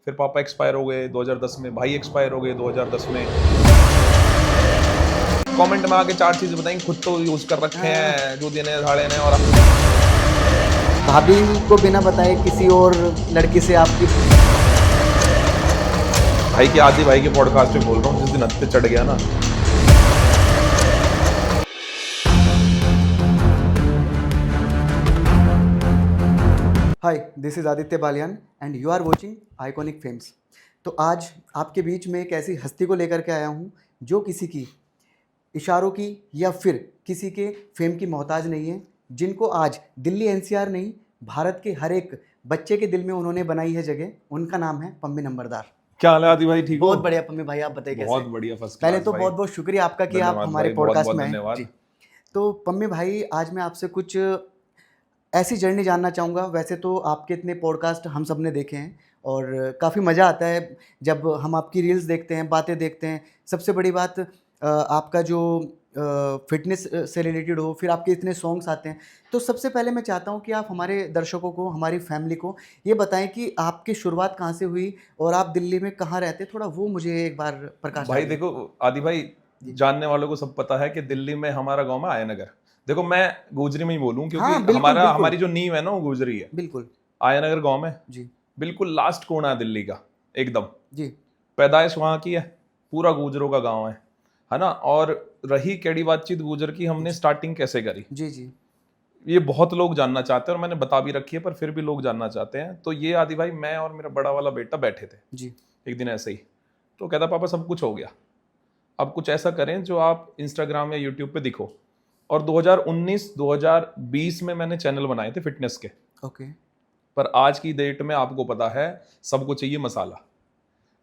फिर पापा एक्सपायर हो गए 2010 में, भाई एक्सपायर हो गए 2010 में। कमेंट में आके 4 चीजें बताएंगे, खुद तो यूज कर रखे हैं जो देने झाड़े ने। और भाभी को बिना बताए किसी और लड़की से आपकी भाई की आदि भाई के पॉडकास्ट में बोल रहा हूँ, जिस दिन हत्ते चढ़ गया ना। Hi, this is Aditya Baliyan and you are watching iconic fames. तो आज आपके बीच में एक ऐसी हस्ती को लेकर के आया हूँ जो किसी की इशारों की या फिर किसी के फेम की मोहताज नहीं है, जिनको आज दिल्ली एनसीआर नहीं, भारत के हर एक बच्चे के दिल में उन्होंने बनाई है जगह। उनका नाम है पम्मी नंबरदार। क्या हाल है आदि भाई, ठीक हो? बहुत बढ़िया पम्मी भाई, आप बताइए कैसे? बहुत बढ़िया, फर्स्ट पहले क्लास तो भाई। बहुत बहुत शुक्रिया आपका कि आप धन्यवाद हमारे भाई, बहुत पॉडकास्ट बहुत में आए धन्यवाद। जी। तो पम्मी भाई, आज मैं आपसे कुछ ऐसी जर्नी जानना चाहूँगा। वैसे तो आपके इतने पॉडकास्ट हम सब ने देखे हैं और काफ़ी मज़ा आता है जब हम आपकी रील्स देखते हैं, बातें देखते हैं। सबसे बड़ी बात आपका जो फिटनेस से रिलेटेड हो, फिर आपके इतने सॉन्ग्स आते हैं। तो सबसे पहले मैं चाहता हूँ कि आप हमारे दर्शकों को, हमारी फैमिली को ये बताएं कि आपकी शुरुआत कहाँ से हुई और आप दिल्ली में कहाँ रहते, थोड़ा वो मुझे एक बार प्रकाश भाई डालिए। देखो आदि भाई, जानने वालों को सब पता है कि दिल्ली में हमारा गांव में आयनगर। देखो मैं गोजरी में ही बोलूं क्योंकि हाँ, बिल्कुल बिल्कुल हमारी जो नींव है ना वो गोजरी है। बिल्कुल आयनगर गांव में जी बिल्कुल लास्ट कोना है दिल्ली का, एकदम। जी पैदाइश वहां की है, पूरा गुजरों का गांव है ना। और रही केड़ी बातचीत गुजर की, हमने स्टार्टिंग कैसे करी, जी जी ये बहुत लोग जानना चाहते हैं और मैंने बता भी रखी है, पर फिर भी लोग जानना चाहते हैं। तो ये आदि भाई, मैं और मेरा बड़ा वाला बेटा बैठे थे जी एक दिन ऐसे ही, तो कहता पापा सब कुछ हो गया, अब कुछ ऐसा करें जो आप इंस्टाग्राम या यूट्यूब पे दिखो। और 2019-2020 में मैंने चैनल बनाए थे फिटनेस के। ओके पर आज की डेट में आपको पता है सबको चाहिए मसाला।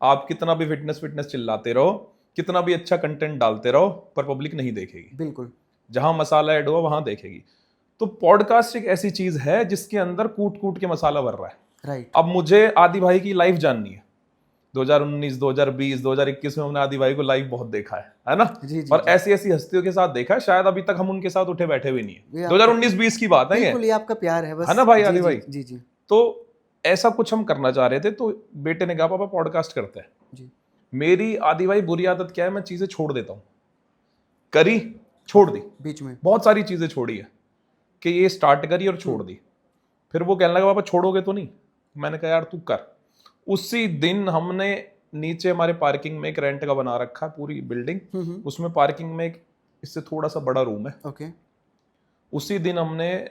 आप कितना भी फिटनेस फिटनेस चिल्लाते रहो, कितना भी अच्छा कंटेंट डालते रहो, पर पब्लिक नहीं देखेगी। बिल्कुल जहां मसाला ऐड हुआ वहां देखेगी। तो पॉडकास्ट एक ऐसी चीज है जिसके अंदर कूट कूट के मसाला भर रहा है। राइट अब मुझे आदि भाई की लाइफ जाननी है। 2019, 2020, 2021 में हमने आदि भाई को लाइव बहुत देखा है ना। जी जी और जी ऐसी ऐसी हस्तियों के साथ देखा है, शायद अभी तक हम उनके साथ उठे बैठे भी नहीं ये है। आपका 2019-20 की बात है ये, बिल्कुल, ये आपका प्यार है बस। है ना भाई जी आदि जी भाई। जी जी तो ऐसा कुछ हम करना चाह रहे थे, तो बेटे ने कहा पापा पॉडकास्ट करते हैं। जी मेरी आदि भाई बुरी आदत क्या है, मैं चीजें छोड़ देता हूँ। करी, छोड़ दी, बीच में बहुत सारी चीजें छोड़ी है कि ये स्टार्ट करी और छोड़ दी। फिर वो कहने लगा पापा छोड़ोगे तो नहीं। मैंने कहा यार तू कर। उसी दिन हमने नीचे हमारे पार्किंग में एक रेंट का बना रखा है पूरी बिल्डिंग, उसमें पार्किंग में एक इससे थोड़ा सा बड़ा रूम है। ओके उसी दिन हमने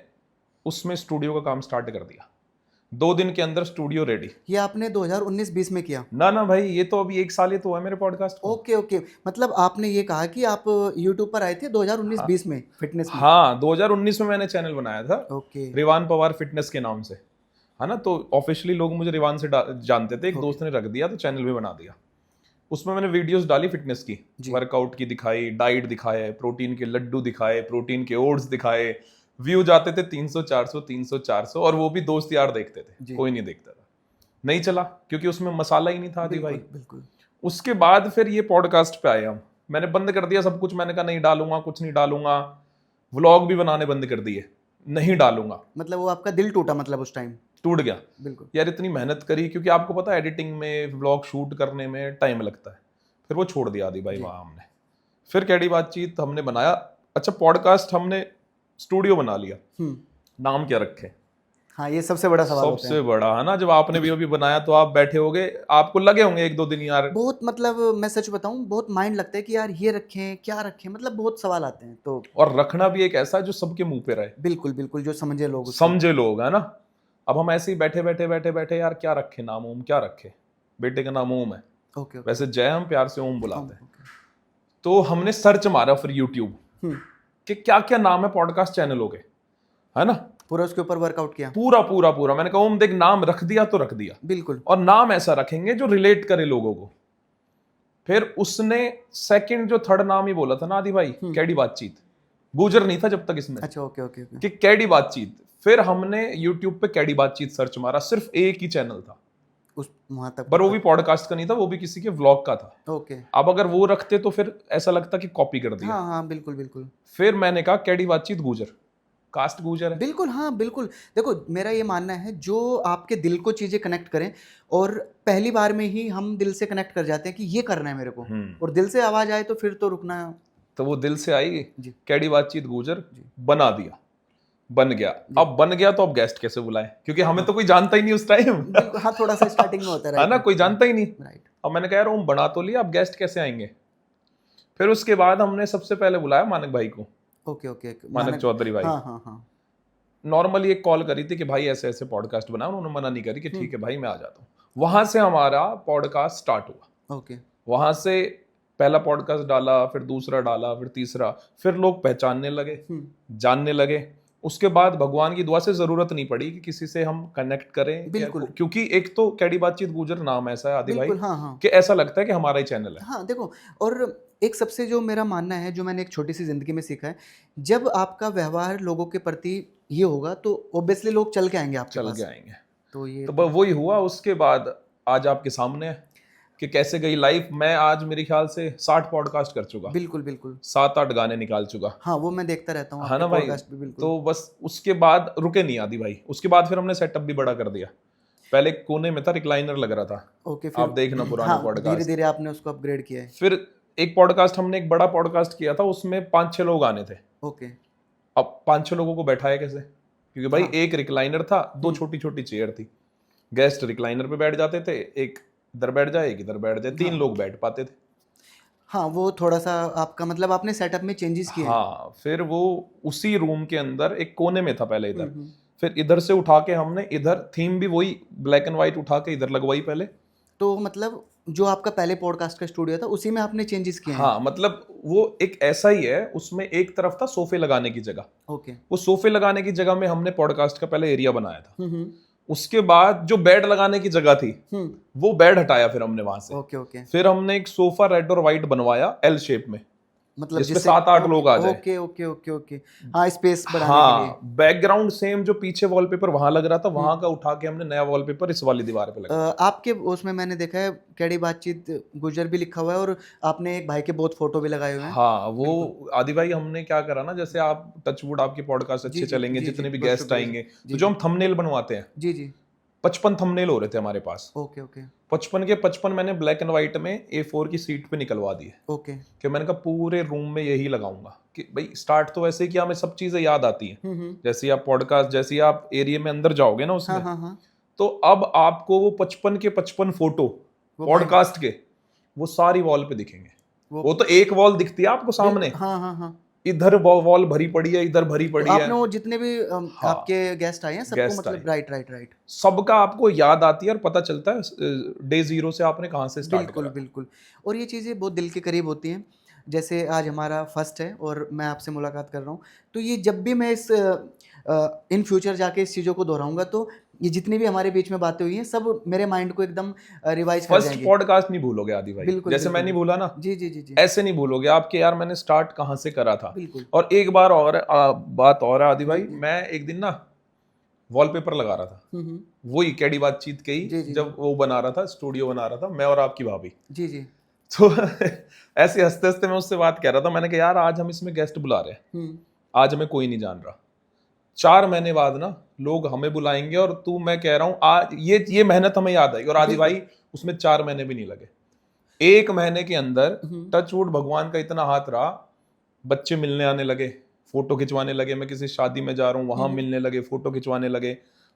उसमें स्टूडियो का काम स्टार्ट कर दिया। 2 दिन के अंदर स्टूडियो रेडी। ये आपने 2019-20 में किया? ना भाई, ये तो अभी 1 साल ही तो हुआ है मेरे पॉडकास्ट को। ओके ओके, मतलब आपने ये कहा कि आप यूट्यूब पर आए थे 2019-20 में फिटनेस में? हाँ, 2019 में मैंने चैनल बनाया था, ओके रिवान पवार फिटनेस के नाम से, है ना। तो ऑफिशियली लोग मुझे रिवान से जानते थे, एक दोस्त ने रख दिया तो चैनल भी बना दिया। उसमें मैंने वीडियोस डाली फिटनेस की, वर्कआउट की दिखाई, डाइट दिखाए, प्रोटीन के लड्डू दिखाए, प्रोटीन के ओट्स दिखाए। व्यू जाते थे 300-400 और वो भी दोस्त यार देखते थे, कोई नहीं देखता था। नहीं चला क्योंकि उसमें मसाला ही नहीं था आदि भाई। बिल्कुल उसके बाद फिर ये पॉडकास्ट पे आए हम। मैंने बंद कर दिया सब कुछ, मैंने कहा नहीं डालूंगा, कुछ नहीं डालूंगा। व्लॉग भी बनाने बंद कर दिए, नहीं डालूंगा। मतलब वो आपका दिल टूटा, मतलब उस टाइम? टूट गया बिल्कुल यार, इतनी मेहनत करी, क्योंकि आपको पता है एडिटिंग में, व्लॉग शूट करने में टाइम लगता है। फिर वो छोड़ दिया आदि भाई वहां हमने। फिर कैडी बातचीत हमने बनाया। अच्छा, पॉडकास्ट हमने स्टूडियो बना लिया, नाम क्या रखे? हाँ, ये सबसे बड़ा सवाल होता है। सबसे बड़ा है ना, जब आपने भी अभी बनाया तो आप बैठे होगे, आपको लगे होंगे 1-2 दिन यार। बहुत, मतलब मैं सच बताऊं, बहुत माइंड लगता है कि यार ये रखें क्या रखें, मतलब बहुत सवाल आते हैं। तो और रखना भी एक ऐसा जो सबके मुंह पे रहे, बिल्कुल बिल्कुल, जो समझे लोग उसको। समझे लोग, है ना। अब हम ऐसे ही बैठे यार क्या रखे नाम, ओम क्या रखे। बेटे का नाम ओम है, ओके ओके वैसे जय हम प्यार से ओम बुलाते हैं। तो हमने सर्च मारा फिर यूट्यूब कि क्या क्या नाम है पॉडकास्ट चैनलों के, है ना। पूरा उसके ऊपर वर्कआउट किया? पूरा मैंने कहा ओम देख, नाम रख दिया तो रख दिया, बिल्कुल। और नाम ऐसा रखेंगे जो रिलेट करे लोगों को। फिर उसने सेकंड जो थर्ड नाम ही बोला था ना आदि भाई, कैडी बातचीत। गुजर नहीं था जब तक इसमें। अच्छा ओके ओके कि कैडी बातचीत। फिर हमने यूट्यूब पे कैडी बातचीत सर्च मारा, सिर्फ एक ही चैनल था उस वहां तक, पर वो भी पॉडकास्ट का नहीं था, वो भी किसी के व्लॉग का था। ओके। अब अगर वो रखते तो फिर ऐसा लगता कि कॉपी कर दिया। हाँ हाँ बिल्कुल बिल्कुल। फिर मैंने कहा कैडी बातचीत गुजर, कास्ट गुजर है। बिल्कुल, हाँ, बिल्कुल। देखो, मेरा ये मानना है, जो आपके दिल को चीज़ें कनेक्ट करें, और पहली बार में ही हम दिल से कनेक्ट कर जाते हैं कि ये करना है मेरे को, और दिल से आवाज़ आए तो फिर तो रुकना। तो वो दिल से आई, जी। कैडी बातचीत गुजर जी। बना दिया, बन गया। अब बन गया तो अब गेस्ट कैसे बुलाएं, क्योंकि हमें तो कोई जानता ही नहीं उस टाइम। बिल्कुल, हाँ, थोड़ा सा स्टार्टिंग में होता है, है ना, राइट। कोई जानता ही नहीं। राइट। अब मैंने कहा यार रूम बना तो लिया, अब गेस्ट कैसे आएंगे। फिर उसके बाद हमने सबसे पहले बुलाया मानक भाई को, ओके, ओके, ओके। मानक चौधरी भाई। हाँ, हाँ, हाँ। नॉर्मली एक कॉल करी थी कि भाई ऐसे ऐसे पॉडकास्ट बना, उन्होंने मना नहीं करी कि ठीक है भाई मैं आ जाता हूँ। वहां से हमारा पॉडकास्ट स्टार्ट हुआ। ओके। वहां से पहला पॉडकास्ट डाला, फिर दूसरा डाला, फिर तीसरा, फिर लोग पहचानने लगे, जानने लगे। उसके बाद भगवान की दुआ से जरूरत नहीं पड़ी कि किसी से हम कनेक्ट करें, बिल्कुल। क्योंकि एक तो कैडी बातचीत गुजर नाम ऐसा है आदि भाई, बिल्कुल, हाँ, हाँ। कि ऐसा लगता है कि हमारा ही चैनल है। हाँ, देखो, और एक सबसे जो मेरा मानना है, जो मैंने एक छोटी सी ज़िंदगी में सीखा है, जब आपका व्यवहार लोगों के प्रति ये होगा तो ऑब्वियसली लोग चल के आएंगे आपके चल पास। के आएंगे। तो ये तो वही हुआ। उसके बाद आज आपके सामने है कि कैसे गई लाइफ। मैं आज मेरे ख्याल से 60 पॉडकास्ट कर चुका, बिल्कुल, बिल्कुल। 7-8 गाने निकाल चुका, हाँ, वो मैं देखता रहता हूँ है ना आपके भाई। पॉडकास्ट भी, बिल्कुल। तो बस उसके बाद रुके नहीं आदि भाई। उसके बाद फिर हमने सेटअप भी बड़ा कर दिया। पहले कोने में था, रिक्लाइनर लग रहा था। ओके, फिर आप देखना पुराने हाँ, पॉडकास्ट। धीरे धीरे आपने उसको अपग्रेड किया है। फिर एक पॉडकास्ट हमने एक बड़ा पॉडकास्ट किया था, उसमें 5-6 लोग आने थे। ओके। अब 5-6 लोगों को बैठाया कैसे, क्योंकि भाई हाँ। एक रिक्लाइनर था, 2 छोटी छोटी चेयर थी। गेस्ट रिक्लाइनर पे बैठ जाते थे, एक इधर बैठ जाए, एक इधर बैठ जाए, 3 लोग बैठ पाते थे। हाँ, वो थोड़ा सा आपका मतलब आपने सेटअप में चेंजेस किए हैं। हाँ, फिर वो उसी रूम के अंदर एक कोने में था पहले इधर, फिर इधर से उठा के हमने इधर थीम भी वही ब्लैक एंड व्हाइट उठा के इधर लगवाई पहले। तो मतलब जो आपका पहले पॉडकास्ट का स्टूडियो था उसी में आपने चेंजेस किए हैं। हाँ, मतलब वो एक ऐसा ही है, उसमें एक तरफ था सोफे लगाने की जगह। ओके। वो सोफे लगाने की जगह में हमने पॉडकास्ट का पहले एरिया बनाया था। उसके बाद जो बेड लगाने की जगह थी, वो बेड हटाया फिर हमने वहां से। Okay, okay. फिर हमने एक सोफा रेड और व्हाइट बनवाया एल शेप में, मतलब जिसमें जिससे 7-8 लोग आ जाए। Okay, okay, okay, okay. हाँ, स्पेस बढ़ाने के लिए। हाँ, बैकग्राउंड सेम जो पीछे वॉलपेपर वहां लग रहा था, वहां का उठा के हमने नया वॉलपेपर इस वाली दीवार पे लगा। आपके उसमें मैंने देखा है कैडी बातचीत गुजर भी लिखा हुआ है, और आपने एक भाई के बहुत फोटो भी लगाए हुए हैं। हाँ, वो आदि भाई हमने क्या करा ना, जैसे आप टचवुड आपके पॉडकास्ट अच्छे चलेंगे, जितने भी गेस्ट आएंगे, तो जो हम थंबनेल बनवाते हैं, जी, जी। 55 थंबनेल हो रहे थे हमारे पास। ओके, ओके, 55 के 55 मैंने ब्लैक एंड व्हाइट में A4 की सीट पे निकलवा दिए, ओके। कि मैंने कहा पूरे रूम में यही लगाऊंगा। कि भाई स्टार्ट तो वैसे ही कि हमें सब चीजें याद आती हैं, जैसे आप पॉडकास्ट, जैसे आप एरिया में अंदर जाओगे ना उसमें, हाँ, हाँ, हाँ। तो अब आपको वो 55 के 55 फोटो पॉडकास्ट के वो सारी वॉल पे दिखेंगे। वो तो एक वॉल दिखती है आपको सामने, हाँ, हाँ, हाँ। इधर वॉल भरी पड़ी है, इधर भरी पड़ी है। आपने वो जितने भी आपके गेस्ट आए हैं सबको, गेस्ट मतलब राइट, राइट, राइट। सबका आपको याद आती है और पता चलता है डे 0 से आपने कहाँ से स्टार्ट बिल्कुल, करा। बिल्कुल। और ये चीज़ें बहुत दिल के करीब होती हैं। जैसे आज हमारा फर्स्ट है और मैं आपसे मुलाकात कर रहा हूँ, तो ये जब भी मैं इस इन फ्यूचर जाके इस चीज़ों को दोहराऊँगा, तो ये जितनी भी हमारे बीच में बातें हुई हैं सब मेरे माइंड को एकदम रिवाइज कर फर्स्ट जाएंगी। पॉडकास्ट नहीं भूलोगे आदि भाई, बिल्कुल, जैसे मैं नहीं भूला ना, जी, जी, जी, जी। ऐसे नहीं भूलोगे आपके, यार मैंने स्टार्ट कहाँ से करा था। बिल्कुल। और एक बार और बात और है आदि भाई, मैं एक दिन ना वॉलपेपर लगा रहा था, वही कैडी बातचीत के ही, जब वो बना रहा था, स्टूडियो बना रहा था, मैं और आपकी भाभी। जी, जी। तो ऐसे हंसते हंसते मैं उससे बात कर रहा था, मैंने कहा यार आज हम इसमें गेस्ट बुला रहे हैं, आज हमें कोई नहीं जान रहा, 4 महीने बाद ना लोग हमें बुलाएंगे, और तू, मैं कह रहा हूँ आज ये मेहनत हमें याद आएगी। और आदि भाई उसमें 4 महीने भी नहीं लगे, 1 महीने के अंदर टचवुड भगवान का इतना हाथ रहा, बच्चे मिलने आने लगे, फोटो खिंचवाने लगे, मैं किसी शादी में जा रहा हूँ वहां मिलने लगे, फोटो खिंचवाने लगे।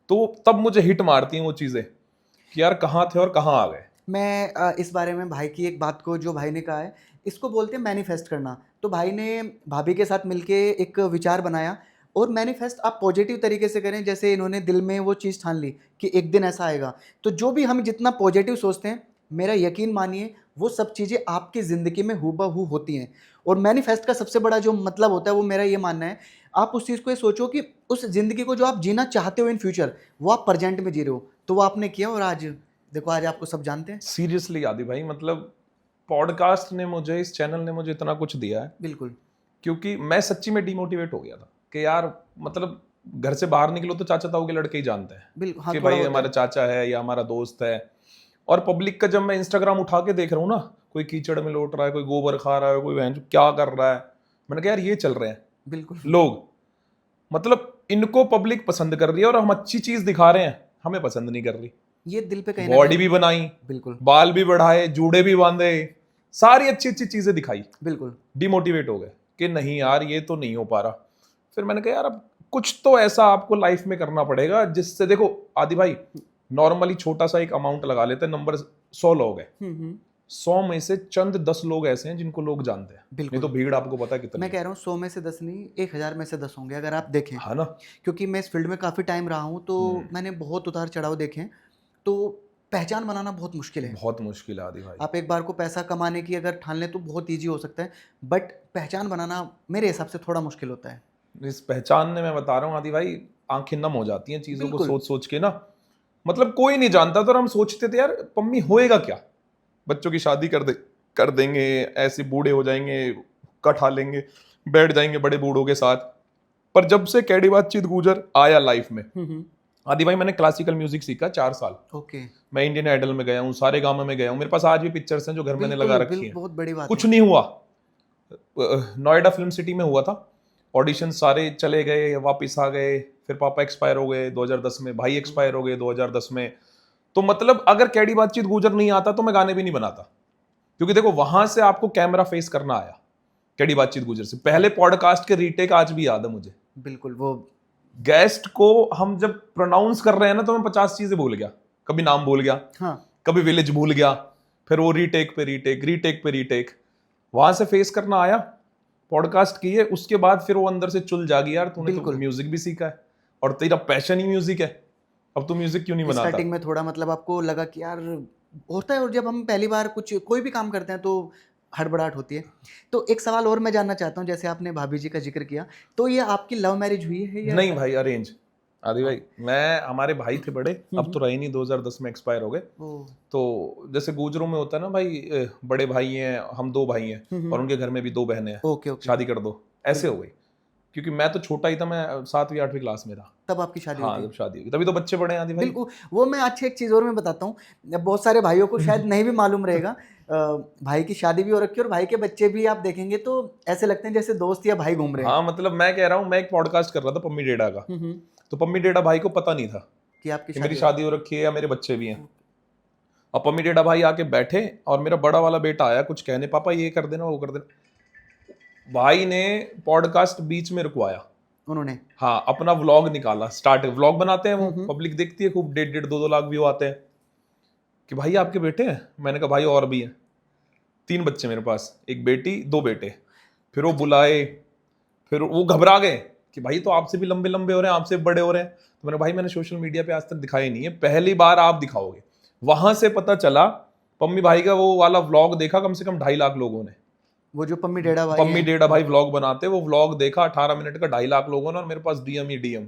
तो तब मुझे हिट मारती हैं वो चीजें कि यार कहाँ थे और कहाँ आ गए। मैं इस बारे में भाई की एक बात को, जो भाई ने कहा है, इसको बोलते हैं मैनिफेस्ट करना। तो भाई ने भाभी के साथ मिलके एक विचार बनाया, और मैनिफेस्ट आप पॉजिटिव तरीके से करें, जैसे इन्होंने दिल में वो चीज़ ठान ली कि एक दिन ऐसा आएगा। तो जो भी हम जितना पॉजिटिव सोचते हैं, मेरा यकीन मानिए वो सब चीज़ें आपकी ज़िंदगी में हूबहू होती हैं। और मैनिफेस्ट का सबसे बड़ा जो मतलब होता है, वो मेरा ये मानना है, आप उस चीज़ को ये सोचो कि उस ज़िंदगी को जो आप जीना चाहते हो इन फ्यूचर, वो आप प्रेजेंट में जी रहे हो। तो वो आपने किया, और आज देखो, आज आपको सब जानते हैं। सीरियसली आदि भाई, मतलब पॉडकास्ट ने मुझे, इस चैनल ने मुझे इतना कुछ दिया है, बिल्कुल। क्योंकि मैं सच्ची में डिमोटिवेट हो गया था कि यार मतलब घर से बाहर निकलो तो चाचा ताऊ के लड़के ही जानते हैं बिल्कुल, हाँ, कि थोड़ा भाई होता हमारा चाचा है या हमारा दोस्त है। और पब्लिक का जब मैं इंस्टाग्राम उठा के देख रहा हूँ ना, कोई कीचड़ में लौट रहा है, कोई गोबर खा रहा है, कोई बहन क्या कर रहा है, मैंने कहा यार ये चल रहे हैं बिल्कुल। लोग। मतलब इनको पब्लिक पसंद कर रही है और हम अच्छी चीज दिखा रहे हैं, हमें पसंद नहीं कर रही। ये दिल पे कहीं ना बॉडी कहीं भी बनाई, बिल्कुल बाल भी बढ़ाए, जूड़े भी बांधे, सारी अच्छी अच्छी चीजें दिखाई, बिल्कुल डिमोटिवेट हो गए कि नहीं यार ये तो नहीं हो पा रहा। फिर मैंने कहा यार अब कुछ तो ऐसा आपको लाइफ में करना पड़ेगा जिससे, देखो आदि भाई नॉर्मली छोटा सा एक अमाउंट लगा लेते हैं, नंबर 100 लोग हैं, 100 में से चंद 10 लोग ऐसे हैं जिनको लोग जानते हैं। बिल्कुल। नहीं तो भीड़ आपको पता है कितनी मैं है। कह रहा हूँ 100 में से 10 नहीं, 1000 में से 10 होंगे अगर आप देखें, है ना। क्योंकि मैं इस फील्ड में काफ़ी टाइम रहा हूँ, तो मैंने बहुत उतार चढ़ाव देखे हैं। तो पहचान बनाना बहुत मुश्किल है। बहुत मुश्किल है आदि भाई। आप एक बार को पैसा कमाने की अगर ठान लें तो बहुत ईजी हो सकता है, बट पहचान बनाना मेरे हिसाब से थोड़ा मुश्किल होता है। इस पहचान ने, मैं बता रहा हूँ आदि भाई, आंखें नम हो जाती हैं चीजों को बिल्कुल। सोच सोच के ना। मतलब कोई नहीं जानता तो हम सोचते थे यार पम्मी होएगा क्या, बच्चों की शादी कर देंगे, ऐसे बूढ़े हो जाएंगे, कठा लेंगे, बैठ जाएंगे बड़े बूढ़ों के साथ। पर जब से कैडी बातचीत गुजर आया लाइफ में, आदि भाई मैंने क्लासिकल म्यूजिक सीखा 4 साल। ओके। मैं इंडियन आइडल में गया हूँ, सारे गाँव में गया हूँ, मेरे पास आज भी पिक्चर्स हैं जो घर मैंने लगा रखी है। बहुत बड़ी बात कुछ है। नहीं हुआ। नोएडा फिल्म सिटी में हुआ था, ऑडिशन सारे चले गए, वापस आ गए, फिर पापा एक्सपायर हो गए 2010 में, भाई एक्सपायर हो गए 2010 में। तो मतलब अगर कैडी बातचीत गुजर नहीं आता तो मैं गाने भी नहीं बनाता, क्योंकि देखो वहां से आपको कैमरा फेस करना आया। कैडी बातचीत गुजर से पहले पॉडकास्ट के रीटेक आज भी याद है मुझे। बिल्कुल। वो गेस्ट को हम जब प्रोनाउंस कर रहे हैं ना तो मैं 50 चीजें भूल गया, कभी नाम भूल गया, हाँ कभी विलेज भूल गया, फिर वो रीटेक पे रीटेक वहां से फेस करना आया। पॉडकास्ट किए, उसके बाद फिर वो अंदर से चुल जागी, यार तूने तो म्यूजिक भी सीखा है और तेरा पैशन ही म्यूजिक है, अब तू म्यूजिक क्यों नहीं बनाता। स्टार्टिंग में थोड़ा मतलब आपको लगा कि यार होता है, और जब हम पहली बार कोई भी काम करते हैं तो हड़बड़ाहट होती है। तो एक सवाल और मैं जानना चाहता हूँ, जैसे आपने भाभी जी का जिक्र किया, तो ये आपकी लव मैरिज हुई है या? नहीं भाई, अरेंज। आदि भाई हमारे भाई थे बड़े, अब तो रहे नहीं, 2010 में एक्सपायर हो गए। तो जैसे गुजरों में होता है ना भाई, बड़े भाई हैं, हम 2 भाई हैं और उनके घर में भी 2 बहनें हैं, ओके शादी कर दो, ऐसे हो गई। क्योंकि मैं तो छोटा ही था, मैं 7वीं 8वीं क्लास में था तब आपकी शादी हाँ, हुई जब शादी हुई, तभी तो बच्चे बड़े हैं आदि भाई। बिल्कुल। वो मैं अच्छी एक चीज़ और मैं बताता हूँ, बहुत सारे भाइयों को शायद नहीं भी मालूम रहेगा, भाई की शादी भी हो रखी है और भाई के बच्चे भी आप देखेंगे तो ऐसे लगते हैं जैसे दोस्त या भाई घूम रहे हैं। हाँ मतलब मैं कह रहा हूँ, मैं एक पॉडकास्ट कर रहा था पम्मी डेडा का, तो पम्मी डेडा भाई को पता नहीं था कि मेरी शादी हो रखी है या मेरे बच्चे भी हैं। अब पम्मी डेडा भाई आके बैठे और मेरा बड़ा वाला बेटा आया कुछ कहने, पापा ये कर देना वो कर देना। भाई ने पॉडकास्ट बीच में रुकवाया उन्होंने, हाँ, अपना व्लॉग निकाला, स्टार्ट व्लॉग बनाते हैं वो, पब्लिक देखती है खूब, 1.5-2 लाख व्यू आते हैं, कि भाई आपके बेटे हैं। मैंने कहा भाई और भी हैं, 3 बच्चे मेरे पास, एक बेटी 2 बेटे। फिर वो बुलाए, फिर वो घबरा गए कि भाई तो आपसे भी लंबे लंबे हो रहे हैं, आपसे बड़े हो रहे हैं। तो मैंने भाई मैंने सोशल मीडिया पे आज तक दिखाई नहीं है, पहली बार आप दिखाओगे। वहां से पता चला, पम्मी भाई का वो वाला व्लॉग देखा कम से कम 2.5 लाख लोगों ने। वो जो पम्मी डेडा भाई व्लॉग बनाते, वो व्लॉग देखा 18 मिनट का 2.5 लाख लोगों ने, और मेरे पास डीएम ही डीएम,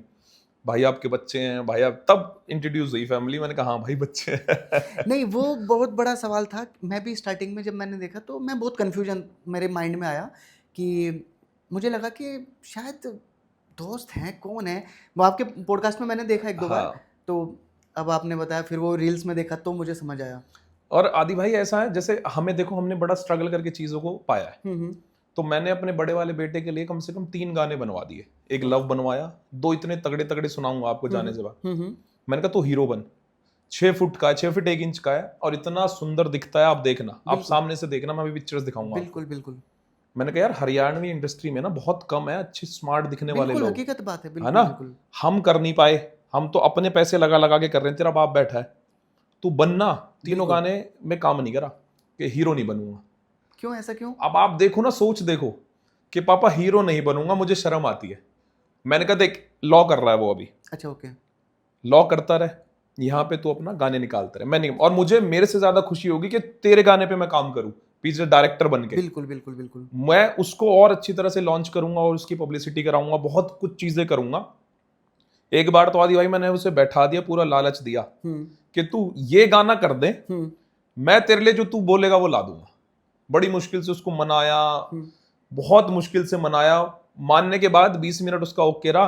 भाई आपके बच्चे हैं, भाई आप, तब इंट्रोड्यूस हुई फैमिली। मैंने कहा हाँ भाई बच्चे हैं। नहीं, वो बहुत बड़ा सवाल था। मैं भी स्टार्टिंग में जब मैंने देखा तो मैं बहुत कन्फ्यूजन मेरे माइंड में आया, कि मुझे लगा कि शायद दोस्त हैं, कौन है वो। आपके पॉडकास्ट में मैंने देखा 1-2 बार, तो अब आपने बताया, फिर वो रील्स में देखा तो मुझे समझ आया। और आदि भाई ऐसा है, जैसे हमें देखो, हमने बड़ा स्ट्रगल करके चीजों को पाया है, तो मैंने अपने बड़े वाले बेटे के लिए कम से कम 3 गाने बनवा दिए। एक लव बनवाया, 2 इतने तगड़े तगड़े सुनाऊंगा आपको जाने से बाद। मैंने कहा तो हीरो बन, 6 फुट का है, 6 फीट 1 इंच का है, और इतना सुंदर दिखता है, आप देखना, आप सामने से देखना, मैं भी पिक्चर्स दिखाऊंगा। बिल्कुल बिल्कुल। मैंने कहा यार हरियाणवी इंडस्ट्री में ना बहुत कम है अच्छे स्मार्ट दिखने वाले लोग, हकीकत बात है, है ना। हम कर नहीं पाए, हम तो अपने पैसे लगा लगा के कर रहे हैं। तेरा बाप बैठा है, तू बनना। 3 गाने में काम नहीं करा कि हीरो नहीं बनूंगा। क्यों, ऐसा क्यों? अब आप देखो ना, सोच देखो कि पापा हीरो नहीं बनूंगा, मुझे शर्म आती है। मैंने कहा देख, लॉ कर रहा है वो अभी, अच्छा ओके, लॉ करता रहे, यहाँ पे तू अपना गाने निकालता रहे। मैं नहीं, और मुझे मेरे से ज्यादा खुशी होगी कि तेरे गाने पे मैं काम करूं पीछे डायरेक्टर बन के। बिल्कुल बिल्कुल बिल्कुल। मैं उसको और अच्छी तरह से लॉन्च करूंगा और उसकी पब्लिसिटी कराऊंगा, बहुत कुछ चीजें करूंगा। एक बार तो आदि भाई मैंने उसे बैठा दिया, पूरा लालच दिया कि तू ये गाना कर दे, मैं तेरे लिए जो तू बोलेगा वो ला दूंगा। बड़ी मुश्किल से उसको मनाया, बहुत मुश्किल से मनाया। मानने के बाद 20 मिनट उसका ओके रहा,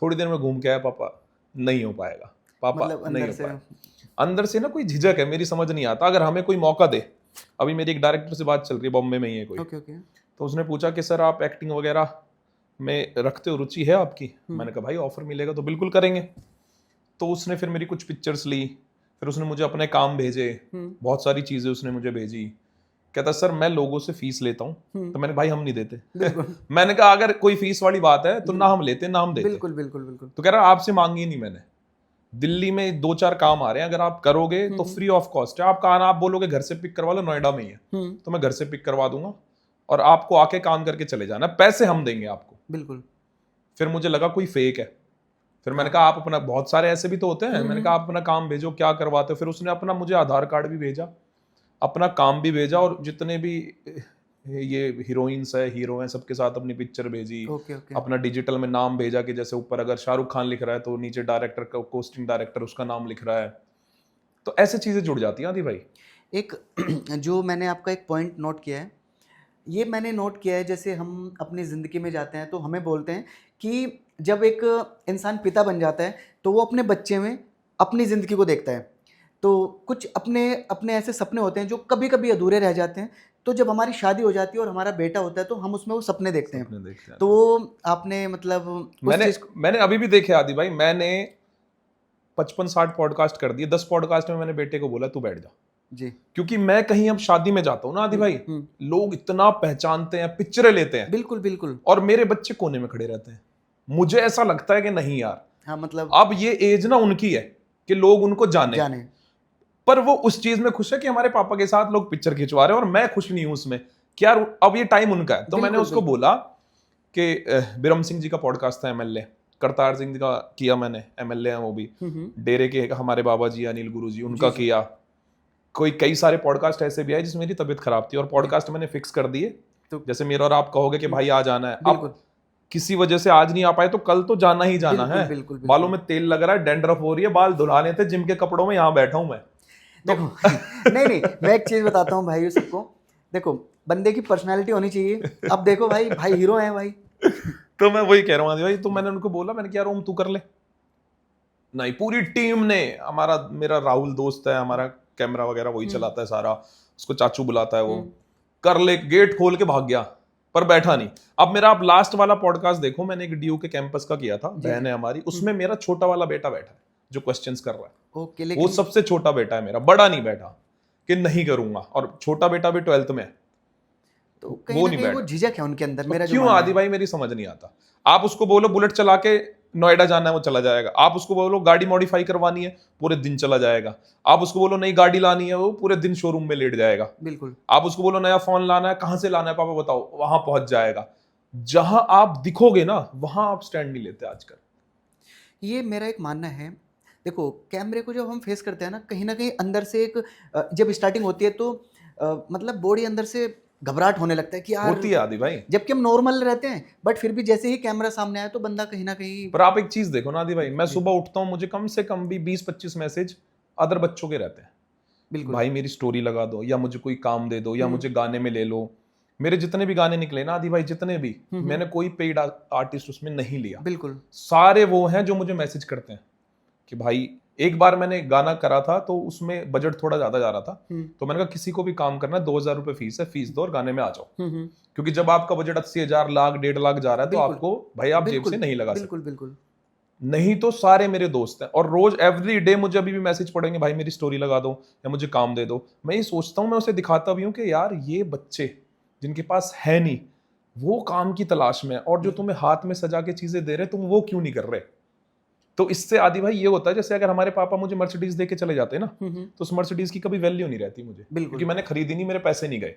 थोड़ी देर में घूम के आया, पापा नहीं हो पाएगा, पापा मतलब नहीं हो पाएगा। अंदर से ना कोई झिझक है, मेरी समझ नहीं आता। अगर हमें कोई मौका दे, अभी मेरी एक डायरेक्टर से बात चल रही है, बॉम्बे में ही है कोई, ओके ओके, तो उसने पूछा कि सर आप एक्टिंग वगैरह में रखते हो, रुचि है आपकी? मैंने कहा भाई ऑफर मिलेगा तो बिल्कुल करेंगे। तो उसने फिर मेरी कुछ पिक्चर्स ली, फिर उसने मुझे अपने काम भेजे, बहुत सारी चीजें उसने मुझे भेजी। कहता सर मैं लोगों से फीस लेता हूँ। तो मैंने भाई हम नहीं देते। मैंने कहा अगर कोई फीस वाली बात है तो ना हम लेते ना हम देते। बिल्कुल बिल्कुल बिल्कुल। तो कह रहा आपसे मांगी नहीं मैंने, दिल्ली में 2-4 काम आ रहे हैं, अगर आप करोगे तो फ्री ऑफ कॉस्ट है। आपका आना, आप बोलोगे घर से पिक करवा लो, नोएडा में ही है, तो मैं घर से पिक करवा दूंगा और आपको आके काम करके चले जाना, पैसे हम देंगे आपको। बिल्कुल। फिर मुझे लगा कोई फेक है। फिर मैंने कहा आप अपना, बहुत सारे ऐसे भी तो होते हैं, मैंने कहा आप अपना काम भेजो, क्या करवाते हो। फिर उसने अपना मुझे आधार कार्ड भी भेजा, अपना काम भी भेजा, और जितने भी ये हीरोइंस है, हीरो हैं, सबके साथ अपनी पिक्चर भेजी। अपना डिजिटल में नाम भेजा कि जैसे ऊपर अगर शाहरुख खान लिख रहा है तो नीचे डायरेक्टर का, कोस्टिंग डायरेक्टर उसका नाम लिख रहा है। तो ऐसे चीजें जुड़ जाती हैं आदि भाई। एक जो मैंने आपका एक पॉइंट नोट किया है, ये मैंने नोट किया है, जैसे हम अपनी ज़िंदगी में जाते हैं तो हमें बोलते हैं कि जब एक इंसान पिता बन जाता है तो वो अपने बच्चे में अपनी ज़िंदगी को देखता है। तो कुछ अपने अपने ऐसे सपने होते हैं जो कभी कभी अधूरे रह जाते हैं। तो जब हमारी शादी हो जाती है और हमारा बेटा होता है तो हम उसमें वो सपने देखते हैं। तो आपने मतलब मैंने अभी भी देखे आदि भाई, मैंने 55-60 पॉडकास्ट कर दिए। 10 पॉडकास्ट में मैंने बेटे को बोला तू बैठ जा जी, क्योंकि मैं कहीं अब शादी में जाता हूँ ना आदि भाई, लोग इतना पहचानते हैं, पिक्चरें लेते हैं। बिल्कुल बिल्कुल। और मेरे बच्चे कोने में खड़े रहते हैं। मुझे ऐसा लगता है कि नहीं यार, हाँ मतलब अब ये एज ना उनकी है कि लोग उनको जाने। पर वो उस चीज में खुश है कि हमारे पापा के साथ लोग पिक्चर खिंचवा रहे हैं, और मैं खुश नहीं हूं उसमें कि यार अब ये टाइम उनका है। तो मैंने उसको बोला कि बिरम सिंह जी का पॉडकास्ट था, एमएलए करतार सिंह जी का किया मैंने, एमएलए हैं वो भी, डेरे के हमारे बाबा जी अनिल गुरु जी, उनका किया। कोई कई सारे पॉडकास्ट ऐसे भी आए जिसमें मेरी तबीयत खराब थी और पॉडकास्ट मैंने फिक्स कर दिए। तो जैसे मेरा और आप कहोगे कि भाई आ जाना है, अब किसी वजह से आज नहीं आ पाए तो कल तो जाना ही जाना है। बालों में तेल लग रहा है, डैंड्रफ हो रही है, बाल धुलाने थे, जिम के कपड़ों में यहाँ बैठा हूं मैं। देखो नहीं मैं एक चीज बताता हूँ भाई सबको, देखो बंदे की पर्सनालिटी होनी चाहिए। अब देखो भाई हीरो है भाई। तो मैं वही कह रहा हूँ भाई, तो मैंने उनको बोला, मैंने क्या रूम तू कर ले। नहीं, पूरी टीम ने, मेरा राहुल दोस्त है, हमारा कैमरा वगैरह वही चलाता है सारा, उसको चाचू बुलाता है, वो कर ले, गेट खोल के भाग गया, पर बैठा नहीं। अब मेरा आप लास्ट वाला पॉडकास्ट देखो, मैंने एक डीयू के कैंपस का किया था, बहन है हमारी, उसमें मेरा छोटा वाला बेटा बैठा है जो क्वेश्चंस कर रहा है। वो सबसे छोटा बेटा है मेरा, बड़ा नहीं बैठा कि नहीं करूंगा, और छोटा बेटा भी 12th में है। तो वो नहीं बैठा, वो झिझक है उनके अंदर। मेरा क्यों आदि भाई मेरी समझ नहीं आता। आप उसको बोलो बुलेट चला के नोएडा जाना है, वो चला जाएगा। आप उसको बोलो गाड़ी मॉडिफाई करवानी है, पूरे दिन चला जाएगा। आप उसको बोलो नई गाड़ी लानी है, वो पूरे दिन शोरूम में लेट जाएगा। बिल्कुल। आप उसको बोलो नया फोन लाना है, कहां से लाना है पापा बताओ, वहां पहुंच जाएगा। जहां आप दिखोगे ना वहां आप स्टैंड नहीं लेते आजकल। ये मेरा एक मानना है। देखो कैमरे को जब हम फेस करते हैं ना कहीं अंदर से एक जब स्टार्टिंग होती है तो मतलब बॉडी अंदर से घबराहट होने लगता है कि यार होती है आदि भाई, जबकि हम नॉर्मल रहते हैं, बट फिर भी जैसे ही कैमरा सामने आया तो बंदा कहीं ना कहीं। पर आप एक चीज देखो ना आदि भाई, मैं सुबह उठता हूँ, मुझे कम से कम भी 20-25 मैसेज अदर बच्चों के रहते हैं। बिल्कुल भाई मेरी स्टोरी लगा दो, या मुझे कोई काम दे दो, या मुझे गाने में ले लो। मेरे जितने भी गाने निकले ना आदि भाई, जितने भी, मैंने कोई पेड आर्टिस्ट उसमें नहीं लिया। बिल्कुल सारे वो हैं जो मुझे मैसेज करते हैं कि भाई, एक बार मैंने गाना करा था तो उसमें बजट थोड़ा ज्यादा जा रहा था, तो मैंने कहा किसी को भी काम करना है 2000 रुपए फीस है, फीस दो और गाने में आ जाओ। क्योंकि जब आपका बजट 80,000, लाख, 1.5 लाख जा रहा है तो आपको भाई आप जेब से नहीं लगा सकते। बिल्कुल। नहीं तो सारे मेरे दोस्त हैं, और रोज एवरी डे मुझे अभी भी मैसेज पड़ेंगे, भाई मेरी स्टोरी लगा दो या मुझे काम दे दो। मैं ये सोचता हूँ, मैं उसे दिखाता भी हूँ कि यार ये बच्चे जिनके पास है नहीं, वो काम की तलाश में, और जो तुम्हें हाथ में सजा के चीजें दे रहे तुम वो क्यों नहीं कर रहे। तो इससे आदि भाई ये होता है, जैसे अगर हमारे पापा मुझे मर्सिडीज दे के चले जाते ना, तो उस मर्सिडीज की कभी वैल्यू नहीं रहती मुझे, क्योंकि मैंने खरीदी नहीं, मेरे पैसे नहीं गए,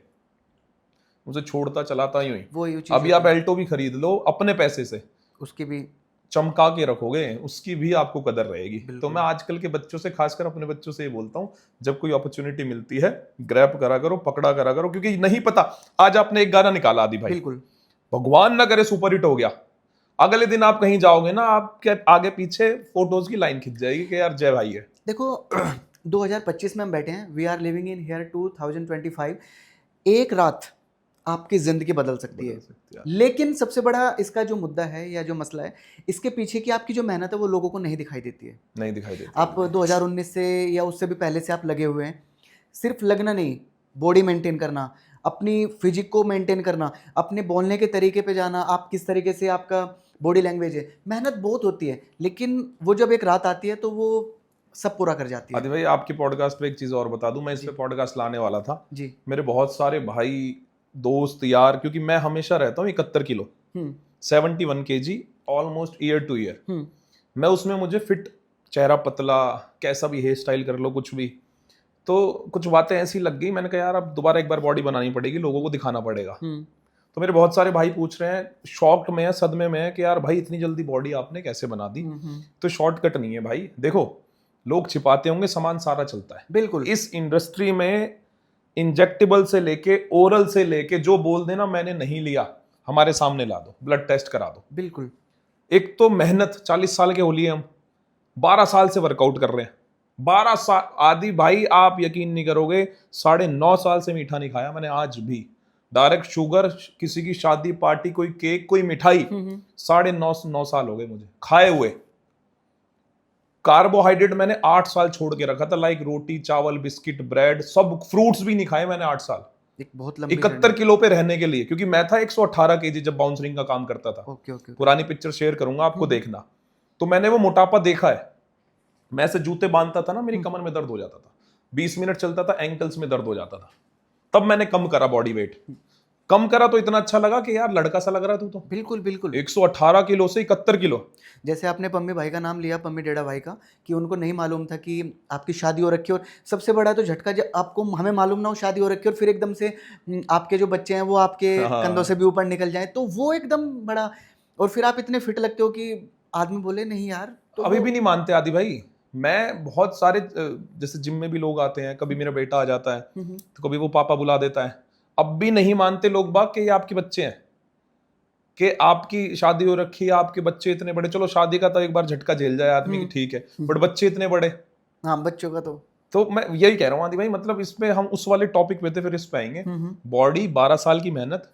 मुझे छोड़ता चलाता यूं ही। अभी आप एल्टो भी खरीद लो अपने पैसे से, उसकी भी चमका के रखोगे, उसकी भी आपको कदर रहेगी। तो मैं आजकल के बच्चों से, खासकर अपने बच्चों से ये बोलता हूँ, जब कोई अपॉर्चुनिटी मिलती है ग्रैब करा करो, पकड़ा करा करो, क्योंकि नहीं पता, आज आपने एक गाना निकाला आदि भाई, बिल्कुल भगवान ना करे सुपरहिट हो गया, अगले दिन आप कहीं जाओगे ना, आपके आगे पीछे फोटोज की लाइन खिंच जाएगी कि यार जय भाई है। देखो 2025 में हम बैठे हैं, we are living in here 2025। एक रात आपकी जिंदगी बदल सकती है, लेकिन सबसे बड़ा इसका जो मुद्दा है या जो मसला है, इसके पीछे की आपकी जो मेहनत है वो लोगों को नहीं दिखाई देती है। नहीं दिखाई देती। आप 2019 से या उससे भी पहले से आप लगे हुए हैं, सिर्फ लगना नहीं, बॉडी मेंटेन करना, अपनी फिजिक को मेंटेन करना, अपने बोलने के तरीके पे जाना, आप किस तरीके से आपका बॉडी लैंग्वेज है, मेहनत बहुत होती है, लेकिन वो जब एक रात आती है तो वो सब पूरा कर जाती है। आदि भाई आपके पॉडकास्ट पे एक चीज और बता दूं, मैं इस पे पॉडकास्ट लाने वाला था जी। मेरे बहुत सारे भाई दोस्त यार, क्योंकि मैं हमेशा रहता हूँ 71 kilo 71 kg almost year two year. मैं उसमें मुझे फिट, चेहरा पतला, कैसा भी हेयर स्टाइल कर लो कुछ भी, तो कुछ बातें ऐसी लग गई, मैंने कहा यार अब दोबारा एक बार बॉडी बनानी पड़ेगी, लोगों को दिखाना पड़ेगा। तो मेरे बहुत सारे भाई पूछ रहे हैं, शॉक्ड में है, सदमे में है कि यार भाई इतनी जल्दी बॉडी आपने कैसे बना दी। तो शॉर्टकट नहीं है भाई, देखो लोग छिपाते होंगे, सामान सारा चलता है बिल्कुल। इस इंडस्ट्री में, इंजेक्टेबल से लेके ओरल से लेके, जो बोल देना मैंने नहीं लिया हमारे सामने ला दो, ब्लड टेस्ट करा दो। बिल्कुल। एक तो मेहनत, 40 साल के हो लिए हम, 12 साल से वर्कआउट कर रहे हैं, 12 साल। आदि भाई आप यकीन नहीं करोगे, 9.5 साल से मीठा नहीं खाया मैंने आज भी। डायरेक्ट शुगर, किसी की शादी पार्टी, कोई केक, कोई मिठाई, 9.5 साल हो गए मुझे खाए हुए। कार्बोहाइड्रेट मैंने 8 साल छोड़ के रखा था, लाइक रोटी, चावल, बिस्किट, ब्रेड, सब फ्रूट्स भी नहीं खाए मैंने 8 साल। एक बहुत लंबी 71 किलो पे रहने के लिए, क्योंकि मैं था 118 kg जब बाउंसरिंग का काम करता था। ओके। पुरानी पिक्चर शेयर करूंगा आपको, देखना। तो मैंने वो मोटापा देखा है। मैं ऐसे जूते बांधता था ना, मेरी कमर में दर्द हो जाता था, 20 मिनट चलता था, एंकल्स में दर्द हो जाता था। तब मैंने कम करा बॉडी वेट, कम करा तो इतना अच्छा लगा कि यार लड़का सा लग रहा तू तो। बिल्कुल बिल्कुल। 118 किलो से 71 किलो। जैसे आपने पम्मी भाई का नाम लिया, पम्मी डेढ़ा भाई का, कि उनको नहीं मालूम था कि आपकी शादी हो रखी है, और सबसे बड़ा तो झटका जब आपको, हमें मालूम ना हो शादी हो रखी है और फिर एकदम से आपके जो बच्चे हैं वो आपके कंधों से भी ऊपर निकल जाए, तो वो एकदम बड़ा। और फिर आप इतने फिट लगते हो कि आदमी बोले नहीं यार, तो अभी भी नहीं मानते आदि भाई। मैं बहुत सारे, जैसे जिम में भी लोग आते हैं, कभी मेरा बेटा आ जाता है तो कभी वो पापा बुला देता है, अब भी नहीं मानते लोग बाग कि ये आपके बच्चे हैं, कि आपकी शादी हो रखी है, आपके बच्चे इतने बड़े। चलो शादी का तो एक बार झटका झेल जाए आदमी की, ठीक है, बट बच्चे इतने बड़े। हाँ, बच्चों का तो मैं यही कह रहा हूँ आदि भाई, मतलब इसमें हम उस वाले टॉपिक पे थे, फिर इस पे आएंगे। बॉडी, 12 साल की मेहनत,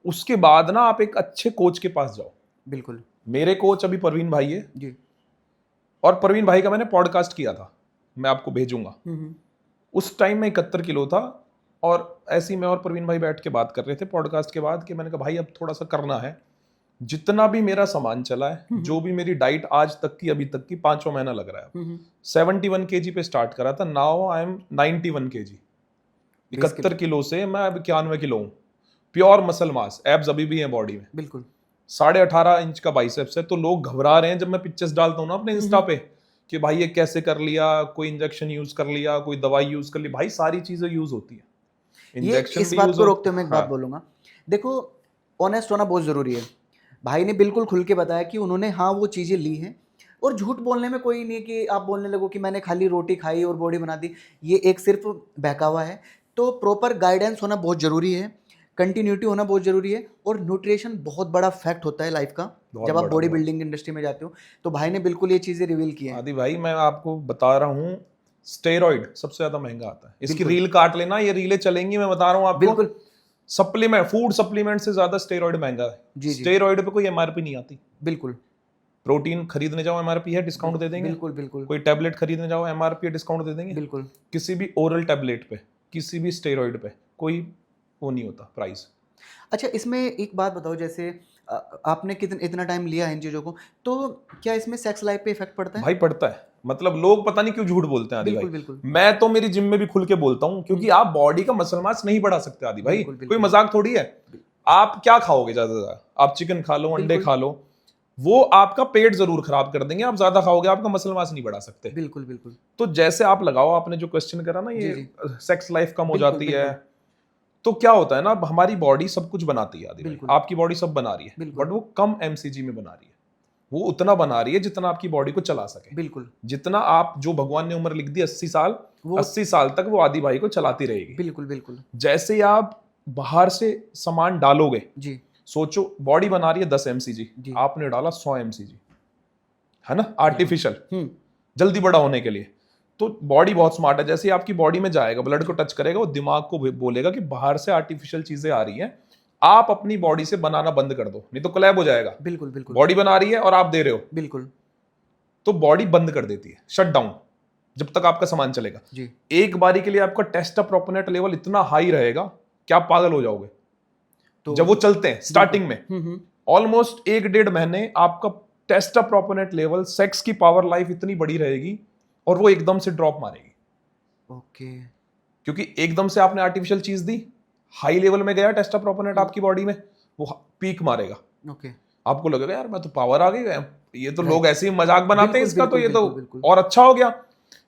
उसके बाद ना आप एक अच्छे कोच के पास जाओ। बिल्कुल। मेरे कोच अभी परवीन भाई है जी। और परवीन भाई का मैंने पॉडकास्ट किया था, मैं आपको भेजूंगा। उस टाइम में 71 किलो था, और ऐसे ही मैं और प्रवीण भाई बैठ के बात कर रहे थे पॉडकास्ट के बाद, कि मैंने कहा भाई अब थोड़ा सा करना है। जितना भी मेरा सामान चला है, जो भी मेरी डाइट आज तक की, अभी तक की, 5वां महीना लग रहा है, 71 kg पे स्टार्ट करा था, now I am 91 kg। 71 kilo से मैं अब 91 किलो हूँ, प्योर मसल मास, एब्स अभी भी है बॉडी में। बिल्कुल। 18.5 इंच का बाइसेप्स है। तो लोग घबरा रहे हैं जब मैं पिक्चर्स डालता हूँ ना अपने इंस्टा पे, कि भाई ये कैसे कर लिया, कोई इंजेक्शन यूज कर लिया, कोई दवाई यूज कर ली। भाई सारी चीजें यूज होती है, इंजेक्शन इस बात को रोकते हुए मैं एक बात बोलूंगा, देखो ऑनेस्ट होना बहुत ज़रूरी है। भाई ने बिल्कुल खुल के बताया कि उन्होंने हाँ वो चीज़ें ली हैं, और झूठ बोलने में कोई नहीं कि आप बोलने लगो कि मैंने खाली रोटी खाई और बॉडी बना दी, ये एक सिर्फ बहकावा है। तो प्रॉपर गाइडेंस होना बहुत ज़रूरी है, कंटिन्यूटी होना बहुत ज़रूरी है, और न्यूट्रिशन बहुत बड़ा फैक्ट होता है लाइफ का जब आप बॉडी बिल्डिंग इंडस्ट्री में जाते हो। तो भाई ने बिल्कुल ये चीज़ें रिवील की हैं। आदि भाई मैं आपको बता रहा हूँ, स्टेरॉइड सबसे ज्यादा महंगा आता है। इसकी रील काट लेना, ये रीलें चलेंगी, मैं बता रहा हूँ आपको। बिल्कुल। सप्लीमेंट, फूड सप्लीमेंट से ज्यादा स्टेरॉइड महंगा है। स्टेरॉइड पे कोई एमआरपी नहीं आती। बिल्कुल। प्रोटीन खरीदने जाओ एमआरपी है, डिस्काउंट दे देंगे। बिल्कुल बिल्कुल। कोई टैबलेट खरीदने जाओ एमआरपी है, डिस्काउंट दे देंगे। बिल्कुल। किसी भी ओरल टैबलेट पे, किसी भी स्टेरॉइड पे कोई वो नहीं होता प्राइस। अच्छा, इसमें एक बात बताओ, जैसे आपने इतना टाइम लिया है इन चीज़ों को, तो क्या इसमें सेक्स लाइफ पे इफेक्ट पड़ता है? भाई पड़ता है, मतलब लोग पता नहीं क्यों झूठ बोलते हैं आदि भाई। बिल्कुल। मैं तो मेरी जिम में भी खुल के बोलता हूँ, क्योंकि आप बॉडी का मसल मास नहीं बढ़ा सकते आदि भाई। कोई मजाक थोड़ी है। आप क्या खाओगे ज्यादा से ज्यादा? आप चिकन खा लो, अंडे खा लो, वो आपका पेट जरूर खराब कर देंगे। आप ज्यादा खाओगे, आपका मसल मास नहीं बढ़ा सकते। बिल्कुल बिल्कुल। तो जैसे आप लगाओ, आपने जो क्वेश्चन करा ना, ये सेक्स लाइफ कम हो जाती है, तो क्या होता है ना, हमारी बॉडी सब कुछ बनाती है आदि भाई। आपकी बॉडी सब बना रही है, बट वो कम एमसीजी में बना रही है। वो उतना बना रही है जितना आपकी बॉडी को चला सके। बिल्कुल। जितना आप, जो भगवान ने उम्र लिख दी 80 साल, 80 साल तक वो आदि भाई को चलाती रहेगी। बिल्कुल बिल्कुल। जैसे ही आप बाहर से सामान डालोगे जी, सोचो बॉडी बना रही है 10 mcg, आपने डाला 100 mcg, है ना, आर्टिफिशियल, जल्दी बड़ा होने के लिए। तो बॉडी बहुत स्मार्ट है। जैसे ही आपकी बॉडी में जाएगा, ब्लड को टच करेगा, वो दिमाग को बोलेगा कि बाहर से आर्टिफिशियल चीजें आ रही हैं, आप अपनी बॉडी से बनाना बंद कर दो, नहीं तो कोलैब हो जाएगा। बिल्कुल बिल्कुल। बॉडी बना रही है और आप दे रहे हो, बिल्कुल, तो बॉडी बंद कर देती है, शट डाउन, जब तक आपका सामान चलेगा। जी। एक बारी के लिए आपका टेस्टोस्टेरोन लेवल इतना हाई रहेगा क्या आप पागल हो जाओगे तो जब वो चलते हैं स्टार्टिंग में। हम्म। ऑलमोस्ट 1-1.5 महीने आपका टेस्टोस्टेरोन लेवल, सेक्स की पावर लाइफ इतनी बड़ी रहेगी और वो एकदम से ड्रॉप मारेगी। ओके। क्योंकि एकदम से आपने आर्टिफिशियल चीज दी, हाई लेवल में गया टेस्टोस्टेरोन आपकी बॉडी में, वो पीक मारेगा। ओके। आपको लगेगा यार मैं तो पावर आ गई है, ये तो Right. लोग ऐसे ही मजाक बनाते हैं बिल्कुल, इसका, तो ये बिल्कुल, तो बिल्कुल। और अच्छा हो गया।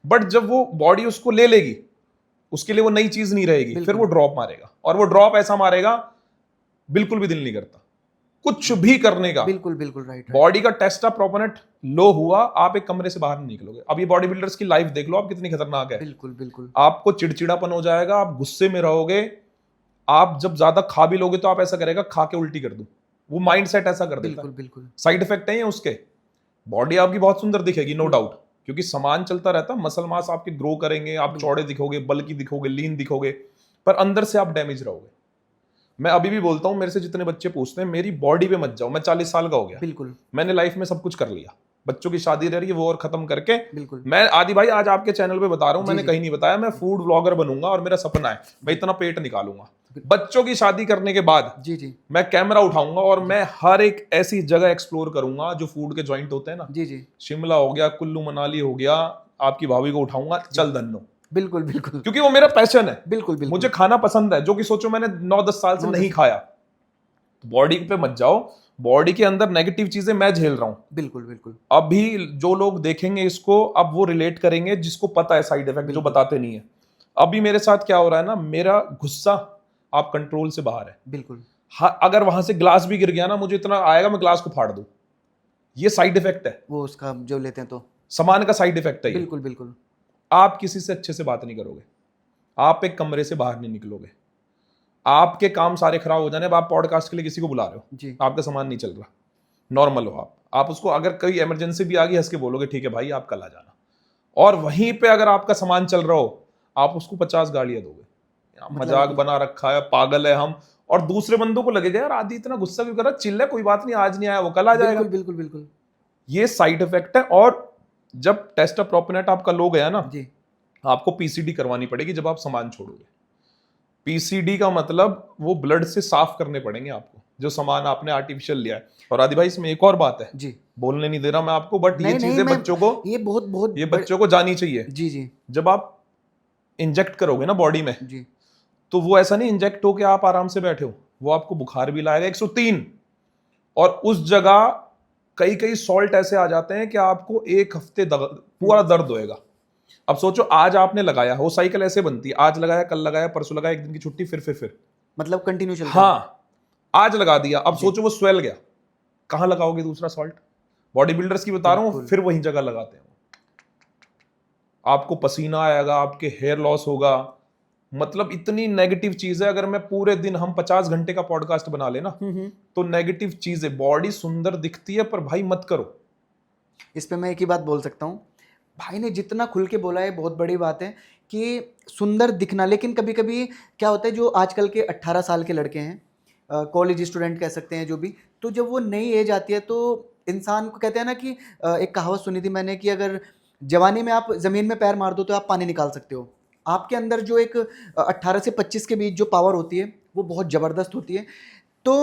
बट जब वो बॉडी उसको ले लेगी, उसके लिए वो नई चीज नहीं रहेगी, फिर बिल्कुल। वो ड्रॉप मारेगा, और वो ड्रॉप ऐसा मारेगा बिल्कुल भी दिल नहीं करता कुछ भी करने का। बिल्कुल बिल्कुल राइट। बॉडी का टेस्टोस्टेरोन लो हुआ, आप एक कमरे से बाहर नहीं निकलोगे। अब ये बॉडी बिल्डर्स की लाइफ देख लो आप, कितनी खतरनाक है। बिल्कुल बिल्कुल। आपको चिड़चिड़ापन हो जाएगा, आप गुस्से में रहोगे, आप जब ज्यादा खा भी लोगे तो आप ऐसा करेगा खा के उल्टी कर दूं, वो माइंड सेट ऐसा कर देता बिल्कुल है। बिल्कुल। साइड इफेक्ट है ये उसके। बॉडी आपकी बहुत सुंदर दिखेगी नो डाउट, क्योंकि सामान चलता रहता है, मसल मास आपके ग्रो करेंगे, आप चौड़े दिखोगे, बल्की दिखोगे, लीन दिखोगे, पर अंदर से आप डैमेज रहोगे। मैं अभी भी बोलता हूं, मेरे से जितने बच्चे पूछते हैं मेरी बॉडी पे मत जाओ, मैं 40 साल का हो गया, बिल्कुल मैंने लाइफ में सब कुछ कर लिया, बच्चों की शादी रह रही है वो और खत्म करके, बिल्कुल। मैं आदि भाई आज आपके चैनल पे बता रहा हूं, जी, मैंने जी। कहीं नहीं बताया, मैं फूड व्लॉगर बनूंगा और मेरा सपना है मैं इतना पेट निकालूंगा। बच्चों की शादी करने के बाद जी जी मैं कैमरा उठाऊंगा और मैं हर एक ऐसी जगह एक्सप्लोर करूंगा जो फूड के जॉइंट होते हैं ना, जी जी। शिमला हो गया, कुल्लू मनाली हो गया, आपकी भाभी को उठाऊंगा, चल धन्नो, बिल्कुल बिल्कुल। क्योंकि वो मेरा पैशन है। बिल्कुल बिल्कुल। मुझे खाना पसंद है, जो कि सोचो मैंने 9-10 साल से 9-10 नहीं खाया। तो बॉडी पे मत जाओ, बॉडी के अंदर नेगेटिव चीजें मैं झेल रहा हूं। बिल्कुल बिल्कुल। अभी जो लोग देखेंगे इसको, अब वो रिलेट करेंगे जिसको पता है साइड इफेक्ट, जो बताते नहीं है। अभी मेरे साथ क्या हो रहा है ना, मेरा गुस्सा आप कंट्रोल से बाहर है। बिल्कुल। हाँ, अगर वहां से ग्लास भी गिर गया ना, मुझे इतना आएगा मैं ग्लास को फाड़ दूं। ये साइड इफेक्ट है, वो उसका जो लेते हैं तो सामान का साइड इफेक्ट है ये। बिल्कुल बिल्कुल। आप किसी से अच्छे से बात नहीं करोगे, आप एक कमरे से बाहर नहीं निकलोगे, आपके काम सारे खराब हो जाने। अब आप पॉडकास्ट के लिए किसी को बुला रहे हो जी। आपका सामान नहीं चल रहा, नॉर्मल हो आप उसको, अगर कोई इमरजेंसी भी आ गई, हंस के बोलोगे ठीक है भाई आप कल आ जाना। और वहीं पे अगर आपका सामान चल रहा हो, आप उसको 50 गालियां दोगे, मजाक बना रखा है, पागल है हम। और दूसरे बंदों को लगेगा यार आदि इतना गुस्सा क्यों कर रहा है, चिल्ला, कोई बात नहीं, आज नहीं आया वो कल आ जाएगा। बिल्कुल बिल्कुल बिल्कुल। ये साइड इफेक्ट है। और जब टेस्टोस्टेरोन आपका लो गया ना, जी। आपको पीसीडी करवानी पड़ेगी जब आप सामान छोड़ोगे। पीसीडी का मतलब वो ब्लड से साफ करने पड़ेंगे आपको जो सामान आपने आर्टिफिशियल लिया है। और आदि भाई इसमें एक और बात है, जी। बोलने नहीं दे रहा मैं आपको, बट ये नहीं नहीं चीजें मैं बच्चों को, ये बहुत बहुत ये बच्चों को जानी चाहिए। जी जी जब आप इंजेक्ट करोगे ना बॉडी में, जी। तो वो ऐसा नहीं इंजेक्ट हो के आप आराम से बैठे हो, वो आपको बुखार भी लाएगा 103, और उस जगह कई कई सॉल्ट ऐसे आ जाते हैं कि आपको एक हफ्ते पूरा दर्द होएगा। अब सोचो आज आपने लगाया, वो साइकिल ऐसे बनती है, आज लगाया, कल लगाया, परसों लगाया, एक दिन की छुट्टी, फिर मतलब कंटिन्यू चलता है। हाँ, आज लगा दिया, अब सोचो वो स्वेल गया, कहां लगाओगे दूसरा सॉल्ट? बॉडी बिल्डर्स की बता रहा हूं, बिल्कुल। फिर वही जगह लगाते हैं। आपको पसीना आएगा, आपके हेयर लॉस होगा, मतलब इतनी नेगेटिव चीज है। अगर मैं पूरे दिन, हम 50 घंटे का पॉडकास्ट बना लेना, तो नेगेटिव चीज है। बॉडी सुंदर दिखती है पर भाई मत करो। इस पे मैं एक ही बात बोल सकता हूँ, भाई ने जितना खुल के बोला है बहुत बड़ी बात है कि सुंदर दिखना। लेकिन कभी कभी क्या होता है, जो आजकल के 18 साल के लड़के हैं, कॉलेज स्टूडेंट कह सकते हैं जो भी, तो जब वो नई एज आती है तो इंसान को कहते हैं ना कि एक कहावत सुनी थी मैंने कि अगर जवानी में आप ज़मीन में पैर मार दो तो आप पानी निकाल सकते हो। आपके अंदर जो एक 18 से 25 के बीच जो पावर होती है वो बहुत ज़बरदस्त होती है। तो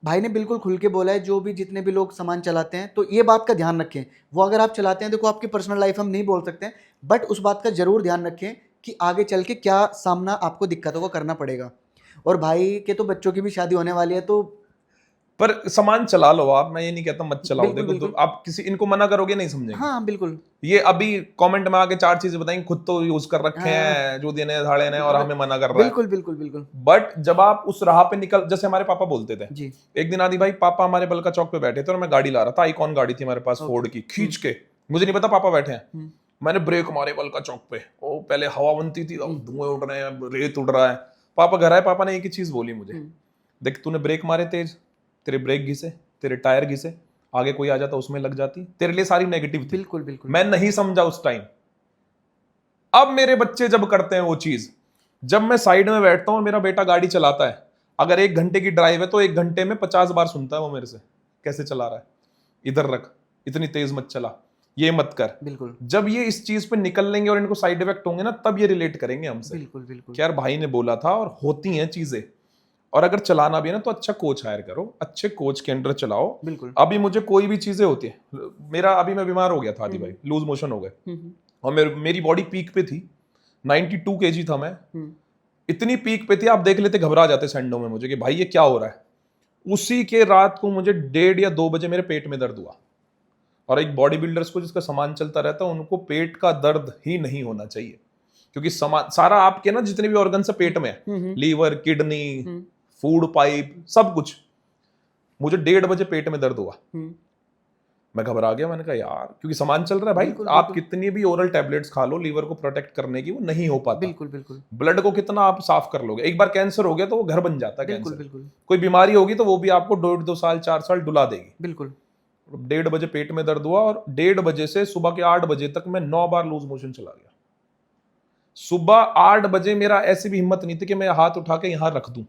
भाई ने बिल्कुल खुल के बोला है, जो भी जितने भी लोग सामान चलाते हैं तो ये बात का ध्यान रखें। वो अगर आप चलाते हैं, देखो आपकी पर्सनल लाइफ हम नहीं बोल सकते हैं, बट उस बात का ज़रूर ध्यान रखें कि आगे चल के क्या सामना आपको दिक्कतों का करना पड़ेगा। और भाई के तो बच्चों की भी शादी होने वाली है, तो पर सामान चला लो आप, मैं ये नहीं कहता मत चलाओ। बिल्कुल, देखो बिल्कुल। आप किसी, इनको मना करोगे नहीं समझेंगे। हाँ बिल्कुल। ये अभी कमेंट में आके 4 चीजें बताएंगे, खुद तो यूज कर रखे हाँ। हैं, जो देने धाड़े ने, और हमें मना कर रहा है। बिल्कुल बिल्कुल बिल्कुल। बट जब आप उस राह पे निकल, जैसे हमारे पापा बोलते थे, जी। एक दिन आदि भाई पापा हमारे बलका चौक पे बैठे थे और मैं गाड़ी ला रहा था, आईकॉन गाड़ी थी हमारे पास, फोर्ड की, खींच के, मुझे नहीं पता पापा बैठे हैं, मैंने ब्रेक मारे बलका चौक पे। ओ पहले हवा बनती थी, अब धुएं उड़ रहे हैं, रेत उड़ रहा है। पापा घर आए, पापा ने एक ही चीज बोली मुझे, देख तूने ब्रेक मारे तेज, तेरे ब्रेक घिसे, तेरे टायर घिसे, आगे कोई आ जाता उसमें लग जाती, तेरे लिए सारी नेगेटिव थी। बिल्कुल बिल्कुल। मैं नहीं समझा उस टाइम। अब मेरे बच्चे जब करते हैं वो चीज, जब मैं साइड में बैठता हूं और मेरा बेटा गाड़ी चलाता है, अगर 1 घंटे की ड्राइव है तो 1 घंटे में 50 बार सुनता है वो मेरे से, कैसे चला रहा है, इधर रख, इतनी तेज मत चला, ये मत कर। बिल्कुल जब ये इस चीज पे निकल लेंगे और इनको साइड इफेक्ट होंगे ना, तब ये रिलेट करेंगे हमसे बिल्कुल बिल्कुल कि यार भाई ने बोला था, और होती हैं चीजें। और अगर चलाना भी है ना तो अच्छा कोच हायर करो, अच्छे कोच के अंडर चलाओ। बिल्कुल। अभी मुझे कोई भी चीजें होती है, मेरा अभी मैं बीमार हो गया था आदि भाई, लूज मोशन हो गए, और मेरी बॉडी पीक पे थी, 92 kg था मैं, इतनी पीक पे थी, आप देख लेते घबरा जाते सैंडो में मुझे कि भाई ये क्या हो रहा है। उसी के रात को मुझे 1:30 या 2 बजे मेरे पेट में दर्द हुआ। और एक बॉडी बिल्डर्स को जिसका सामान चलता रहता है, उनको पेट का दर्द ही नहीं होना चाहिए, क्योंकि सामान सारा आपके ना जितने भी ऑर्गन है पेट में है, लीवर, किडनी, फूड पाइप, सब कुछ। मुझे 1:30 बजे पेट में दर्द हुआ, मैं घबरा गया। मैंने कहा यार, क्योंकि सामान चल रहा है भाई, बिल्कुल, आप बिल्कुल। कितनी भी ओरल टैबलेट्स खा लो लीवर को प्रोटेक्ट करने की, वो नहीं हो पाता। बिल्कुल बिल्कुल ब्लड को कितना आप साफ कर लोगे, एक बार कैंसर हो गया तो वो घर बन जाता है। बिल्कुल कैंसर, बिल्कुल कोई बीमारी होगी तो वो भी आपको 1.5-2 साल 4 साल डुला देगी। बिल्कुल 1:30 बजे पेट में दर्द हुआ, और 1:30 बजे से सुबह के 8 बजे तक मैं 9 बार लूज मोशन चला गया। सुबह 8 बजे मेरा ऐसी भी हिम्मत नहीं थी कि मैं हाथ उठा के यहां रख दूं।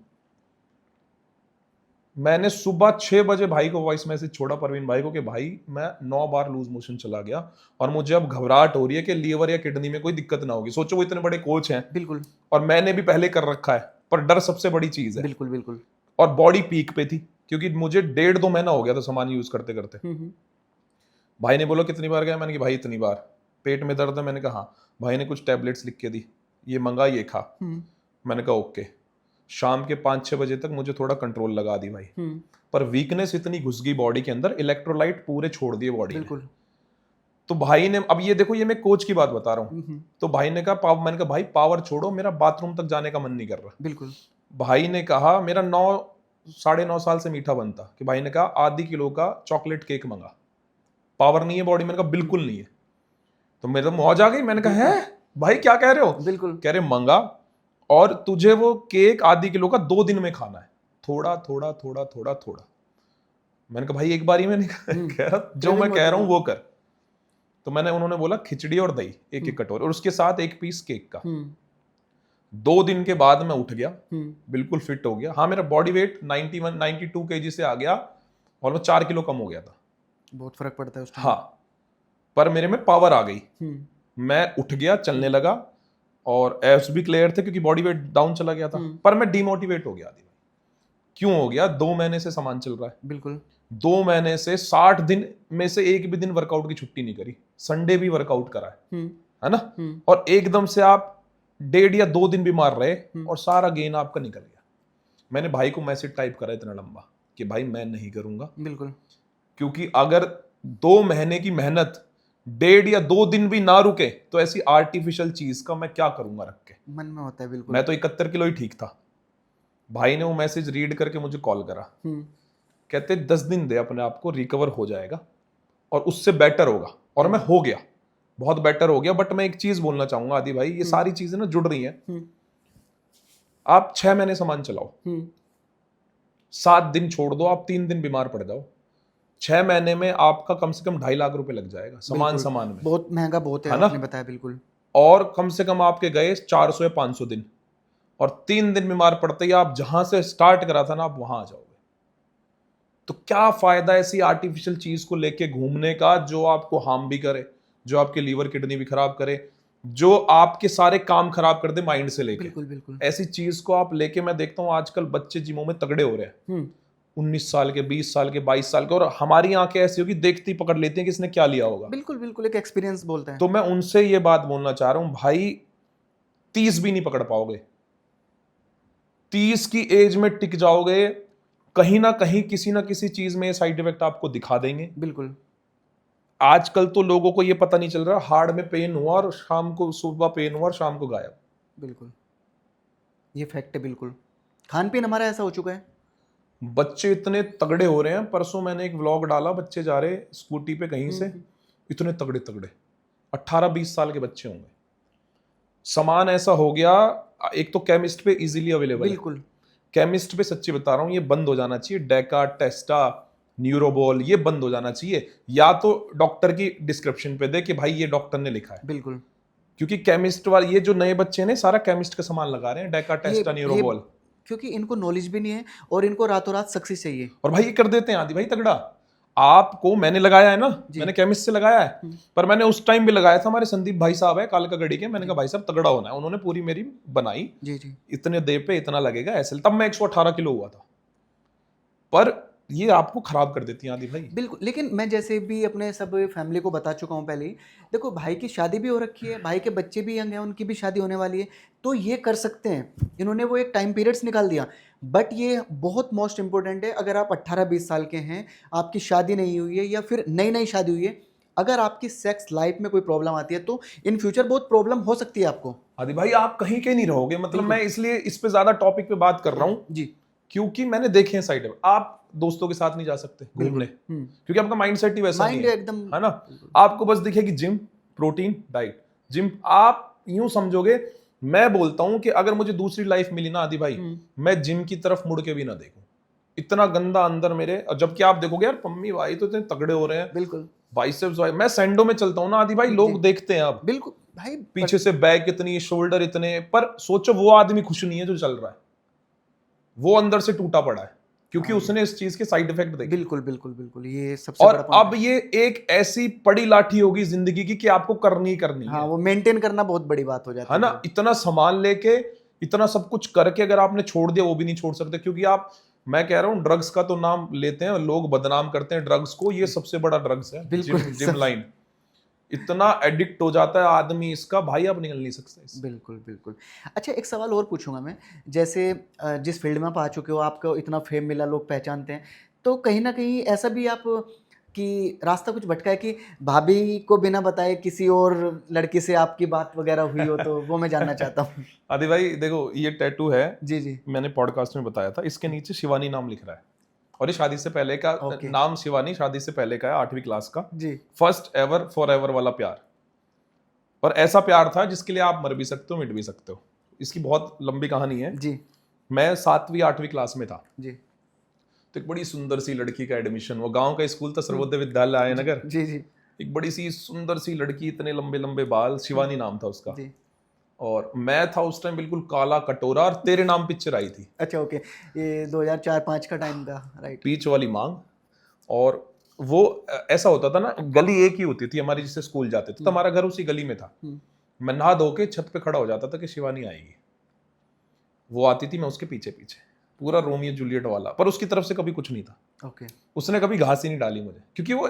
मैंने सुबह 6 बजे भाई को वॉइस मैसेज छोड़ा, परवीन भाई को, कि भाई मैं 9 बार लूज मोशन चला गया, और मुझे अब घबराहट हो रही है कि लीवर या किडनी में कोई दिक्कत ना होगी। सोचो वो इतने बड़े कोच हैं, बिल्कुल और मैंने भी पहले कर रखा है, पर डर सबसे बड़ी चीज है। बिल्कुल बिल्कुल और बॉडी पीक पे थी, क्योंकि मुझे 1.5-2 महीना हो गया था सामान यूज करते करते। भाई ने बोला कितनी बार गया, मैंने कहा भाई इतनी बार। पेट में दर्द है, मैंने कहा हाँ। भाई ने कुछ टैबलेट्स लिख के दी, ये मंगा, ये खा। मैंने कहा ओके। शाम के 5-6 बजे तक मुझे थोड़ा कंट्रोल लगा दी भाई, पर वीकनेस इतनी घुस गई बॉडी के अंदर, इलेक्ट्रोलाइट पूरे छोड़ दिए बॉडी ने। बिल्कुल तो भाई ने, अब ये देखो, ये मैं कोच की बात बता रहा हूँ, तो भाई ने कहा मैंने कहा भाई पावर छोड़ो, मेरा बाथरूम तक जाने का मन नहीं कर रहा। बिल्कुल भाई ने कहा, मेरा 9-9.5 साल से मीठा बनता, कि भाई ने कहा आधी किलो का चॉकलेट केक मंगा, पावर नहीं है बॉडी। मैंने कहा बिल्कुल नहीं है। तो मेरे तो मौज आ गई, मैंने कहा है भाई क्या कह रहे हो? बिल्कुल कह रहे मंगा, और तुझे वो केक आधी किलो का 2 दिन में खाना है, थोड़ा थोड़ा थोड़ा थोड़ा थोड़ा। मैंने कहा भाई एक बारी में नहीं, कह रहा जो मैं कह रहा हूँ वो कर। तो मैंने, उन्होंने बोला खिचड़ी और दही 1-1 कटोरी, और उसके साथ 1 पीस केक का। 2 दिन के बाद मैं उठ गया, बिल्कुल फिट हो गया। हाँ, मेरा बॉडी वेट 92 kg से आ गया, और वो 4 किलो कम हो गया था। बहुत फर्क पड़ता है उस टाइम। हाँ, पर मेरे में पावर आ गई, मैं उठ गया, चलने लगा, और एब्स भी क्लियर थे, क्योंकि बॉडी वेट डाउन चला गया था। पर मैं डिमोटिवेट हो गया। क्यों हो गया? 2 महीने से सामान चल रहा है, बिल्कुल 2 महीने से 60 दिन में से एक भी दिन वर्कआउट की छुट्टी नहीं करी, संडे भी वर्कआउट करा है ना। और एकदम से आप 1.5 या 2 दिन बीमार रहे, और सारा गेन आपका निकल गया। मैंने भाई को मैसेज टाइप करा इतना लंबा कि भाई मैं नहीं करूंगा, बिल्कुल, क्योंकि अगर 2 महीने की मेहनत 1.5 या 2 दिन भी ना रुके, तो ऐसी आर्टिफिशियल चीज का मैं क्या करूंगा रख के। मन में होता है बिल्कुल। मैं तो 71 किलो ही ठीक था। भाई ने वो मैसेज रीड करके मुझे कॉल करा, कहते 10 दिन दे अपने आप को, रिकवर हो जाएगा और उससे बेटर होगा। और मैं हो गया, बहुत बेटर हो गया। बट मैं एक चीज बोलना चाहूंगा आदि भाई, ये सारी चीजें ना जुड़ रही हैं। आप 6 महीने सामान चलाओ, 7 दिन छोड़ दो, आप 3 दिन बीमार पड़ जाओ, 6 महीने में आपका कम से कम 2.5 लाख रुपए लग जाएगा सामान में। बहुत महंगा, बहुत है ना? आपने बताया बिल्कुल। और कम से कम आपके गए 400 या 500 दिन, और 3 दिन बीमार पड़ते ही आप जहां से स्टार्ट करा था ना, आप वहां आ जाओगे। तो क्या फायदा ऐसी आर्टिफिशियल चीज को लेके घूमने का, जो आपको हार्म भी करे, जो आपके लीवर किडनी भी खराब करे, जो आपके सारे काम खराब कर दे माइंड से लेके। बिल्कुल बिल्कुल। ऐसी चीज को आप लेके, मैं देखता हूँ आजकल बच्चे जिमों में तगड़े हो रहे हैं, 19 साल के, 20 साल के, 22 साल के, और हमारी आंखें ऐसी होगी देखती पकड़ लेती हैं कि इसने क्या लिया होगा। बिल्कुल बिल्कुल, एक एक्सपीरियंस बोलता है। तो मैं उनसे ये बात बोलना चाह रहा हूं, भाई 30 भी नहीं पकड़ पाओगे, 30 की एज में टिक जाओगे, कहीं ना कहीं किसी ना किसी चीज में साइड इफेक्ट आपको दिखा देंगे। बिल्कुल। आजकल तो लोगों को ये पता नहीं चल रहा, हार्ड में पेन हुआ और शाम को, सुबह पेन हुआ और शाम को गायब। बिल्कुल, ये फैक्ट है। बिल्कुल, खान पीन हमारा ऐसा हो चुका है। बच्चे इतने तगड़े हो रहे हैं, परसों मैंने एक व्लॉग डाला, बच्चे जा रहे स्कूटी पे कहीं से, इतने तगड़े तगड़े 18-20 साल के बच्चे होंगे। सामान ऐसा हो गया, एक तो केमिस्ट पे इजीली अवेलेबल है। बिल्कुल, केमिस्ट पे सच्ची बता रहा हूँ, ये बंद हो जाना चाहिए। डेका, टेस्टा, न्यूरोबॉल, ये बंद हो जाना चाहिए। या तो डॉक्टर की डिस्क्रिप्शन पे दे कि भाई ये डॉक्टर ने लिखा है। बिल्कुल, क्योंकि केमिस्ट वाले, ये जो नए बच्चे ने सारा केमिस्ट का सामान लगा रहे हैं, डेका, टेस्टा, न्यूरोबॉल, क्योंकि इनको नॉलेज भी नहीं है और इनको रातों रात सक्सेस चाहिए। और भाई ये कर देते हैं आदि भाई तगड़ा। आपको मैंने लगाया है ना, जी। मैंने केमिस्ट से लगाया है, पर मैंने उस टाइम भी लगाया था। हमारे संदीप भाई साहब है कालका गढ़ी के, मैंने कहा भाई साहब तगड़ा होना है, उन्होंने पूरी मेरी बनाई, जी जी इतने दे पे इतना लगेगा ऐसे, तब मैं 118 किलो हुआ था। पर ये आपको खराब कर देती है आदि भाई। बिल्कुल। लेकिन मैं जैसे भी अपने सब फैमिली को बता चुका हूँ पहले ही, देखो भाई की शादी भी हो रखी है, भाई के बच्चे भी यंग हैं, उनकी भी शादी होने वाली है, तो ये कर सकते हैं, इन्होंने वो एक टाइम पीरियड्स निकाल दिया। बट ये बहुत मोस्ट इंपॉर्टेंट है, अगर आप 18-20 साल के हैं, आपकी शादी नहीं हुई है या फिर नई नई शादी हुई है, अगर आपकी सेक्स लाइफ में कोई प्रॉब्लम आती है तो इन फ्यूचर बहुत प्रॉब्लम हो सकती है आपको। आदि भाई आप कहीं के नहीं रहोगे, मतलब बिल्कुल। मैं इसलिए इस पे ज्यादा टॉपिक पे बात कर रहा हूँ जी क्योंकि मैंने देखे हैं साइड में। आप दोस्तों के साथ नहीं जा सकते घूमने, क्योंकि आपका माइंड सेट ही वैसा नहीं माइंड है, एकदम है ना। आपको बस दिखेगी जिम, प्रोटीन, डाइट, जिम। आप यूं समझोगे, मैं बोलता हूं कि अगर मुझे दूसरी लाइफ मिली ना आदि भाई, मैं जिम की तरफ मुड़ के भी ना देखूं, इतना गंदा अंदर मेरे। और जबकि आप देखोगे यार पम्मी भाई तो इतने तगड़े हो रहे हैं, बिल्कुल बाइसेप्स भाई, मैं सैंडो में चलता हूं ना आदि भाई, लोग देखते हैं अब बिल्कुल भाई। पीछे से बैक इतनी, शोल्डर इतने, पर सोचो वो आदमी खुश नहीं है जो चल रहा है, वो अंदर से टूटा पड़ा है क्योंकि उसने इस चीज के साइड इफेक्ट देखे। बिल्कुल बिल्कुल बिल्कुल, ये सबसे और बड़ा पॉइंट अब ये एक ऐसी बड़ी लाठी होगी जिंदगी की कि आपको करनी ही करनी है। हाँ, है, वो मेंटेन करना बहुत बड़ी बात हो जाती है ना। इतना सामान लेके, इतना सब कुछ करके अगर आपने छोड़ दिया, वो भी नहीं छोड़ सकते, क्योंकि आप, मैं कह रहा हूँ ड्रग्स का तो नाम लेते हैं लोग, बदनाम करते हैं ड्रग्स को, ये सबसे बड़ा ड्रग्स है। बिल्कुल, जिम लाइन इतना एडिक्ट हो जाता है आदमी इसका, भाई आप निकल नहीं सकते इससे। बिल्कुल बिल्कुल। अच्छा, एक सवाल और पूछूंगा मैं, जैसे जिस फील्ड में आप आ चुके हो, आपको इतना फेम मिला, लोग पहचानते हैं, तो कहीं ना कहीं ऐसा भी आप कि रास्ता कुछ भटका है कि भाभी को बिना बताए किसी और लड़की से आपकी बात वगैरह हुई हो, तो वो मैं जानना चाहता हूँ। आदि भाई देखो, ये टैटू है, जी जी मैंने पॉडकास्ट में बताया था, इसके नीचे शिवानी नाम लिख रहा है, और ये शादी से पहले का ओके। नाम, शिवानी शादी से पहले का है, 8वीं क्लास का, जी फर्स्ट एवर फॉर एवर वाला प्यार। और ऐसा प्यार था जिसके लिए आप मर भी सकते हो, मिट भी सकते हो। इसकी बहुत लंबी कहानी है। जी मैं 7वीं 8वीं क्लास में था, जी तो एक बड़ी सुंदर सी लड़की का एडमिशन, वो गांव का स्कूल था, सर्वोदय विद्यालय आयनगर। जी जी एक बड़ी सी सुंदर सी लड़की, इतने लंबे लंबे बाल, शिवानी नाम था उसका। जी। और मैं था उस टाइम बिल्कुल काला कटोरा, और तेरे नाम पिक्चर आई थी, अच्छा ओके, ये 2004-5 का टाइम था, राइट। पीच वाली मांग। और वो ऐसा होता था ना, गली एक ही होती थी हमारी जिससे स्कूल जाते थे, तो हमारा घर उसी गली में था। मैं नहा धो के छत पे खड़ा हो जाता था कि शिवानी आएगी, वो आती थी, मैं उसके पीछे पीछे, पूरा रोमियो जूलियट वाला। पर उसकी तरफ से कभी कुछ नहीं था, ओके उसने कभी घास ही नहीं डाली मुझे, क्योंकि वो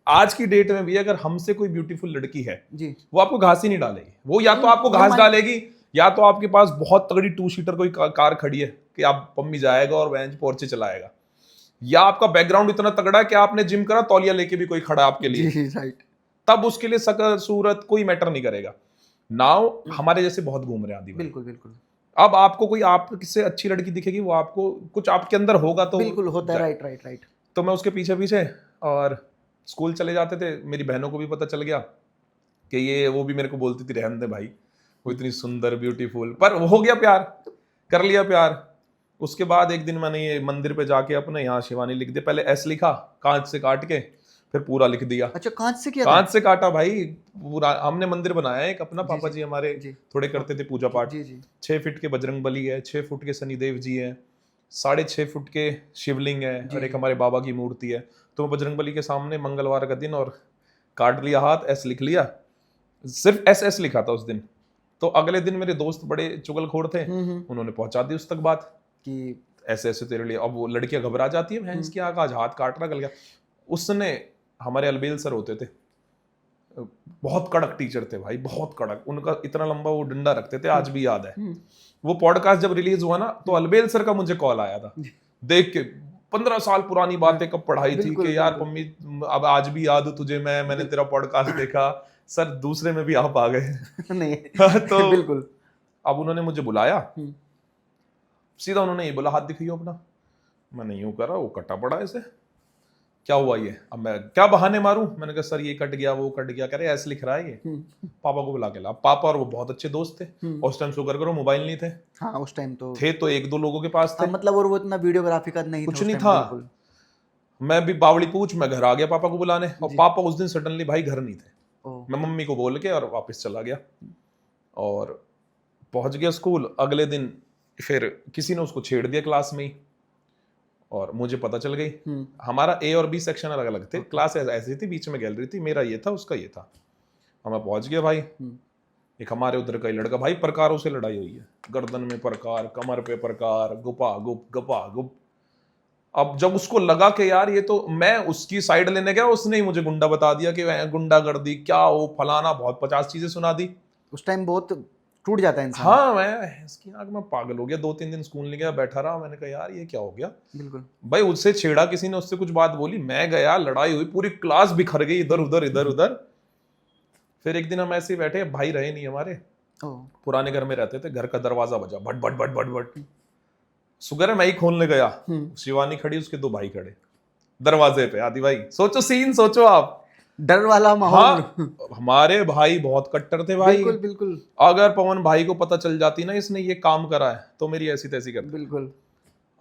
आज की डेट में भी अगर हमसे कोई ब्यूटीफुल लड़की है, जी वो आपको घास ही नहीं डालेगी। वो या तो आपको घास डालेगी, या तो आपके पास बहुत तगड़ी 2 सीटर कोई कार खड़ी है कि आप पम्मी जाएगा और वैन पोर्चे चलाएगा, या आपका बैकग्राउंड इतना तगड़ा है कि आपने जिम करा, तौलिया लेके भी कोई खड़ा आपके लिए, जी राइट। तब उसके लिए शक्ल सूरत कोई मैटर नहीं करेगा। नाउ हमारे जैसे बहुत घूम रहे हैं आदि भाई। बिल्कुल बिल्कुल अब आपको कोई आपसे अच्छी लड़की दिखेगी, वो आपको कुछ आपके अंदर होगा तो बिल्कुल होता है, राइट राइट राइट। तो मैं उसके पीछे पीछे, और स्कूल चले जाते थे। मेरी बहनों को भी पता चल गया कि ये, वो भी मेरे को बोलती थी रहने दे भाई, वो इतनी सुंदर ब्यूटीफुल, पर वो हो गया प्यार, कर लिया प्यार। उसके बाद एक दिन मैंने ये मंदिर पे जाके अपने यहाँ शिवानी लिख दिया, पहले एस लिखा कांच से काट के, फिर पूरा लिख दिया। अच्छा, कांच से किया था? कांच से काटा भाई पूरा। हमने मंदिर बनाया एक अपना, पापा जी हमारे जी थोड़े करते थे पूजा पाठ। जी जी 6 फीट के बजरंग बली है, 6 फुट के शनिदेव जी है, 6.5 फुट के शिवलिंग है, और एक हमारे बाबा की मूर्ति है। तो मैं बजरंग बली के सामने मंगलवार का दिन, और काट लिया हाथ, एस लिख लिया, सिर्फ एस एस लिखा था उस दिन। तो अगले दिन मेरे दोस्त बड़े चुगलखोर थे, उन्होंने पहुंचा दी उस तक बात कि ऐसे ऐसे तेरे लिए। अब वो लड़कियां घबरा जाती है, भैंस की आंख, आज हाथ काट रहा, गल गया। उसने, हमारे अलबेल सर होते थे, बहुत कड़क टीचर थे भाई, बहुत कड़क, उनका इतना लंबा वो डंडा रखते थे, आज भी याद है। वो पॉडकास्ट जब रिलीज हुआ ना, तो अलबेल सर का मुझे कॉल आया था, देख के 15 साल पुरानी बातें कब पढ़ाई थी कि यार पम्मी, अब आज भी याद हो तुझे, मैंने तेरा पॉडकास्ट देखा सर, दूसरे में भी आप आ गए। नहीं तो बिल्कुल। अब उन्होंने मुझे बुलाया, सीधा उन्होंने ये बोला, हाथ दिखाइए अपना। मैंने यूं करा, वो कटा पड़ा ऐसे, क्या हुआ ये? अब मैं क्या बहाने मारूं? मैंने कहा सर ये कट गया, वो कट गया। कह रहे ऐसे लिख रहा है ये। पापा को बुला के ला। पापा और वो बहुत अच्छे दोस्त थे, उस टाइम शुगर करो मोबाइल नहीं थे। हाँ उस टाइम तो थे तो 1-2 लोगों के पास थे, मतलब, और वो इतना वीडियोग्राफी का नहीं कुछ था नहीं उस टाइम, था। बिल्कुल। मैं भी बावड़ी पूछ, मैं घर आ गया पापा को बुलाने, और पापा उस दिन सडनली भाई घर नहीं थे। ओह। मैं मम्मी को बोल के और वापस चला गया, और पहुंच गया स्कूल। अगले दिन फिर किसी ने उसको छेड़ दिया क्लास में ही, और मुझे पता चल गई। हमारा ए और बी सेक्शन अलग अलग थे, क्लास ऐसी थी, बीच में गैलरी थी, मेरा ये था उसका ये था। और मैं पहुंच गया भाई, एक हमारे उधर का ही लड़का, भाई प्रकारों से लड़ाई हुई है, गर्दन में प्रकार, कमर पे प्रकार, गुपा गुप गपा गुप। अब जब उसको लगा कि यार ये तो, मैं उसकी साइड लेने गया, उसने ही मुझे गुंडा बता दिया कि गुंडागर्दी क्या, वो फलाना, बहुत 50 चीजें सुना दी। उस टाइम बहुत टूट जाता है इंसान। हाँ, मैं इसकी आंख में पागल हो गया, 2-3 दिन स्कूल नहीं गया, बैठा रहा। मैंने कहा यार ये क्या हो गया। बिल्कुल भाई उससे छेड़ा किसी ने, उससे कुछ बात बोली, मैं गया, लड़ाई हुई, पूरी क्लास बिखर गई, इधर उधर इधर उधर। फिर एक दिन हम ऐसे ही बैठे, भाई रहे नहीं हमारे, पुराने घर में रहते थे, घर का दरवाजा बजा, भट भट भट भट भट। शुगर है मैं ही खोलने गया, शिवानी खड़ी, उसके 2 भाई खड़े दरवाजे पे। आदि भाई सोचो सीन, सोचो आप, डर वाला माहौल। हाँ, हमारे भाई बहुत कट्टर थे भाई। बिल्कुल बिल्कुल। अगर पवन भाई को पता चल जाती ना इसने ये काम करा है, तो मेरी ऐसी तैसी करते। बिल्कुल।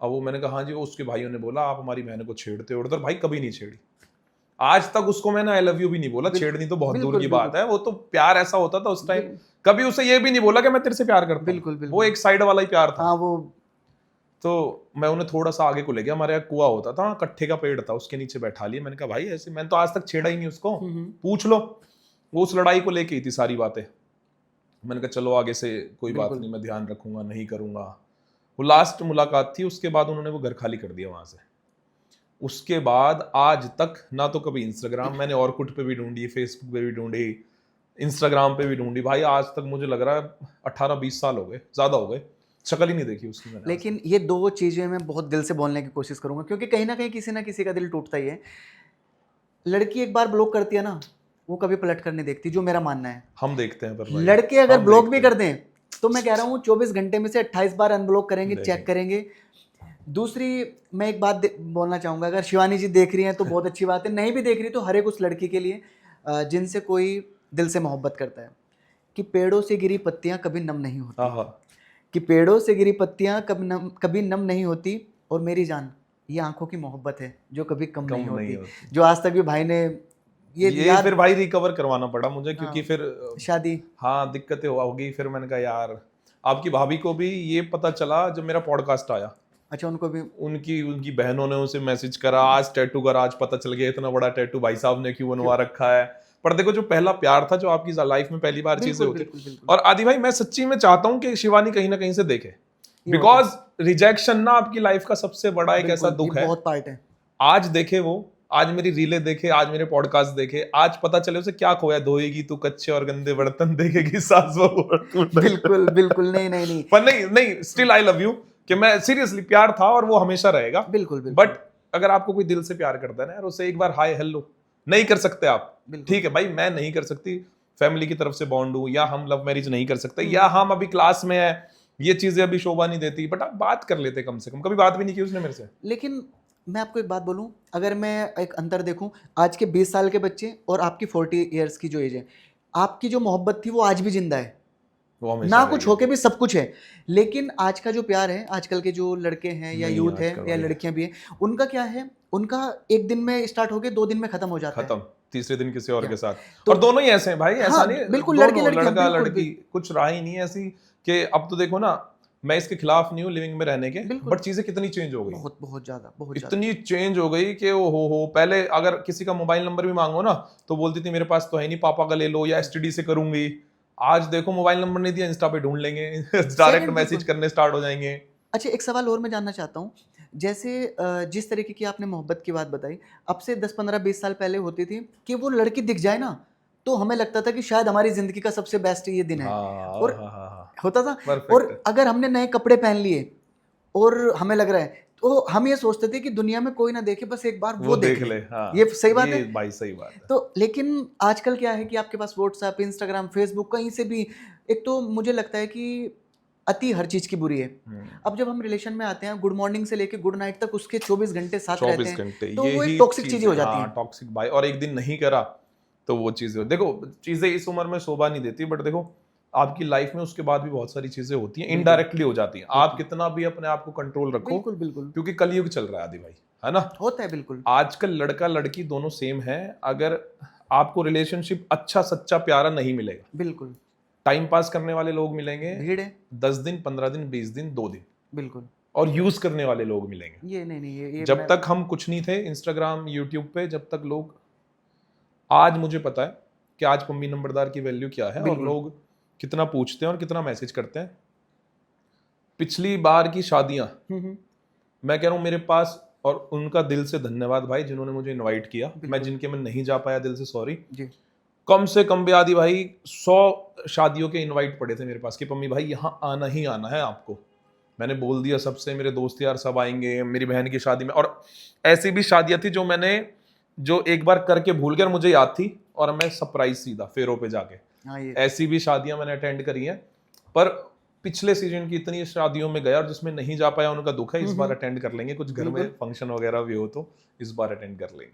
अब वो, मैंने कहा हाँ जी, वो उसके भाइयों ने बोला आप हमारी बहन को छेड़ते हो। उधर भाई कभी नहीं छेड़ी, आज तक उसको मैंने आई लव यू भी नहीं बोला। छेड़नी तो बहुत दूर की बात है, वो तो प्यार ऐसा होता था उस टाइम, कभी उसे ये भी नहीं बोला कि मैं तेरे से प्यार करता हूं। बिल्कुल। वो एक साइड वाला ही प्यार था। हाँ, वो तो मैं उन्हें थोड़ा सा आगे को ले गया, हमारे यहाँ कुआं होता था, कट्ठे का पेड़ था, उसके नीचे बैठा लिया। मैंने कहा भाई ऐसे, मैंने तो आज तक छेड़ा ही नहीं उसको, पूछ लो। वो उस लड़ाई को लेके ही थी सारी बातें। मैंने कहा चलो आगे से कोई बात नहीं, मैं ध्यान रखूंगा, नहीं करूंगा। वो लास्ट मुलाकात थी, उसके बाद उन्होंने वो घर खाली कर दिया वहां से। उसके बाद आज तक ना तो कभी इंस्टाग्राम, मैंने ऑरकुट पे भी ढूंढी, फेसबुक पे भी ढूंढी, इंस्टाग्राम पे भी ढूंढी, भाई आज तक मुझे लग रहा है 18-20 साल हो गए, ज्यादा हो गए, शक्ल ही नहीं देखी उसकी मैंने। लेकिन ये 2 चीजें मैं बहुत दिल से बोलने की कोशिश करूंगा, क्योंकि कहीं ना कहीं किसी ना किसी का दिल टूटता ही है। लड़की एक बार ब्लॉक करती है ना, वो कभी पलट कर नहीं देखती, जो मेरा मानना है। हम देखते हैं, पर भाई लड़के अगर ब्लॉक भी कर दें तो मैं कह रहा हूँ 24 घंटे में से 28 बार अनब्लॉक करेंगे, चेक करेंगे। दूसरी, मैं एक बात बोलना चाहूंगा, अगर शिवानी जी देख रही हैं तो बहुत अच्छी बात है, नहीं भी देख रही तो हर एक उस लड़की के लिए जिनसे कोई दिल से मोहब्बत करता है, कि पेड़ों से गिरी पत्तियां कभी नम नहीं होती, कि पेड़ों से गिरी पत्तियां कभी नम नहीं होती, और मेरी जान ये आंखों की मोहब्बत है जो कभी कम नहीं होती। जो आज तक भी भाई ने ये फिर भाई रिकवर करवाना पड़ा मुझे, क्योंकि फिर शादी, हाँ, दिक्कतें होगी। फिर मैंने कहा यार, आपकी भाभी को भी ये पता चला जब मेरा पॉडकास्ट आया। अच्छा, उनको भी, उनकी बहनों ने उसे मैसेज करा, आज टैटू कर, आज पता चल गया इतना बड़ा टैटू भाई साहब ने क्यों बनवा रखा है। पर देखो, जो पहला प्यार था, जो आपकी लाइफ में पहली बार चीजें होती, और आदि भाई मैं सच्ची में चाहता हूँ कि शिवानी कहीं ना कहीं से देखे, बिकॉज रिजेक्शन ना आपकी लाइफ का सबसे बड़ा एक ऐसा दुख है, बहुत पार्ट है। आज देखे वो, आज मेरी रीलें देखे, आज मेरे पॉडकास्ट देखे, आज पता चले उसे क्या खोया। धोएगी तू कच्चे और गंदे बर्तन, देखेगी सास बहू। बिल्कुल बिल्कुल, नहीं पर नहीं, स्टिल आई लव यू, कि मैं सीरियसली, प्यार था और वो हमेशा रहेगा। बिल्कुल। बट अगर आपको कोई दिल से प्यार करता है ना यार, उसे एक बार हाय हेलो नहीं कर सकते आप, ठीक है भाई, मैं नहीं कर सकती, फैमिली की तरफ से बॉन्ड हूं, या हम लव मैरिज नहीं कर सकते, या हम अभी क्लास में है, ये चीजें अभी शोभा नहीं देती, बट आप बात कर लेते कम से कम। कभी बात भी नहीं की उसने मेरे से। लेकिन मैं आपको एक बात बोलूं, अगर मैं एक अंतर देखूं, आज के 20 साल के बच्चे और आपकी 40 इयर्स की जो एज है, आपकी जो मोहब्बत थी वो आज भी जिंदा है, ना कुछ होके भी सब कुछ है। लेकिन आज का जो प्यार है, आजकल के जो लड़के हैं या यूथ है या लड़कियां भी हैं, उनका क्या है, उनका एक दिन में स्टार्ट होके 2 दिन में खत्म हो जाता है, तीसरे दिन किसी और के साथ। तो, और दोनों ही ऐसे हैं भाई, ऐसा नहीं बिल्कुल, लड़का लड़की कुछ रहा ही नहीं है ऐसी, कि अब तो देखो ना, मैं इसके खिलाफ नहीं हूँ लिविंग में रहने के, बट चीजें कितनी चेंज हो गई, बहुत ज्यादा, इतनी चेंज हो गई कि हो पहले अगर किसी का मोबाइल नंबर भी मांगो ना, तो बोलती थी मेरे पास तो है नहीं, पापा का ले लो, या एसटीडी से करूंगी। आज देखो, मोबाइल नंबर नहीं दिया, इंस्टा पे ढूंढ लेंगे, डायरेक्ट मैसेज करने स्टार्ट हो जाएंगे। अच्छा, एक सवाल और मैं जानना चाहता हूँ, जैसे जिस तरीके की आपने मोहब्बत की बात बताई, अब से 10, 15, 20 साल पहले होती थी कि वो लड़की दिख जाए ना तो हमें लगता था कि शायद हमारी जिंदगी का सबसे बेस्ट ये दिन है, और होता था। और अगर हमने नए कपड़े पहन लिए और हमें लग रहा है, तो हम ये सोचते थे कि दुनिया में कोई ना देखे, बस एक बार वो देख ले। हाँ, ये सही बात है भाई, सही बात है। तो लेकिन आजकल क्या है कि आपके पास व्हाट्सएप, इंस्टाग्राम, फेसबुक, कहीं से भी, एक तो मुझे लगता है कि अति हर चीज की बुरी है। अब जब हम रिलेशन में आते हैं, गुड मॉर्निंग से लेके गुड नाइट तक उसके 24 घंटे साथ रहते हैं, तो वो एक टॉक्सिक चीजें हो जाती हैं। टॉक्सिक भाई, और एक दिन नहीं करा तो वो चीजें, देखो चीजें इस उम्र में शोभा नहीं देती, बट देखो आपकी लाइफ में उसके बाद भी बहुत सारी चीजें होती हैं, इनडायरेक्टली हो जाती हैं। आप कितना भी अपने आप को कंट्रोल रखो, बिल्कुल, क्योंकि कलयुग चल रहा है आदि भाई, है ना, होता है बिल्कुल। आजकल लड़का लड़की दोनों सेम है, अगर आपको रिलेशनशिप अच्छा सच्चा प्यारा नहीं मिलेगा, बिल्कुल, टाइम पास करने वाले लोग मिलेंगे, भीड़ है, 10 दिन 15 दिन 20 दिन 2 दिन, बिल्कुल, और यूज करने वाले लोग मिलेंगे। ये नहीं ये जब तक हम कुछ नहीं थे इंस्टाग्राम यूट्यूब पे, जब तक लोग, आज मुझे पता है कि आज पम्मी नंबरदार की वैल्यू क्या है और बिल्कुल। लोग कितना पूछते हैं और कितना मैसेज करते हैं। पिछली बार की शादियां मैं कह रहा हूँ मेरे पास, और उनका दिल से धन्यवाद भाई जिन्होंने मुझे इनवाइट किया, मैं जिनके में नहीं जा पाया दिल से सॉरी। जी। कम से कम भी आदि भाई 100 शादियों के इनवाइट पड़े थे मेरे पास कि पम्मी भाई यहाँ आना ही आना है आपको। मैंने बोल दिया सबसे, मेरे दोस्त यार सब आएंगे मेरी बहन की शादी में। और ऐसी भी शादियां थी जो एक बार करके भूल गया, मुझे याद थी और मैं सरप्राइज सीधा फेरों पे जाके। हाँ ये ऐसी भी शादियां मैंने अटेंड करी हैं। पर पिछले सीजन की इतनी शादियों में गया और जिसमें नहीं जा पाया उनका दुख है। इस बार अटेंड कर लेंगे, कुछ घर में फंक्शन वगैरह भी हो तो इस बार अटेंड कर लेंगे।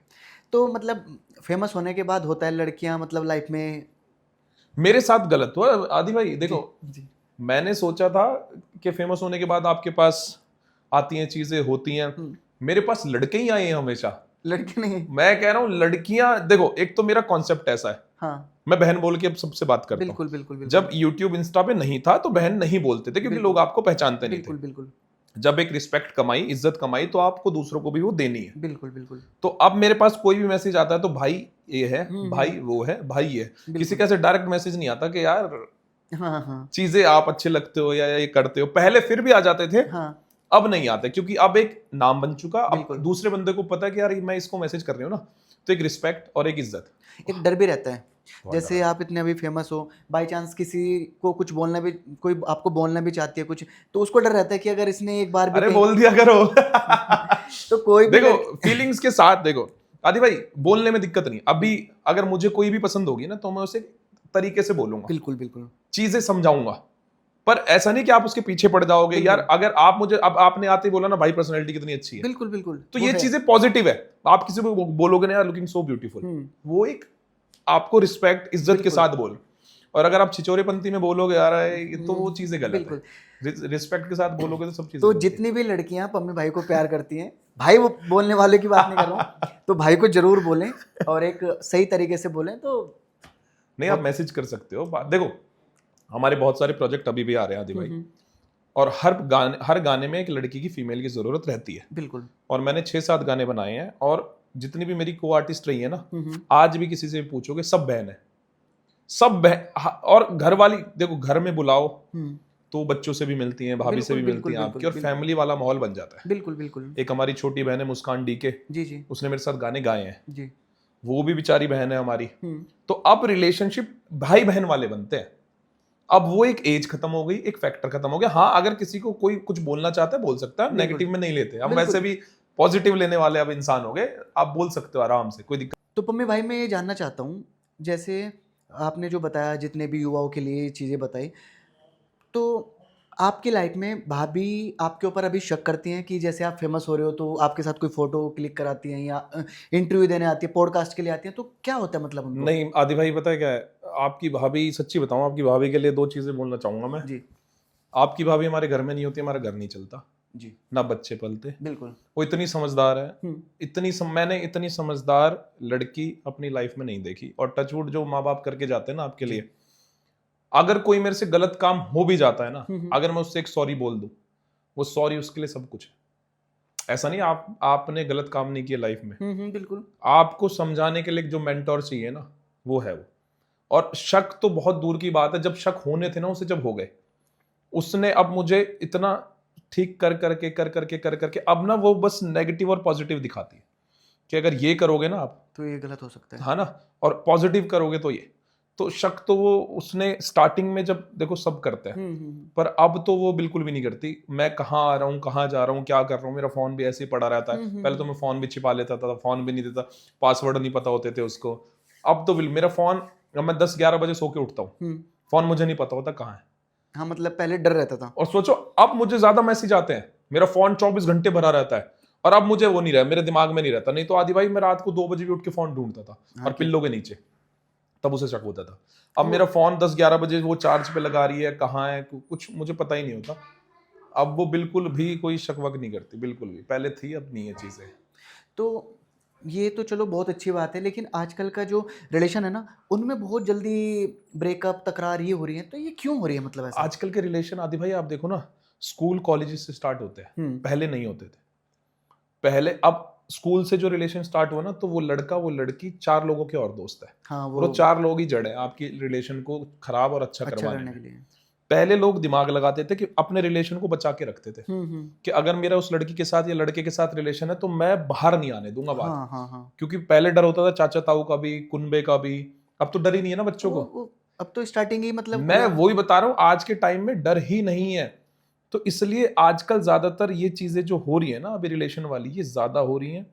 तो मतलब फेमस होने के बाद होता है लड़कियां मतलब लाइफ में, मेरे साथ गलत हुआ आदि भाई। देखो जी मैंने सोचा था कि फेमस होने के बाद आपके पास आती हैं चीजें होती हैं, मेरे पास लड़के ही आए हैं हमेशा। लड़के नहीं। मैं कह रहा हूँ लड़कियां, देखो एक तो मेरा कॉन्सेप्ट ऐसा है, हाँ मैं बहन बोल के अब सबसे बात करता हूँ। बिल्कुल बिल्कुल बिल्कुल। जब YouTube इंस्टा पे नहीं था तो बहन नहीं बोलते थे क्योंकि लोग आपको पहचानते नहीं बिल्कुल थे। बिल्कुल जब एक रिस्पेक्ट कमाई, इज्जत कमाई, तो आपको दूसरों को भी वो देनी है। बिल्कुल बिल्कुल। तो अब मेरे पास कोई भी मैसेज आता है तो भाई ये है, भाई वो है, भाई ये है। किसी का ऐसे डायरेक्ट मैसेज नहीं आता कि यार हाँ हाँ चीजें आप अच्छे लगते हो या ये करते हो। पहले फिर भी आ जाते थे, हाँ अब नहीं आते क्योंकि अब एक नाम बन चुका। अब बिल्कुल। दूसरे बंदे को पता है कि यार मैं इसको मैसेज कर रही हूँ ना, तो एक रिस्पेक्ट और एक इज्जत, एक डर भी रहता है। बहुत जैसे आप इतने अभी फेमस हो, बाई चांस किसी को कुछ बोलना भी, कोई आपको बोलना भी चाहती है कुछ, तो उसको डर रहता है कि अगर इसने एक बार भी अरे कहीं बोल दिया करो। तो कोई भी देखो फीलिंग्स के साथ, देखो आदि भाई बोलने में दिक्कत नहीं। अभी अगर मुझे कोई भी पसंद होगी ना तो मैं उसे तरीके से बोलूंगा, बिल्कुल बिल्कुल चीजें समझाऊंगा। पर ऐसा नहीं कि आप उसके पीछे पड़ जाओगे। यार अगर आप मुझे, अब आपने आते ही बोला ना भाई पर्सनैलिटी कितनी अच्छी है, बिल्कुल बिल्कुल, तो वो ये है। चीजें पॉजिटिव है। आप किसी को बोलोगे ना यार लुकिंग सो ब्यूटीफुल, वो एक आपको रिस्पेक्ट इज्जत के साथ बोल। और अगर आप छिचोरेपंती में बोलोगे यार ये तो वो चीजें गलत बिल्कुल। है। रिस्पेक्ट के साथ बोलोगे तो सब चीजें तो गलत है। जितनी भी लड़कियां पम्मी भाई को प्यार करती हैं, भाई वो बोलने वाले की बात नहीं कर रहा हूँ, तो भाई को जरूर बोलें और एक सही तरीके से बोलें। तो नहीं आप मैसेज कर सकते हो। देखो हमारे बहुत सारे प्रोजेक्ट अभी भी आ रहे हैं आदि भाई, और हर गाने में एक लड़की की फीमेल की जरूरत रहती है। बिल्कुल। और मैंने 6-7 गाने बनाए हैं, और जितनी भी मेरी को आर्टिस्ट रही है ना, आज भी किसी से पूछोगे सब बहन है, सब बहन। और घर वाली, देखो घर में बुलाओ तो बच्चों से भी मिलती हैं, भाभी से भी मिलती हैं आपकी, और फैमिली वाला माहौल बन जाता है। बिल्कुल बिल्कुल। एक हमारी छोटी बहन है मुस्कान डीके, जी जी उसने मेरे साथ गाने गाए हैं, जी। वो भी बेचारी बहन है हमारी। तो अब रिलेशनशिप भाई बहन वाले बनते हैं। अब वो एक एज खत्म हो गई, एक फैक्टर खत्म हो गया। हाँ अगर किसी को कोई कुछ बोलना चाहता है बोल सकता है, नेगेटिव में नहीं लेते हम। वैसे भी पॉजिटिव लेने वाले अब इंसान हो गए, आप बोल सकते हो आराम से, कोई दिक्कत। तो पम्मी भाई मैं ये जानना चाहता हूँ, जैसे आपने जो बताया, जितने भी युवाओं के लिए चीज़ें बताई, तो आपकी लाइफ में भाभी आपके ऊपर अभी शक करती हैं कि जैसे आप फेमस हो रहे हो तो आपके साथ कोई फोटो क्लिक कराती हैं या इंटरव्यू देने आती है, पॉडकास्ट के लिए आती हैं, तो क्या होता है मतलब उनको? नहीं आदि भाई पता है क्या है, आपकी भाभी, सच्ची बताऊं, आपकी भाभी के लिए 2 चीजें बोलना चाहूंगा मैं। जी आपकी भाभी हमारे घर में नहीं होती, हमारा घर नहीं चलता, जी ना बच्चे पलते। बिल्कुल। वो इतनी समझदार है, मैंने इतनी समझदार लड़की अपनी लाइफ में नहीं देखी। और टचवुड जो माँ बाप करके जाते हैं ना आपके लिए, अगर कोई मेरे से गलत काम हो भी जाता है ना, अगर मैं उससे एक सॉरी बोल दूं, वो सॉरी उसके लिए सब कुछ है। ऐसा नहीं आपने गलत काम नहीं किया लाइफ में, बिल्कुल। आपको समझाने के लिए जो मेंटोर चाहिए ना, वो है वो। और शक तो बहुत दूर की बात है, जब शक होने थे ना उसे जब हो गए, उसने अब मुझे इतना ठीक कर करके अब ना वो बस नेगेटिव और पॉजिटिव दिखाती है कि अगर ये करोगे ना आप तो ये गलत हो सकता है। हाँ ना, और पॉजिटिव करोगे तो ये। तो शक तो वो उसने स्टार्टिंग में, जब देखो सब करते हैं, पर अब तो वो बिल्कुल भी नहीं करती। मैं कहाँ आ रहा हूँ, कहाँ जा रहा हूँ, क्या कर रहा हूँ, मेरा फोन भी ऐसे ही पड़ा रहता है। पहले तो मैं फोन भी छिपा लेता था, फोन भी नहीं देता, पासवर्ड नहीं पता होते थे उसको। अब तो मेरा फोन, मैं 10-11 बजे सो के उठता हूँ, फोन मुझे नहीं पता होता कहाँ है। हाँ मतलब पहले डर रहता था। और सोचो अब मुझे ज्यादा मैसेज आते हैं, मेरा फोन 24 घंटे भरा रहता है, और अब मुझे वो नहीं रहा, मेरे दिमाग में नहीं रहता। नहीं तो आदि भाई मैं रात को 2 बजे भी उठ के फोन ढूंढता था, और पिल्लों के नीचे, तब उसे शक होता था। अब मेरा फोन 10-11 बजे वो चार्ज पे लगा रही है, कहाँ है, कुछ मुझे पता ही नहीं होता। अब वो बिल्कुल भी कोई शक वक नहीं करती, बिल्कुल भी। पहले थी, अब नहीं है चीजें। तो ये तो चलो बहुत अच्छी बात है, लेकिन आजकल का जो रिलेशन है ना, उनमें बहुत जल्दी ब्रेकअप, तकरार ये हो रही है, तो ये क्यों हो रही है मतलब ऐसा? आजकल के रिलेशन आदि भाई आप देखो ना, स्कूल कॉलेजेस से स्टार्ट होते हैं, पहले नहीं होते थे। पहले अब स्कूल से जो रिलेशन स्टार्ट हुआ ना, तो वो लड़का वो लड़की 4 लोगों के और दोस्त है, हाँ, और वो 4 लोग ही जड़ है आपकी रिलेशन को खराब और अच्छा करवाने करने के में। लिए। पहले लोग दिमाग लगाते थे कि अपने रिलेशन को बचा के रखते थे, कि अगर मेरा उस लड़की के साथ या लड़के के साथ रिलेशन है तो मैं बाहर नहीं आने दूंगा बात। हाँ हाँ हाँ। क्योंकि पहले डर होता था चाचा ताऊ का भी, कुनबे का भी, अब तो डर ही नहीं है ना बच्चों को। अब तो स्टार्टिंग ही मतलब मैं वही बता रहा हूँ, आज के टाइम में डर ही नहीं है। तो इसलिए आजकल ज्यादातर ये चीजें जो हो रही है ना अभी रिलेशन वाली, ये ज्यादा हो रही हैं।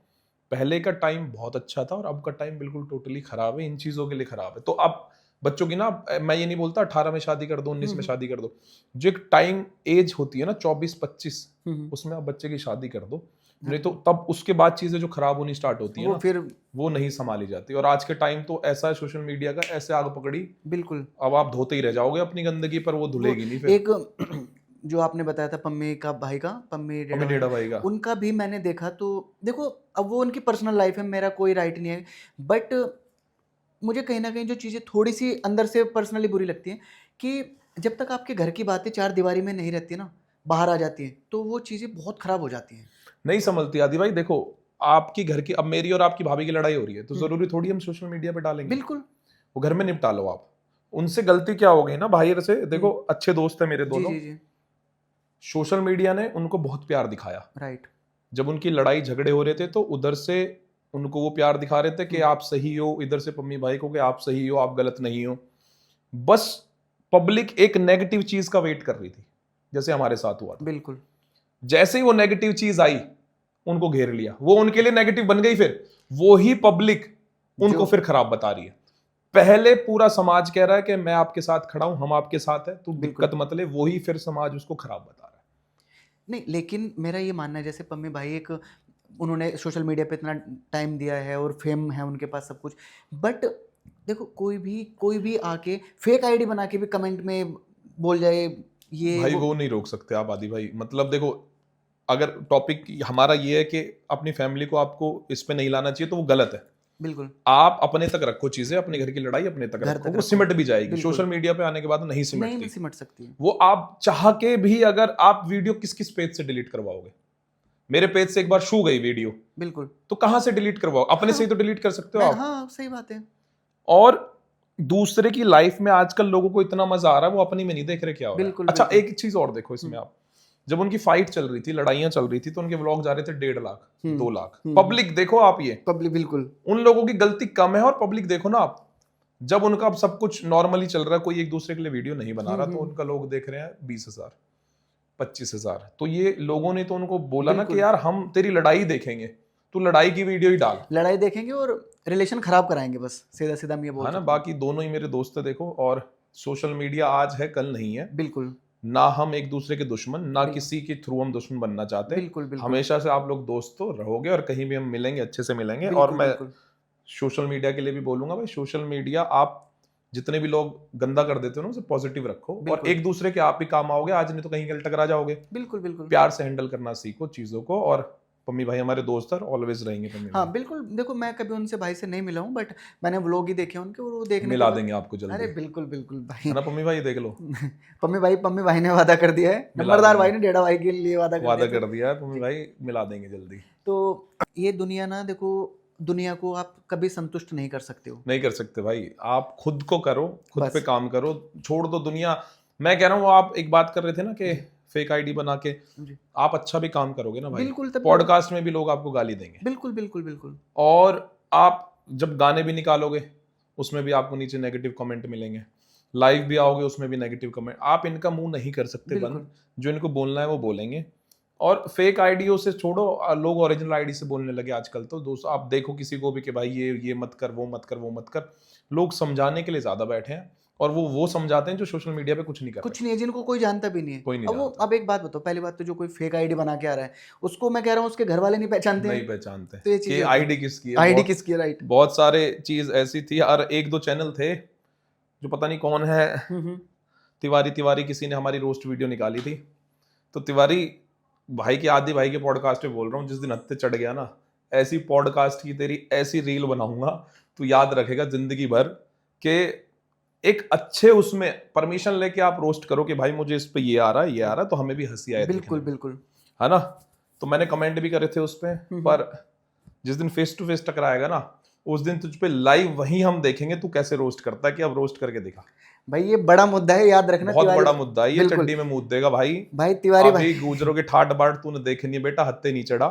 पहले का टाइम बहुत अच्छा था और अब का टाइम बिल्कुल टोटली खराब है, इन चीजों के लिए खराब है। तो अब बच्चों की ना, मैं ये नहीं बोलता 18 में शादी कर दो, 19 में शादी कर दो, जो एक टाइम एज होती है ना 24-25, उसमें आप बच्चे की शादी कर दो, नहीं तो तब उसके बाद चीजें जो खराब होनी स्टार्ट होती है वो ना, फिर वो नहीं संभाली जाती। और आज के टाइम तो ऐसा है सोशल मीडिया का, ऐसे आग पकड़ी, बिल्कुल अब आप धोते ही रह जाओगे अपनी गंदगी, पर वो धुलेगी नहीं फिर। एक जो आपने बताया था पम्मी का भाई का, पम्मी हमें डेढ़ा भाई का, उनका भी मैंने देखा। तो देखो अब वो उनकी पर्सनल लाइफ है, मेरा कोई राइट नहीं है, बट मुझे कहीं ना कहीं जो चीज़ें थोड़ी सी अंदर से पर्सनली बुरी लगती हैं कि जब तक आपके घर की बातें चार दीवारी में नहीं रहती ना, बाहर आ जाती हैं, तो वो चीज़ें बहुत खराब हो जाती हैं। नहीं संभलती आदि भाई। देखो आपकी घर की, अब मेरी और आपकी भाभी की लड़ाई हो रही है, तो जरूरी थोड़ी हम सोशल मीडिया पे डालेंगे। बिल्कुल। वो घर में निपटा लो आप। उनसे गलती क्या हो गई ना भाई से, देखो अच्छे दोस्त है मेरे जी दोनों, जी जी। सोशल मीडिया ने उनको बहुत प्यार दिखाया। राइट। जब उनकी लड़ाई झगड़े हो रहे थे तो उधर से उनको वो प्यार दिखा रहे थे कि आप सही हो, इधर से पम्मी भाई को कि आप सही हो, आप गलत नहीं हो। बस पब्लिक एक नेगेटिव चीज का वेट कर रही थी, जैसे हमारे साथ हुआ था। बिल्कुल। जैसे ही वो नेगेटिव चीज आई, उनको घेर लिया, वो उनके लिए नेगेटिव बन गई, फिर वो ही पब्लिक उनको फिर खराब बता रही है। पहले पूरा समाज कह रहा है कि मैं आपके साथ खड़ा हूं, हम आपके साथ है, तो दिक्कत मत ले, वही फिर समाज उसको खराब बता रहा है। नहीं, लेकिन मेरा ये मानना है, जैसे पम्मी भाई एक, उन्होंने सोशल मीडिया पे इतना टाइम दिया है और फेम है उनके पास सब कुछ, बट देखो कोई भी आके फेक आईडी बना के भी कमेंट में बोल जाए ये भाई वो नहीं रोक सकते आप आदि भाई। मतलब देखो, अगर टॉपिक हमारा ये है कि अपनी फैमिली को आपको इस पे नहीं लाना चाहिए, तो वो गलत है। बिल्कुल। आप अपने तक रखो चीजें, अपने घर की लड़ाई अपने तक रखो, वो सिमट भी जाएगी। बिल्कुल। सोशल मीडिया पे आने के बाद नहीं नहीं सिमट सकती। वो आप चाह के भी, अगर आप वीडियो किस किस पेज से डिलीट करवाओगे? मेरे पेज से एक बार शू गई वीडियो, बिल्कुल, तो कहां से डिलीट करवाओ? अपने से ही तो डिलीट कर सकते हो आप। हाँ सही बात है। और दूसरे की लाइफ में आजकल लोगों को इतना मजा आ रहा है, वो अपनी में नहीं देख रहे क्या हो रहा है। बिल्कुल, अच्छा बिल्कुल। एक चीज और देखो इसमें आप, जब उनकी फाइट चल रही थी, लड़ाइयां चल रही थी, तो उनके व्लॉग जा रहे थे 1.5 लाख 2 लाख। पब्लिक देखो आप, ये पब्लिक बिल्कुल, उन लोगों की गलती कम है, और पब्लिक देखो ना आप, जब उनका अब सब कुछ नॉर्मली चल रहा है, कोई एक दूसरे के लिए वीडियो नहीं बना रहा, तो उनका लोग देख रहे हैं 20,000 25,000। तो ये लोगों ने तो उनको बोला ना कि यार हम तेरी लड़ाई देखेंगे, तू लड़ाई की वीडियो ही डाल। लड़ाई देखेंगे और रिलेशन खराब कराएंगे, बस सीधा सीधा हम ये बोल है ना। बाकी दोनों ही मेरे दोस्त है देखो, और सोशल मीडिया आज है कल नहीं है। बिल्कुल। ना हम एक दूसरे के दुश्मन, ना किसी के थ्रू हम दुश्मन बनना चाहते। बिल्कुल बिल्कुल। हमेशा से आप लोग दोस्त तो रहोगे, और कहीं भी हम मिलेंगे अच्छे से मिलेंगे। और मैं सोशल मीडिया के लिए भी बोलूंगा भाई, सोशल मीडिया आप जितने भी लोग गंदा कर देते हो ना, उसे पॉजिटिव रखो, और एक दूसरे के आप ही काम आओगे आज, नहीं तो कहीं कल टकरा जाओगे। बिल्कुल बिल्कुल। प्यार से हैंडल करना सीखो चीजों को। और पम्मी भाई हमारे दोस्त हैं, ऑलवेज रहेंगे पम्मी भाई। हाँ बिल्कुल। देखो मैं कभी उनसे भाई से नहीं मिला हूँ, बट मैंने व्लॉग ही देखे उनके, और वो देखने मिला देंगे आपको जल्दी। अरे बिल्कुल बिल्कुल भाई, है ना पम्मी भाई, देख लो। पम्मी भाई ने वादा कर दिया है, नंबरदार भाई ने डेढ़ा भाई के लिए वादा कर दिया है। पम्मी भाई मिला देंगे जल्दी। तो ये दुनिया ना, देखो दुनिया को आप कभी संतुष्ट नहीं कर सकते हो। नहीं कर सकते भाई, आप खुद को करो, खुद पे काम करो, छोड़ दो दुनिया। मैं कह रहा हूँ, आप एक बात कर रहे थे ना कि फेक आईडी बना के आप अच्छा भी काम करोगे ना भाई, बिल्कुल, पॉडकास्ट में भी लोग आपको गाली देंगे। बिल्कुल बिल्कुल बिल्कुल। और आप जब गाने भी निकालोगे, उसमें भी आपको नीचे नेगेटिव कमेंट मिलेंगे। लाइव भी आओगे, उसमें भी नेगेटिव कमेंट। आप इनका मुंह नहीं कर सकते बंद, जो इनको बोलना है वो बोलेंगे। और फेक आईडियो से छोड़ो, लोग ओरिजिनल आईडी से बोलने लगे आजकल। तो दोस्तों आप देखो किसी को भी कि भाई ये मत कर, वो मत कर, वो मत कर। लोग समझाने के लिए ज्यादा बैठे हैं, और वो समझाते हैं जो सोशल मीडिया पे कुछ नहीं कर कुछ नहीं है, जिनको कोई जानता भी नहीं है। कोई नहीं अब अब एक बात बताओ, पहली बात तो जो कोई फेक आईडी बना के आ रहा है, उसको मैं कह रहा हूँ उसके घर वाले नहीं पहचानते नहीं पहचानते तो ये कि आईडी किसकी है, आईडी किसकी है। राइट। बहुत सारे चीज ऐसी थी। और एक दो चैनल थे जो पता नहीं कौन है, तिवारी किसी ने हमारी रोस्ट वीडियो निकाली थी। तो तिवारी भाई के, आदि भाई के पॉडकास्ट पे बोल रहा हूँ, जिस दिन हत्ते चढ़ गया ना, ऐसी पॉडकास्ट की तेरी ऐसी रील बनाऊंगा, तू याद रखेगा जिंदगी भर के एक अच्छे उसमें परमिशन लेके आप रोस्ट करो कि भाई मुझे इस पे ये आ रहा है, ये आ रहा है, तो हमें भी हंसी आए बिल्कुल देखने में, बिल्कुल। है ना। तो मैंने कमेंट भी करे थे उस पे, पर जिस दिन फेस टू फेस टकराएगा ना, उस दिन तुझ पे लाइव वही हम देखेंगे तू कैसे रोस्ट करता है, कि अब रोस्ट करके दिखा। भाई ये बड़ा मुद्दा है, याद रखना बहुत तिवारी बड़ा भाई। मुद्दा है ये, बिल्कुल चड्डी में मूत देगा भाई। भाई तिवारी भाई। अभी गुजरों के ठाट बाट तूने देखे नहीं बेटा, हत्ते नहीं चढ़ा।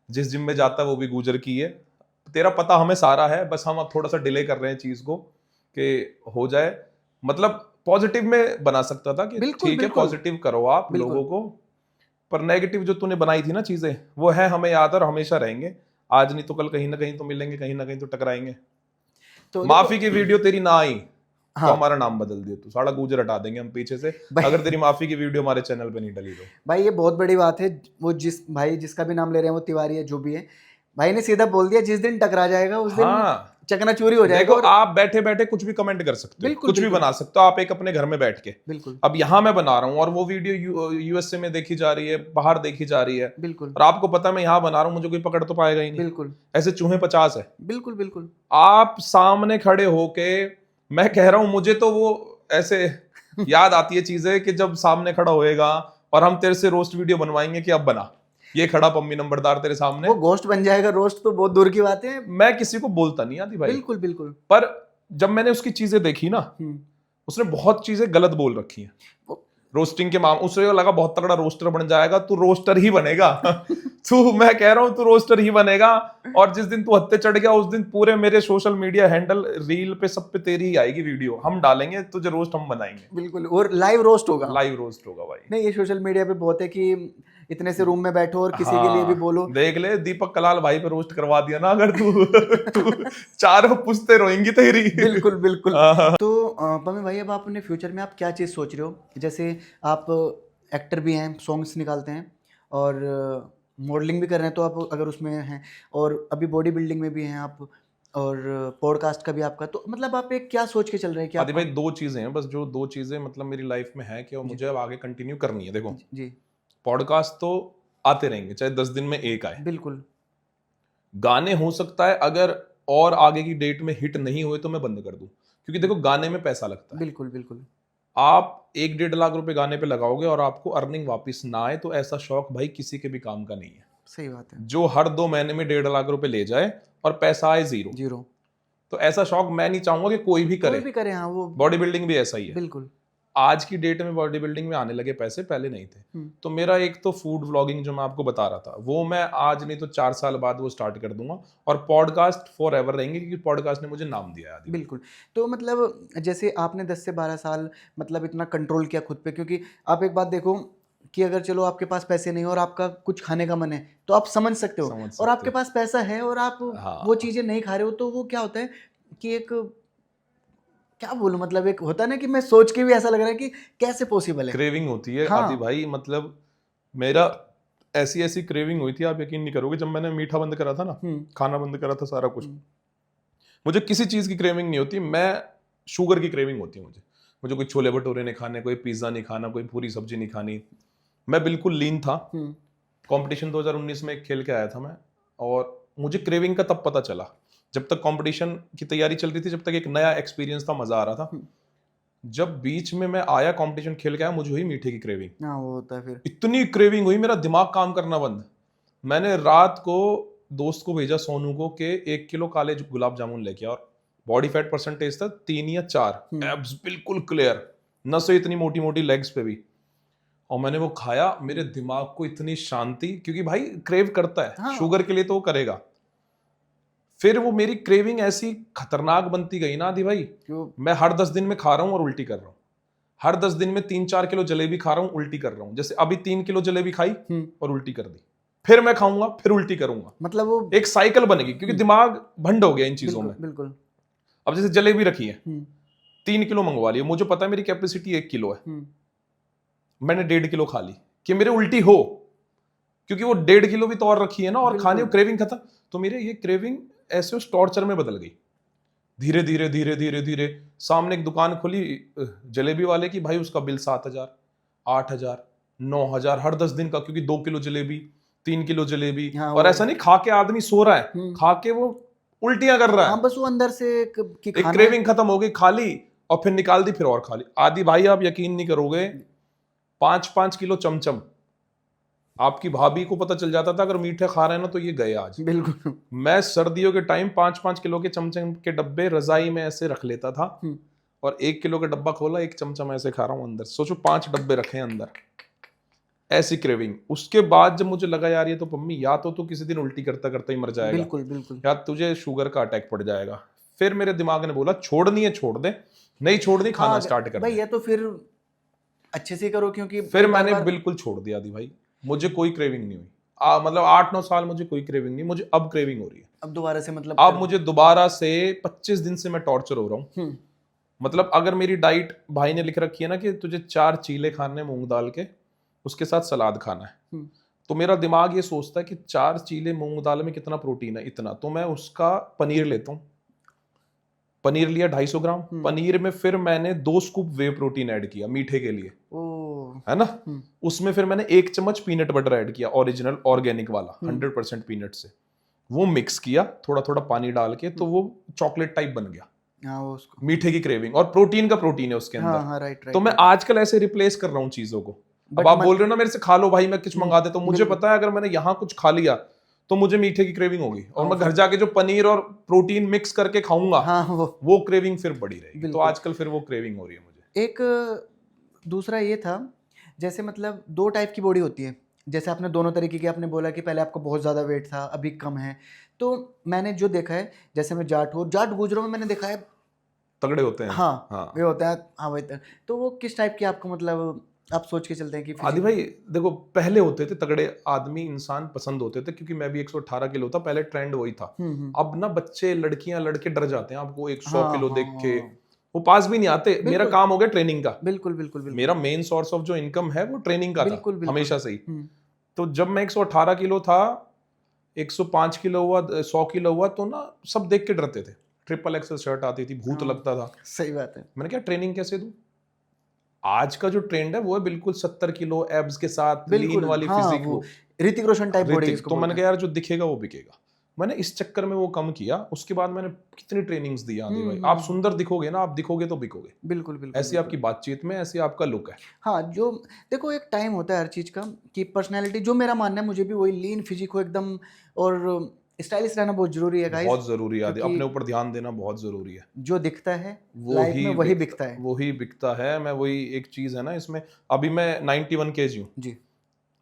जिस जिम में जाता है वो भी गुजर की है, तेरा पता हमें सारा है, बस हम अब थोड़ा सा डिले कर रहे हैं चीज को कि हो जाए। मतलब पॉजिटिव में बना सकता था कि बिल्कुल, ठीक है बिल्कुल। पॉजिटिव करो आप बिल्कुल। लोगों को, पर नेगेटिव जो तूने बनाई थी ना चीजें, वो है हमें याद और हमेशा रहेंगे। आज नहीं तो कल कहीं ना कहीं तो मिलेंगे, कहीं ना कहीं तो टकराएंगे। तो माफी की वीडियो तेरी ना आई तो हाँ हमारा नाम बदल दियो, तू सारा गुजर हटा देंगे हम पीछे से, भाई। अगर तेरी माफी की वीडियो हमारे चैनल पे नहीं डली तो। भाई ये बहुत बड़ी बात है, वो जिस भाई जिसका भी नाम ले रहे हैं वो तिवारी है जो भी है, भाई ने सीधा बोल दिया जिस दिन टकरा जाएगा उस दिन हाँ चकनाचूरी हो जाएगा। देखो, और आप बैठे बैठे कुछ भी कमेंट कर सकते हो, बिल्कुल कुछ भी बिल्कुल बना सकते हो आप एक अपने घर में बैठ के। बिल्कुल अब यहाँ मैं बना रहा हूँ और वो वीडियो यूएसए में देखी जा रही है, बाहर देखी जा रही है, बिल्कुल और आपको पता है मैं यहाँ बना रहा हूँ, मुझे कोई पकड़ तो पाएगा ही नहीं। बिल्कुल ऐसे चूहे 50 है। बिल्कुल बिल्कुल आप सामने खड़े होके, मैं कह रहा हूं मुझे तो वो ऐसे याद आती है चीजें कि जब सामने खड़ा होएगा और हम तेरे से रोस्ट वीडियो बनवाएंगे कि अब बना, ये खड़ा पम्मी नंबरदार तेरे सामने, वो गोश्त बन जाएगा, रोस्ट तो बहुत दूर की बात है। मैं किसी को बोलता नहीं आती भाई। बिल्कुल बिल्कुल। पर जब मैंने उसकी चीजें देखी ना, उसने बहुत चीजें गलत बोल रखी हैं वो- रोस्टिंग के मामले, उसे लगा बहुत तगड़ा रोस्टर बन जाएगा, तू रोस्टर ही बनेगा। तू, मैं कह रहा हूं तू रोस्टर ही बनेगा। और जिस दिन तू हत्ते चढ़ गया उस दिन पूरे मेरे सोशल मीडिया हैंडल, रील पे, सब पे तेरी ही आएगी वीडियो, हम डालेंगे तुझे रोस्ट, हम बनाएंगे, बिल्कुल, और लाइव रोस्ट होगा। लाइव रोस्ट होगा भाई। नहीं ये सोशल मीडिया पे बहुत है कि इतने से रूम में बैठो और किसी के लिए भी बोलो। देख ले दीपक कलाल भाई पे रोस्ट करवा दिया ना अगर तू, तू चारों पुश्ते रोएंगी तेरी। बिल्कुल बिल्कुल। हाँ। तो पम्मी भाई अब आप अपने फ्यूचर में आप क्या चीज़ सोच रहे हो? जैसे आप एक्टर भी हैं, सॉन्ग्स निकालते हैं और मॉडलिंग भी कर रहे हैं, तो आप अगर उसमें हैं, और अभी बॉडी बिल्डिंग में भी हैं आप, और पॉडकास्ट का भी आपका, तो मतलब आप एक क्या सोच के चल रहे हैं कि आदि आप? भाई दो चीजें हैं बस, जो दो चीजें मतलब मेरी लाइफ में है कि वो मुझे अब आगे कंटिन्यू करनी है। देखो जी पॉडकास्ट तो आते रहेंगे चाहे 10 दिन में एक आए, बिल्कुल गाने हो सकता है अगर और आगे की डेट में हिट नहीं हुए तो मैं बंद कर दूं, क्योंकि देखो गाने में पैसा लगता है। बिल्कुल बिल्कुल आप 1-1.5 लाख रुपए गाने पे लगाओगे और आपको अर्निंग वापस ना आए तो ऐसा शौक भाई किसी के भी काम का नहीं है। सही बात है। जो हर 2 महीने में 1.5 लाख रुपए ले जाए और पैसा आए जीरो, जीरो तो ऐसा शौक मैं नहीं चाहूंगा कि कोई भी कोई करे। भी करे, हाँ वो बॉडी बिल्डिंग भी ऐसा ही है। बिल्कुल। आज की डेट में बॉडी बिल्डिंग में आने लगे पैसे, पहले नहीं थे। तो मेरा एक तो फूड व्लॉगिंग जो मैं आपको बता रहा था, वो मैं आज नहीं तो 4 साल बाद वो स्टार्ट कर दूंगा, और पॉडकास्ट फॉर एवर रहेंगे क्योंकि पॉडकास्ट ने मुझे नाम दिया है। बिल्कुल। तो मतलब जैसे आपने 10 से 12 साल मतलब इतना कंट्रोल किया खुद पे, क्योंकि आप एक बात देखो कि अगर चलो आपके पास पैसे नहीं और आपका कुछ खाने का मन है तो आप समझ सकते हो, समझ और आपके सकते पास पैसा है और आप हाँ। वो चीज़ें नहीं खा रहे हो, तो वो क्या होता है कि एक, क्या बोलूं, मतलब एक होता है ना कि मैं सोच के भी ऐसा लग रहा है कि कैसे पॉसिबल है। क्रेविंग होती है हाँ। आदि भाई, मतलब मेरा ऐसी ऐसी क्रेविंग हुई थी आप यकीन नहीं करोगे, जब मैंने मीठा बंद करा था ना, खाना बंद करा था सारा कुछ, मुझे किसी चीज की क्रेविंग नहीं होती, मैं शुगर की क्रेविंग होती है मुझे। मुझे कोई छोले भटूरे नहीं खाने, कोई पिज्जा नहीं खाना, कोई पूरी सब्जी नहीं खानी। मैं बिल्कुल लीन था। कंपटीशन 2019 में एक खेल के आया था मैं, और मुझे क्रेविंग का तब पता चला जब तक कंपटीशन की तैयारी चल रही थी, जब तक एक नया एक्सपीरियंस था, मजा आ रहा था। जब बीच में मैं आया कंपटीशन खेल के आया, मुझे हुई मीठे की क्रेविंग। हाँ वो होता है फिर। इतनी क्रेविंग हुई मेरा दिमाग काम करना बंद। मैंने रात को दोस्त को भेजा सोनू को कि 1 किलो काले गुलाब जामुन लेके आ, और बॉडी फैट परसेंटेज था 3 या 4, एब्स बिल्कुल क्लियर, नसें इतनी मोटी मोटी लेग्स पे भी, और मैंने वो खाया। मेरे दिमाग को इतनी शांति, क्योंकि भाई क्रेव करता है। हाँ। शुगर के लिए तो वो करेगा। फिर वो मेरी क्रेविंग ऐसी खतरनाक बनती गई ना आदि भाई, मैं हर 10 दिन में खा रहा हूँ और उल्टी कर रहा हूँ। हर 10 दिन में 3-4 किलो जलेबी खा रहा हूँ, उल्टी कर रहा हूँ। जैसे अभी 3 किलो जलेबी खाई और उल्टी कर दी, फिर मैं खाऊंगा, फिर उल्टी करूंगा, मतलब वो एक साइकिल बनेगी, क्योंकि दिमाग भंड हो गया इन चीजों में। बिल्कुल। अब जैसे जलेबी रखी है, 3 किलो मंगवा ली, मुझे पता है मेरी कैपेसिटी 1 किलो है, मैंने 1.5 किलो खा ली कि मेरे उल्टी हो, क्योंकि वो 1.5 किलो भी तो और रखी है ना, और खाने को क्रेविंग खत्म। तो मेरे ये क्रेविंग ऐसे उस टॉर्चर में बदल गई। धीरे धीरे धीरे धीरे धीरे सामने एक दुकान खुली जलेबी वाले की, भाई उसका बिल 7,000, 8,000, 9,000 हर 10 दिन का, क्योंकि 2 किलो जलेबी, 3 किलो जलेबी। हाँ, और ऐसा नहीं खा के आदमी सो रहा है, खा के वो उल्टियां कर रहा है। हाँ, बस वो अंदर से एक क्रेविंग खत्म हो गई, खा ली, और फिर निकाल दी, फिर और खा ली। आदि भाई आप यकीन नहीं करोगे, 5-5 किलो चमचम। आपकी भाभी को पता चल जाता था अगर मीठे खा रहे हैं ना तो ये गए आज। बिल्कुल। मैं सर्दियों के टाइम 5-5 किलो के चमचम के डब्बे रजाई में ऐसे रख लेता था, और 1 किलो का डब्बा खोला, एक चमचम ऐसे खा रहा हूं अंदर। सोचो 5 डब्बे रखे हैं अंदर, ऐसी क्रेविंग। उसके बाद जब मुझे लगा यार ये तो पम्मी या तो तू किसी दिन उल्टी करता करता ही मर जाएगा, बिल्कुल बिल्कुल। या तुझे शुगर का अटैक पड़ जाएगा। फिर मेरे दिमाग ने बोला छोड़नी है छोड़ दे, नहीं छोड़नी खाना स्टार्ट कर भाई दे। ये तो फिर अच्छे से करो, क्योंकि फिर मैंने बार-बार- बिल्कुल छोड़ दिया दी भाई, मुझे कोई क्रेविंग नहीं हुई। मतलब 8-9 साल मुझे कोई क्रेविंग नहीं, मुझे अब क्रेविंग हो रही है। अब दोबारा से मतलब अब मुझे दोबारा से 25 दिन से मैं टॉर्चर हो रहा हूँ। मतलब अगर मेरी डाइट भाई ने लिख रखी है ना कि तुझे 4 चीले खाने मूंग दाल के, उसके साथ सलाद खाना है, तो मेरा दिमाग ये सोचता है कि 4 चीले मूंग दाल में कितना प्रोटीन है, इतना, तो मैं उसका पनीर लेता हूँ। पनीर लिया 250 ग्राम, पनीर में फिर मैंने 2 स्कूप वे प्रोटीन ऐड किया मीठे के लिए, है ना। उसमें फिर मैंने 1 चम्मच पीनट बटर ऐड किया, ओरिजिनल ऑर्गेनिक वाला 100% पीनट से। वो मिक्स किया थोड़ा थोड़ा पानी डाल के, तो वो चॉकलेट टाइप बन गया। हाँ, वो उसको मीठे की क्रेविंग, और प्रोटीन का प्रोटीन है उसके अंदर। हाँ, राइट। तो मैं आजकल ऐसे रिप्लेस कर रहा हूँ चीजों को। अब आप बोल रहे हो ना मेरे से खा लो भाई, मैं कुछ मंगा देता हूँ, मुझे पता है अगर मैंने यहाँ कुछ खा लिया तो मुझे मीठे की क्रेविंग होगी, और मैं घर जाके जो पनीर और प्रोटीन मिक्स करके खाऊंगा, हाँ, वो क्रेविंग फिर बड़ी रहेगी। तो आजकल फिर वो क्रेविंग हो रही है मुझे। एक दूसरा ये था, जैसे मतलब 2 टाइप की बॉडी होती है, जैसे आपने दोनों तरीके की आपने बोला कि पहले आपको बहुत ज़्यादा वेट था, अभी कम है। तो मैंने जो देखा है, जैसे मैं जाट गुजरों में मैंने देखा है तगड़े होते हैं। हाँ, वे होता है। हाँ भाई, तो वो किस टाइप की आपको मतलब आप सोच के चलते हैं कि आदि भाई देखो, पहले होते थे तगड़े आदमी, इंसान पसंद होते थे, क्योंकि मैं भी 118 किलो था पहले, ट्रेंड वही था। अब ना बच्चे लड़कियां लड़के डर जाते हैं आपको 100 किलो देख के, वो पास भी नहीं आते। मेरा काम हो गया ट्रेनिंग का। बिल्कुल बिल्कुल बिल्कुल। मेरा मेन सोर्स ऑफ जो इनकम है वो ट्रेनिंग का बिल्कुल, था बिल्कुल। हमेशा से ही। तो जब मैं 118 किलो था, 105 किलो हुआ, 100 किलो हुआ, तो ना सब देख के डरते थे। ट्रिपल एक्सल शर्ट आती थी, भूत लगता था। सही बात है। मैंने क्या ट्रेनिंग कैसे दूं? आज का जो ट्रेंड है वो है बिल्कुल 70 किलो एब्स के साथ लीन वाली फिजिक, वो ऋतिक रोशन टाइप बॉडी इसको तो मैंने बोलते कहा यार जो दिखेगा वो बिकेगा। मैंने इस चक्कर में वो कम किया। उसके बाद मैंने कितनी ट्रेनिंग्स दी आदि भाई। आप सुंदर दिखोगे ना, आप दिखोगे तो बिकोगे। बिल्कुल बिल्कुल। ऐसी आपकी बातचीत में, ऐसी आपका लुक है। हाँ, जो देखो एक टाइम होता है हर चीज़ का कि पर्सनैलिटी, जो मेरा मानना है, मुझे भी वही लीन फिजिक हो एकदम, और स्टाइलिश रहना बहुत जरूरी है गाइस। बहुत जरूरी है, क्योंकि अपने ऊपर ध्यान देना बहुत जरूरी है। जो दिखता है लाइफ में वही बिकता है। वही बिकता है। मैं वही एक चीज है ना इसमें, अभी मैं 91 kg हूँ जी।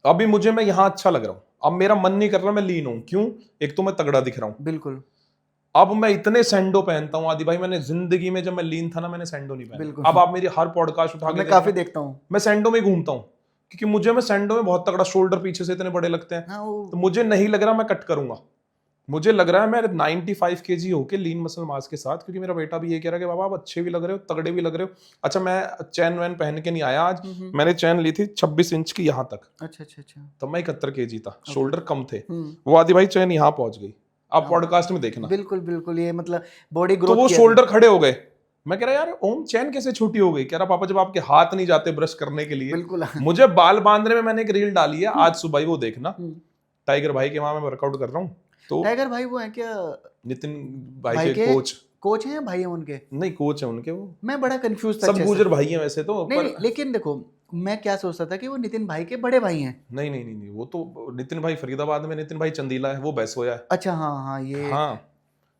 अभी मुझे, मैं यहाँ अच्छा लग रहा हूँ। अब मेरा मन नहीं कर रहा मैं लीन हूँ, क्यों? एक तो मैं तगड़ा दिख रहा हूँ। बिल्कुल। अब मैं इतने सैंडो पहनता हूँ आदि भाई, मैंने जिंदगी में, जब मैं लीन था ना, मैंने सैंडो नहीं पहना। बिल्कुल। अब आप मेरी हर पॉडकास्ट उठा के मैं काफी देखता हूँ, मैं सैंडो में घूमता हूँ, क्योंकि मुझे, मैं सैंडो में बहुत तगड़ा, शोल्डर पीछे से इतने बड़े लगते हैं। हाँ, तो मुझे नहीं लग रहा मैं कट करूंगा। मुझे लग रहा है मैं 95 kg होके लीन मसल मास के साथ, क्योंकि मेरा बेटा भी ये कह रहा है कि बाबा आप अच्छे भी लग रहे हो, तगड़े भी लग रहे हो। अच्छा, मैं चैन वैन पहन के नहीं आया आज। मैंने चैन ली थी 26 इंच की यहाँ तक। अच्छा अच्छा अच्छा। तब मैं 71 kg था, शोल्डर कम थे। वो आदि भाई चैन यहाँ पहुंच गई, आप पॉडकास्ट में देखना। बिल्कुल बिल्कुल, ये मतलब बॉडी तो ग्रोथ वो शोल्डर खड़े हो गए। मैं कह रहा यार ओम, चैन कैसे छोटी हो गई? कह रहा पापा जब आपके हाथ नहीं जाते ब्रश करने के लिए। बिल्कुल। मुझे बाल बांधने में मैंने एक रील डाली है आज सुबह ही, वो देखना। टाइगर भाई के वहां मैं वर्कआउट कर रहा हूँ। तो टाइगर भाई वो है क्या? नितिन भाई के कोच हैं भाई, हैं उनके? नहीं, कोच है उनके वो। मैं बड़ा कंफ्यूज था। सब गुजर भाई हैं वैसे तो। नहीं, लेकिन देखो मैं क्या सोचता था कि वो नितिन भाई के बड़े भाई हैं। नहीं नहीं नहीं, वो तो नितिन भाई फरीदाबाद में, नितिन भाई चंदीला है, वो बैसोया है। अच्छा, हाँ ये। हाँ,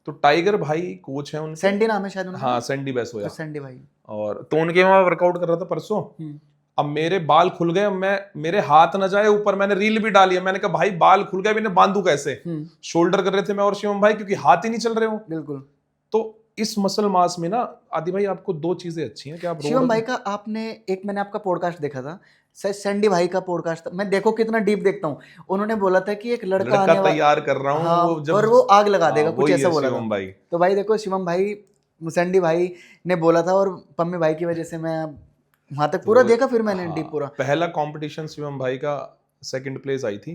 तो टाइगर भाई कोच है उनके। सैंडी नाम है शायद उनका। हाँ, सैंडी बैसोया। सैंडी भाई। और तो उनके वहां वर्कआउट कर रहा था परसों। अब मेरे बाल खुल गए, मेरे हाथ न जाए ऊपर। मैंने रील भी डाली है, मैंने कहा भाई बाल खुल गए, मैंने बांधू कैसे? शोल्डर कर रहे थे मैं और शिवम भाई, क्योंकि हाथ ही नहीं चल रहे हो। बिल्कुल। तो इस मसल मास में ना आदि भाई आपको 2 चीजें अच्छी हैं कि आप शिवम भाई का आपने एक, मैंने आपका पॉडकास्ट देखा था, सैंडी भाई का पॉडकास्ट था। मैं देखो कितना डीप देखता हूँ। उन्होंने बोला था कि एक लड़का आने तैयार कर रहा हूँ। हाँ, और वो आग लगा देगा, कुछ ऐसा बोला था भाई। तो भाई देखो, शिवम भाई, सैंडी भाई ने बोला था, और पम्मी भाई की वजह से मैं वहां तक पूरा देखा। फिर मैंने डीप पूरा पहला कंपटीशन शिवम भाई का 2nd प्लेस आई थी,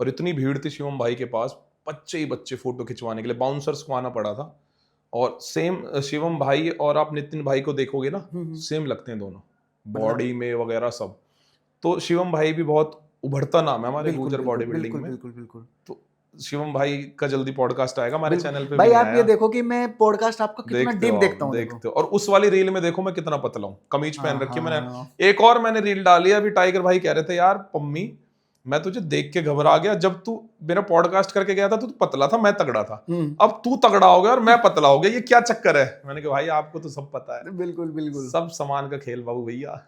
और इतनी भीड़ थी शिवम भाई के पास, बच्चे ही बच्चे फोटो खिंचवाने के लिए, बाउंसर्स को आना पड़ा था। और सेम शिवम भाई और आप नितिन भाई को देखोगे ना, सेम लगते हैं दोनों, बॉडी में वगैरह सब। तो शिवम भाई भी बहुत उभरता नाम है हमारे गुजर बॉडी बिल्डिंग में। बिल्कुल बिल्कुल। तो शिवम भाई का जल्दी पॉडकास्ट आएगा हमारे चैनल पे, भाई भी आप आया। ये देखो कि मैं पॉडकास्ट आपका कितना देखते डीप हो देखता हूँ। देखते हो। और उस वाली रील में देखो मैं कितना पतला हूँ, कमीज पहन हाँ, रखी है हाँ, मैंने। हाँ। एक और मैंने रील डाली है अभी, टाइगर भाई कह रहे थे यार पम्मी मैं तुझे देख के घबरा गया, जब तू मेरा पॉडकास्ट करके गया था तो तू पतला था, मैं तगड़ा था, अब तू तगड़ा हो गया और मैं पतला हो गया, ये क्या चक्कर है? मैंने कहा भाई आपको तो सब पता है, बिल्कुल बिल्कुल। सब सामान का खेल बाबू भैया।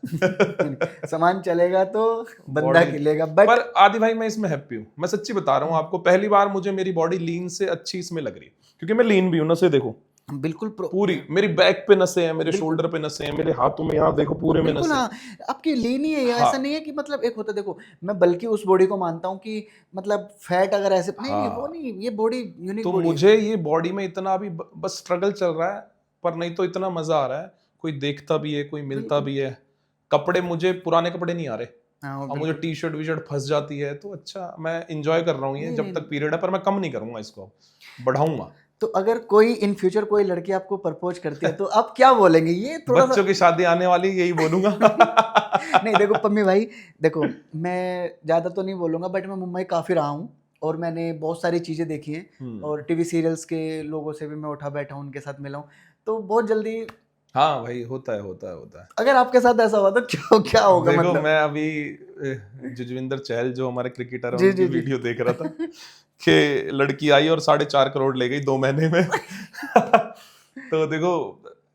सामान चलेगा तो बंदा Body- खिलेगा, बट पर आदि भाई मैं इसमें हैप्पी हूँ, मैं सच्ची बता रहा हूँ आपको, पहली बार मुझे मेरी बॉडी लीन से अच्छी इसमें लग रही है, क्योंकि मैं लीन भी हूँ, नसें देखो बिल्कुल पूरी, मेरी बैक पे नसें हैं, मेरे बिल्कुल। शोल्डर पे नसें हैं, मेरे हाथों में यहाँ देखो पूरे में बिल्कुल नसें। हाँ, आपकी लीन ही है ये, हाँ। ऐसा नहीं है कि मतलब एक होता है, देखो मैं बल्कि उस बॉडी को मानता हूँ कि मतलब फैट अगर ऐसे नहीं नहीं वो हाँ। नहीं, ये बॉडी यूनिक तो बॉडी है। मुझे ये बॉडी में इतना अभी बस स्ट्रगल चल रहा है, पर नहीं तो इतना मजा आ रहा है, कोई देखता भी है, कोई मिलता बिल्कुल। भी है। कपड़े मुझे पुराने कपड़े नहीं आ रहे, हाँ अब मुझे बिल्कुल। टी शर्ट वी शर्ट फंस जाती है, तो अच्छा मैं इंजॉय कर रहा हूँ ये नहीं जब नहीं तक पीरियड है, पर मैं कम नहीं करूंगा इसको, बढ़ाऊंगा। तो अगर कोई इन फ्यूचर कोई लड़की आपको प्रपोज करती है तो आप क्या बोलेंगे? ये थोड़ा सा बच्चों की शादी आने वाली, यही बोलूंगा। नहीं देखो पम्मी भाई, देखो मैं ज़्यादा तो नहीं बोलूँगा, बट मैं मुंबई काफ़ी रहा हूँ और मैंने बहुत सारी चीज़ें देखी हैं और टीवी सीरियल्स के लोगों से भी मैं उठा बैठा हूँ, उनके साथ मिला हूँ, तो बहुत जल्दी हाँ भाई होता है होता है होता है। अगर आपके साथ ऐसा हुआ तो क्या क्या होगा देखो मतलब? मैं अभी जुजविंदर चहल जो हमारे क्रिकेटर है जी उनकी जी जी। वीडियो देख रहा था कि लड़की आई और 4.5 करोड़ ले गई 2 महीने में। तो देखो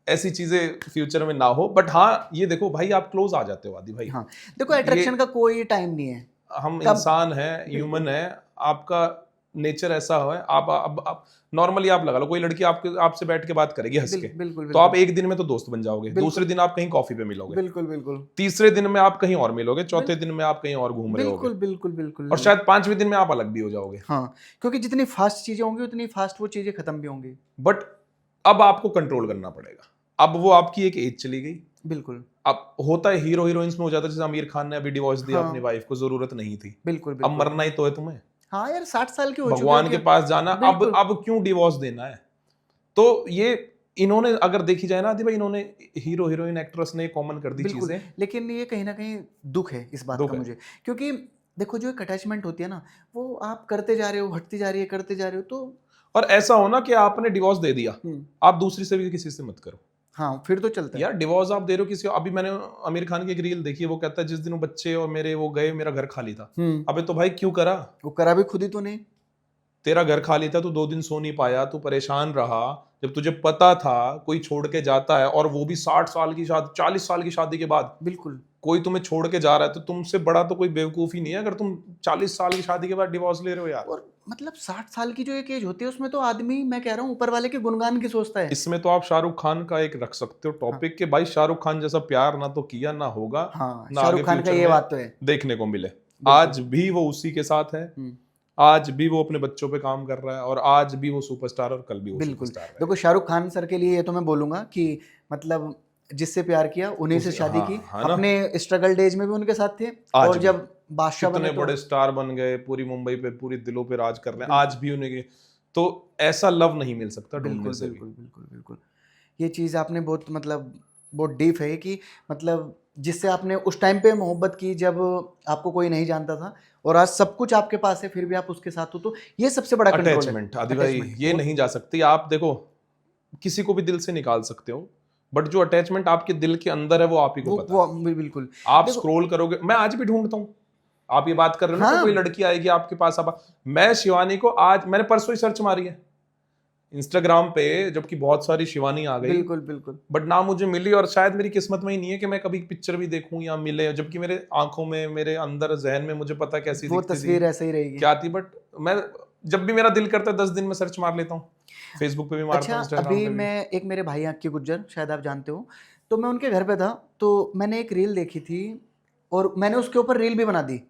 ऐसी चीजें फ्यूचर में ना हो, बट हाँ ये देखो भाई आप क्लोज आ जाते हो आदि भाई। हाँ देखो अट्रैक्शन का कोई टाइम नहीं है, हम कब इंसान हैं, ह्यूमन है, आपका नेचर ऐसा है, आप नॉर्मली आप लगा लो कोई लड़की आपके आपसे बैठ के बात करेगी हंस के, बिल्कुल तो आप एक दिन में तो दोस्त बन जाओगे, बिल्कुल। दूसरे दिन आप कहीं कॉफी पे मिलोगे, बिल्कुल बिल्कुल तीसरे दिन में आप कहीं और मिलोगे, चौथे दिन में आप कहीं और घूम रहे होगे, बिल्कुल बिल्कुल बिल्कुल। और शायद 5वें दिन में आप अलग भी हो जाओगे। हाँ, क्योंकि जितनी फास्ट चीजें होंगी उतनी फास्ट वो चीजें खत्म भी होंगी। बट अब आपको कंट्रोल करना पड़ेगा, अब वो आपकी एक एज चली गई। बिल्कुल। अब होता है हीरो हीरोइंस में हो जाता है, जैसे आमिर खान ने अभी डिवोर्स दिया हाँ। अपनी वाइफ को, जरूरत नहीं थी, बिल्कुल अब बिल्कुल। मरना ही तो है तुम्हें, हाँ यार 60 साल के हो चुके हो भगवान के कि पास जाना, अब बिल्कुल। अब क्यों डिवोर्स देना है? तो ये इन्होंने अगर देखी जाए ना आदि भाई, इन्होंने हीरो हीरोइन एक्ट्रेस ने कॉमन कर दी बिल्कुल, चीजें। लेकिन ये कहीं ना कहीं दुख है इस बात दुख का है। मुझे, क्योंकि देखो जो एक अटैचमेंट होती है ना, वो आप करते जा रहे हो, हटती जा रही है, करते जा रहे हो, तो और ऐसा हो ना कि आपने डिवोर्स दे दिया, आप दूसरी से भी किसी से मत करो हाँ फिर तो चलता है। यार, डिवोर्स आप दे रहे हो किसी, अभी मैंने आमिर खान की एक रील देखी है, वो कहता है जिस दिन वो बच्चे और मेरे वो गए मेरा घर खाली था। अबे तो भाई क्यों करा? वो करा भी खुद ही तो नहीं। तेरा घर खाली था, तू 2 दिन सो नहीं पाया, तू परेशान रहा, जब तुझे पता था कोई छोड़ के जाता है, और वो भी 60 साल की शादी, 40 साल की शादी के बाद बिल्कुल। कोई तुम्हें छोड़ के जा रहा है, तो तुमसे बड़ा तो कोई बेवकूफ ही नहीं है अगर तुम 40 साल की शादी के बाद डिवोर्स ले रहे हो यार। और मतलब 60 साल की जो एक एज होती है उसमें तो आदमी, मैं कह रहा हूँ, ऊपर वाले के गुणगान की सोचता है। इसमें तो आप शाहरुख खान का एक रख सकते हो टॉपिक के भाई, शाहरुख खान जैसा प्यार ना तो किया ना होगा, हाँ ना आगे शाहरुख खान का फ्यूचर ये में बात तो है। देखने को मिले। आज भी वो उसी के साथ है, आज भी वो अपने बच्चों पे काम कर रहा है, और आज भी वो सुपरस्टार, और कल भी वो बिल्कुल। सुपरस्टार है। देखो शाहरुख खान सर के लिए ये तो मैं बोलूंगा कि मतलब जिससे प्यार किया उन्हीं से शादी की, हाँ ना? अपने स्ट्रगल डेज में भी उनके साथ थे, आज और भी। जब बादशाह कितने बने तो बड़े स्टार बन गए, पूरी मुंबई पे पूरी दिलों पे राज कर रहे हैं आज भी उन्हें, तो ऐसा लव नहीं मिल सकता ढूंढने बिल्कुल से भी। बिल्कुल बिल्कुल बिल्कुल। ये चीज़ आपने बहुत मतलब बहुत डीप है कि मतलब जिससे आपने उस टाइम पे मोहब्बत की जब आपको कोई नहीं जानता था, और आज सब कुछ आपके पास है फिर भी आप उसके साथ हो, तो ये सबसे बड़ा कंट्रोल है। अटैचमेंट आदि भाई Attachment। ये नहीं जा सकती। आप देखो किसी को भी दिल से निकाल सकते हो, बट जो अटैचमेंट आपके दिल के अंदर है वो आप ही को पता है। वो बिल्कुल। आप देखो स्क्रॉल करोगे, मैं आज भी ढूंढता हूँ, आप ये बात कर रहे हो ना हाँ। कि कोई लड़की आएगी आपके पास, अब मैं शिवानी को आज मैंने परसों ही सर्च मारी है इंस्टाग्राम पे, जबकि बहुत सारी शिवानी आ गई, बिल्कुल बिल्कुल। बट ना मुझे मिली, और शायद मेरी किस्मत में ही नहीं है कि मैं कभी पिक्चर भी देखूं या मिले, जबकि मेरे आंखों में, मेरे अंदर जहन में मुझे पता कैसी वो दिखती तस्वीर थी, ऐसे ही रहेगी। क्या थी, बट मैं जब भी मेरा दिल करता है 10 दिन में सर्च मार लेता हूँ, फेसबुक पे भी मारता हूँ, अच्छा इंस्टाग्राम अभी पे भी। मैं एक मेरे भाई आँख की गुज्जर, शायद आप जानते हो, तो मैं उनके घर पे था, तो मैंने एक रील देखी थी और मैंने उसके ऊपर रील भी बना दी।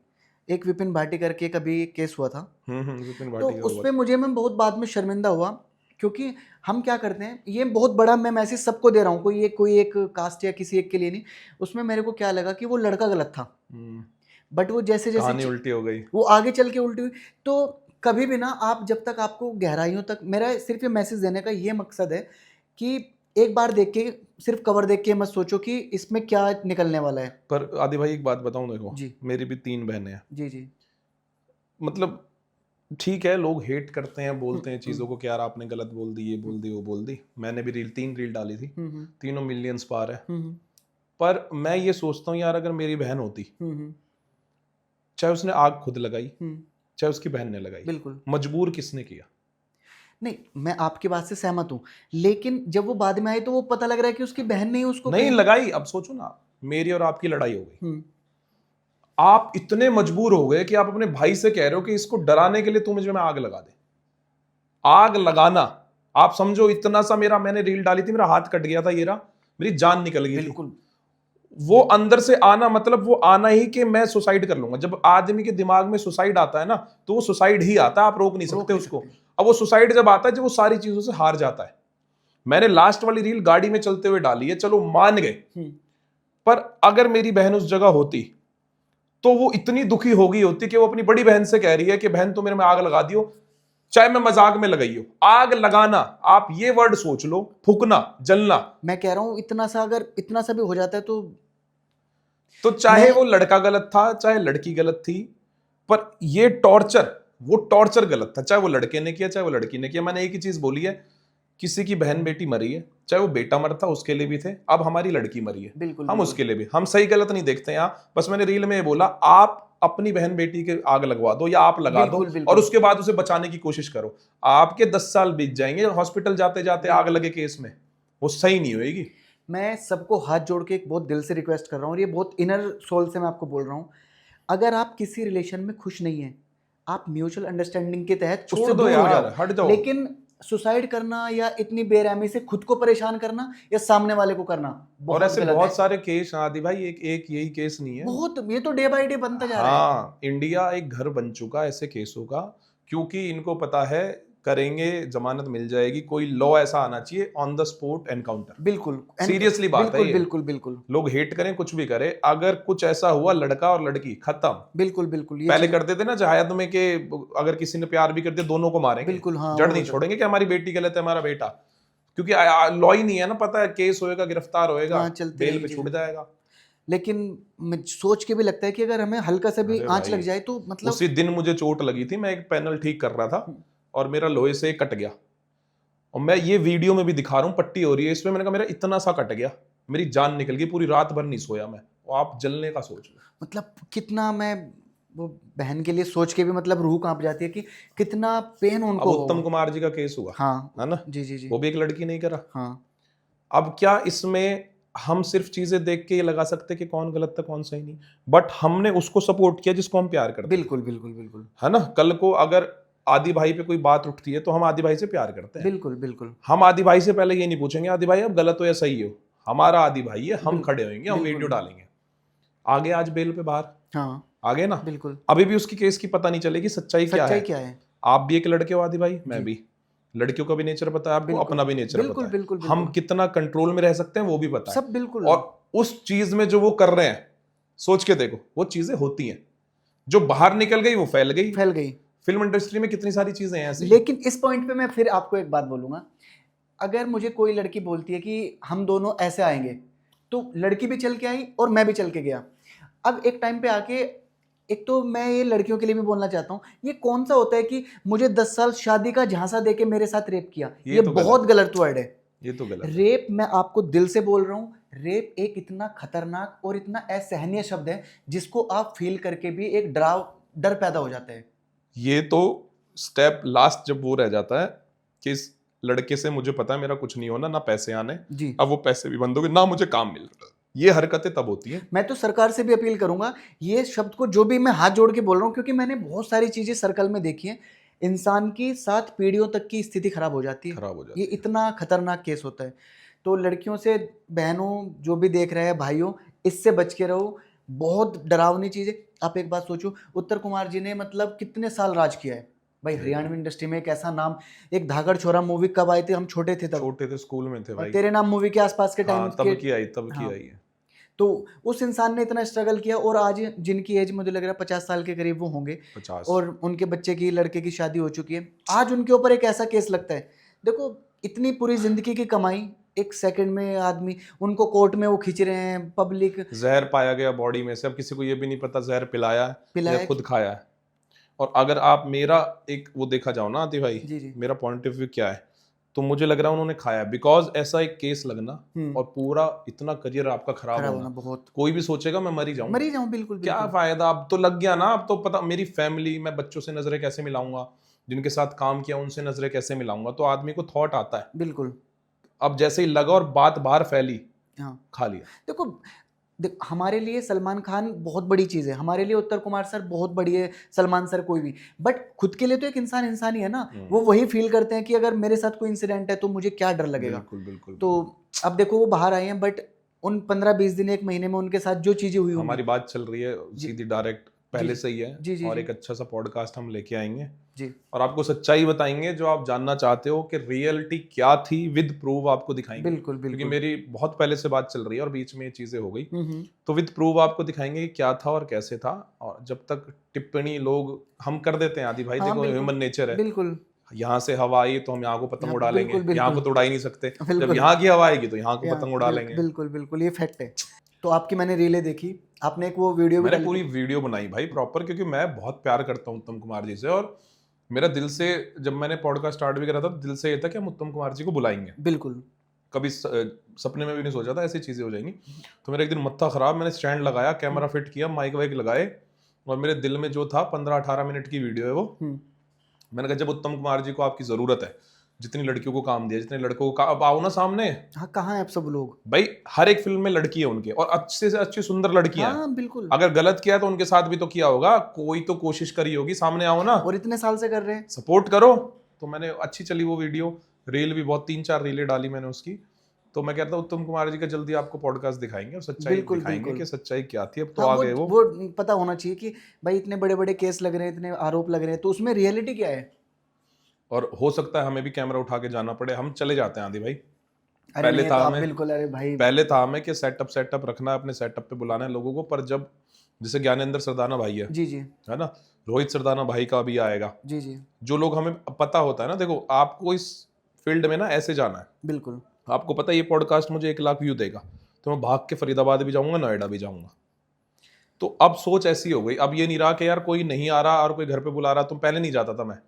एक विपिन भाटी करके कभी केस हुआ था, विपिन तो भाटी का उस हुआ पर मुझे मैं बहुत बाद में शर्मिंदा हुआ, क्योंकि हम क्या करते हैं, ये बहुत बड़ा मैं मैसेज सबको दे रहा हूँ, कोई एक कास्ट या किसी एक के लिए नहीं, उसमें मेरे को क्या लगा कि वो लड़का गलत था, बट वो जैसे कहानी जैसे उल्टी हो गई, वो आगे चल के उल्टी हुई। तो कभी भी ना आप जब तक आपको गहराइयों तक, मेरा सिर्फ ये मैसेज देने का ये मकसद है कि एक बार देख के, सिर्फ कवर देख के मत सोचो कि इसमें क्या निकलने वाला है। पर आदि भाई एक बात बताऊं, देखो जी मेरी भी 3 बहनें हैं, जी जी। मतलब ठीक है, लोग हेट करते हैं, बोलते हैं चीजों को कि यार आपने गलत बोल दी, ये बोल दी, वो बोल दी। मैंने भी 3 रील डाली थी, तीनों मिलियंस पार है। पर मैं ये सोचता हूँ यार, अगर मेरी बहन होती, चाहे उसने आग खुद लगाई, चाहे उसकी बहन ने लगाई, बिल्कुल मजबूर किसने किया? नहीं, मैं आपकी बात से सहमत हूँ, लेकिन जब वो बाद में आई तो वो पता लग रहा है कि उसकी बहन ने ही उसको नहीं लगाई। अब सोचो ना, मेरी और आपकी लड़ाई हो गई, आप इतने मजबूर हो गए कि आप अपने भाई से कह रहे हो कि इसको डराने के लिए तू मुझे में आग लगा दे। आग लगाना, आप समझो इतना सा मेरा, मैंने रील डाली थी, मेरा हाथ कट गया था, ये रहा, मेरी जान निकल गई थी। बिल्कुल। वो अंदर से आना, मतलब वो आना ही कि मैं सुसाइड कर लूंगा। जब आदमी के दिमाग में सुसाइड आता है ना, तो वो सुसाइड ही आता है, आप रोक नहीं सकते उसको। अब वो सुसाइड जब आता है, जब वो सारी चीजों से हार जाता है। मैंने लास्ट वाली रील गाड़ी में चलते हुए डाली है, चलो मान गए, पर अगर मेरी बहन उस जगह होती तो वो इतनी दुखी हो गई होती कि वो अपनी बड़ी बहन से कह रही है कि बहन तो मेरे में आग लगा दियो, चाहे मैं मजाक में लगाई हो। आग लगाना, आप ये वर्ड सोच लो, फूकना, जलना। मैं कह रहा हूं इतना सा, अगर इतना सा भी हो जाता है तो चाहे वो लड़का गलत था, चाहे लड़की गलत थी, पर ये टॉर्चर, वो टॉर्चर गलत था, चाहे वो लड़के ने किया, चाहे वो लड़की ने किया। मैंने एक ही चीज बोली है, किसी की बहन बेटी मरी है, चाहे वो बेटा मरता उसके लिए भी थे, अब हमारी लड़की मरी है, बिल्कुल, हम बिल्कुल। उसके लिए भी, हम सही गलत नहीं देखते यहाँ। बस मैंने रील में ये बोला, आप अपनी बहन बेटी के आग लगवा दो या आप लगा दो, और उसके बाद उसे बचाने की कोशिश करो। आपके 10 साल बीत जाएंगे हॉस्पिटल जाते जाते आग लगे केस में, वो सही नहीं होएगी। मैं सबको हाथ जोड़ के एक बहुत दिल से रिक्वेस्ट कर रहा हूँ, और ये बहुत इनर सोल से मैं आपको बोल रहा हूँ, अगर आप किसी रिलेशन में खुश नहीं हैं, आप म्यूचुअल अंडरस्टैंडिंग के तहत छोड़ उससे दो दूर हो यार, जाओ। हट जाओ। लेकिन सुसाइड करना या इतनी बेरहमी से खुद को परेशान करना या सामने वाले को करना और बहुत ऐसे गलत बहुत है। सारे केस आदि भाई, एक एक यही केस नहीं है, बहुत, ये तो डे बाय डे बनता जा रहा है। हाँ, इंडिया एक घर बन चुका है ऐसे केसों का, क्योंकि इनको पता है करेंगे जमानत मिल जाएगी। कोई लॉ ऐसा आना चाहिए, ऑन द स्पॉट एनकाउंटर। बिल्कुल, सीरियसली बात है बिल्कुल ये। बिल्कुल बिल्कुल लोग हेट करें, कुछ भी करें, अगर कुछ ऐसा हुआ, लड़का और लड़की खत्म। बिल्कुल बिल्कुल ये पहले चीज करते थे ना जहायत में कि अगर किसी ने प्यार भी कर दिया, दोनों को मारेंगे, बिल्कुल, हाँ, जड़ वो नहीं होता था। छोड़ेंगे कि हमारी बेटी गलत है, हमारा बेटा। क्योंकि लॉ ही नहीं है ना, पता है केस होएगा, गिरफ्तार होएगा, हाँ, चलती बेल रहेगी पे छूट चीजें। जाएगा। लेकिन मैं सोच के भी लगता है कि अगर हमें हल्का सा भी अरे आंच लग भाई, जाए तो मतलब उसी दिन मुझे चोट लगी थी, मैं एक पैनल ठीक कर रहा था और मेरा लोहे से कट गया, और मैं ये वीडियो में भी दिखा रहा हूँ, पट्टी हो रही है इसमें। मैंने कहा मेरा इतना सा कट गया, मेरी जान निकल गई, पूरी रात भर नहीं सोया मैं। और आप जलने का सोच लो, मतलब कितना मैं वो बहन के लिए सोच के भी मतलब रूह कांप जाती है कि कितना पेन अब उनको उत्तम होगा। कुमार जी का केस हुआ, हाँ है ना, जी जी जी। वो भी एक लड़की नहीं करा। हाँ अब क्या इसमें हम सिर्फ चीजें देख के ये लगा सकते कि कौन गलत था कौन सही नहीं, बट हमने उसको सपोर्ट किया जिसको हम प्यार करते हैं, बिल्कुल बिल्कुल बिल्कुल है ना। कल को अगर आदि भाई पे कोई बात उठती है तो हम आदि भाई से प्यार करते हैं, बिल्कुल बिल्कुल हम आदि भाई से पहले ये नहीं पूछेंगे आदि भाई अब गलत हो या सही हो, हमारा आदि भाई है, हम खड़े होंगे, हम वीडियो डालेंगे। आगे आज बेल पे बाहर हाँ आगे ना, बिल्कुल। अभी भी उसकी केस की पता नहीं चलेगी सच्चाई क्या है। क्या है? आप भी एक लड़के हो आदि भाई, मैं भी, लड़कियों का भी नेचर पता है आपको, बिल्कुल, अपना भी नेचर बिल्कुल, पता है, बिल्कुल, हम बिल्कुल। कितना कंट्रोल में रह सकते हैं वो भी पता है। सब बिल्कुल। और उस चीज में जो वो कर रहे हैं, सोच के देखो, वो चीजें होती हैं, जो बाहर निकल गई वो फैल गई। फैल गई। फिल्म इंडस्ट्री में कितनी सारी चीजें हैं ऐसी। लेकिन इस पॉइंट पे मैं फिर आपको एक बात बोलूंगा, अगर मुझे कोई लड़की बोलती है कि हम दोनों ऐसे आएंगे, तो लड़की भी चल के आई और मैं भी चल के गया। अब एक टाइम पे आके, एक तो मैं ये लड़कियों के लिए भी बोलना चाहता हूँ, ये कौन सा होता है कि मुझे 10 साल शादी का झांसा देके मेरे साथ रेप किया, ये तो बहुत गलत वर्ड है। ये तो गलत है। रेप, मैं आपको दिल से बोल रहा हूँ, रेप एक इतना खतरनाक और इतना असहनीय शब्द है जिसको आप फील करके भी एक डर पैदा हो जाता है। ये तो स्टेप लास्ट जब वो रह जाता है कि इस लड़के से मुझे पता है मेरा कुछ नहीं होना, ना पैसे आने जी। अब वो पैसे भी बंद हो गए, ना मुझे काम मिल रहा, ये हरकतें तब होती हैं। मैं तो सरकार से भी अपील करूंगा, ये शब्द को जो भी मैं हाथ जोड़ के बोल रहा हूँ, क्योंकि मैंने बहुत सारी चीजें सर्कल में देखी हैं, इंसान की 7 पीढ़ियों तक की स्थिति खराब हो जाती है। खराब हो जाती ये इतना खतरनाक केस होता है। तो लड़कियों से, बहनों जो भी देख रहे हैं, भाइयों, इससे बच के रहो, बहुत डरावनी चीज़ है। आप एक बात सोचो, उत्तर कुमार जी ने मतलब कितने साल राज किया है भाई हरियाणवी इंडस्ट्री में। एक ऐसा नाम, एक धागड़ छोरा मूवी कब आई थी, हम छोटे थे तब, छोटे थे, स्कूल में थे भाई। तेरे नाम मूवी के आसपास के टाइम हाँ, तब की आई, तब की आई है। तो उस इंसान ने इतना स्ट्रगल किया, और आज जिनकी एज मुझे लग रहा है 50 साल के करीब वो होंगे, 50। और उनके बच्चे की, लड़के की शादी हो चुकी है, आज उनके ऊपर एक ऐसा केस लगता है। देखो, इतनी पूरी जिंदगी की कमाई एक सेकंड में आदमी, उनको कोर्ट में वो खींच रहे हैं, पब्लिक। जहर पाया गया बॉडी में से, अब किसी को ये भी नहीं पता जहर पिलाया है या खुद खाया है। और अगर आप मेरा एक वो देखा जाओ ना आतिफ भाई, जी जी मेरा पॉइंट ऑफ व्यू क्या है, तो मुझे लग रहा है उन्होंने खाया, बिकॉज ऐसा एक केस लगना और पूरा इतना करियर आपका खराब खराब होना, होना बहुत, कोई भी सोचेगा मैं मर ही जाऊं, मरी जाऊं, बिल्कुल क्या बिल्कुल फायदा, अब तो लग गया ना, अब तो पता मेरी फैमिली, मैं बच्चों से नजरें कैसे मिलाऊंगा, जिनके साथ काम किया उनसे नजरें कैसे मिलाऊंगा, तो आदमी को थॉट आता है। बिल्कुल। अब जैसे ही लगा और बात बाहर फैली, हाँ खा लिया। देखो हमारे लिए सलमान खान बहुत बड़ी चीज़ है, हमारे लिए उत्तर कुमार सर बहुत बड़ी है, सलमान सर कोई भी, बट खुद के लिए तो एक इंसान इंसान ही है ना, वो वही फील करते हैं कि अगर मेरे साथ कोई इंसिडेंट है तो मुझे क्या डर लगेगा। बिल्कुल बिल्कुल। तो अब देखो वो बाहर आए हैं, बट उन 15-20 दिन 1 महीने में उनके साथ जो चीज़ें हुई होंगी, हमारी बात चल रही है सीधी डायरेक्ट पहले से ही है, जी जी और जी एक अच्छा सा पॉडकास्ट हम लेके आएंगे जी और आपको सच्चाई बताएंगे जो आप जानना चाहते हो कि रियलिटी क्या थी, विद प्रूफ आपको दिखाएंगे। बिल्कुल क्योंकि बिल्कुल। मेरी बहुत पहले से बात चल रही है और बीच में ये चीजें हो गई, हम्म। तो विद प्रूफ आपको दिखाएंगे कि क्या था और कैसे था। और जब तक टिप्पणी लोग हम कर देते हैं आदि भाई, हाँ देखो बिल्कुल ह्यूमन नेचर है, बिल्कुल। यहाँ से हवा आई तो हम यहाँ को पतंग यहाँ उड़ा लेंगे, बिल्कुल यहाँ को बिल्कुल तो उड़ा ही नहीं सकते, जब बिल्कुल यहाँ की हवा आएगी तो यहाँ को यहाँ पतंग उड़ा लेंगे। बिल्कुल बिल्कुल, ये फैक्ट है। तो आपकी मैंने रीलें देखी, आपने एक वो वीडियो भी मैंने डाली पूरी थी। वीडियो बनाई भाई प्रॉपर, क्योंकि मैं बहुत प्यार करता हूँ उत्तम कुमार जी से, और मेरा दिल से, जब मैंने पॉडकास्ट स्टार्ट भी करा था, दिल से ये था कि हम उत्तम कुमार जी को बुलाएंगे। बिल्कुल कभी सपने में भी नहीं सोचा था ऐसी चीजें हो जाएंगी। तो मेरा एक दिन मत्था खराब, मैंने स्टैंड लगाया, कैमरा फिट किया, माइक वाइक लगाए, और मेरे दिल में जो था, 15-18 मिनट की वीडियो है वो, मैंने कहा जब उत्तम कुमार जी को आपकी जरूरत है, जितनी लड़कियों को काम दिया, जितने लड़कों को काम, अब आओ ना सामने। हाँ कहाँ है आप सब लोग? भाई हर एक फिल्म में लड़की है उनके, और अच्छे से अच्छी सुंदर लड़कियां हैं। हाँ बिल्कुल। अगर गलत किया तो उनके साथ भी तो किया होगा, कोई तो कोशिश करी होगी, सामने आओ ना, और इतने साल से कर रहे हैं। सपोर्ट करो। तो मैंने अच्छी चली वो वीडियो, रील भी बहुत 3-4 रीलें डाली मैंने उसकी। तो मैं कहता हूँ उत्तम कुमार जी का जल्दी आपको पॉडकास्ट दिखाएंगे और सच्चाई बिल्कुल दिखाएंगे बिल्कुल। कि सच्चाई क्या थी। अब तो हाँ आ गए वो। वो पता होना चाहिए कि भाई इतने बड़े बड़े केस लग रहे हैं, इतने आरोप लग रहे हैं, तो उसमें रियलिटी क्या है। और हो सकता है हमें भी कैमरा उठा के जाना पड़े, हम चले जाते हैं आदि भाई। अरे पहले नहीं था तो आप हमें, बिल्कुल, अरे भाई पहले था हमें कि सेटअप रखना है, अपने सेटअप पे बुलाना है लोगों को, पर जब जैसे ज्ञानेंद्र सरदाना भाई जी जी है ना, रोहित सरदाना भाई का भी आएगा, जी जी जो लोग हमें पता होता है ना, देखो आपको इस फील्ड में ना ऐसे जाना है, बिल्कुल आपको पता है ये पॉडकास्ट मुझे 1 लाख व्यू देगा, तो मैं भाग के फरीदाबाद भी जाऊंगा, नोएडा भी जाऊंगा। तो अब सोच ऐसी हो गई, अब ये नहीं रहा कि यार कोई नहीं आ रहा और कोई घर पे बुला रहा, तुम पहले नहीं जाता था मैं।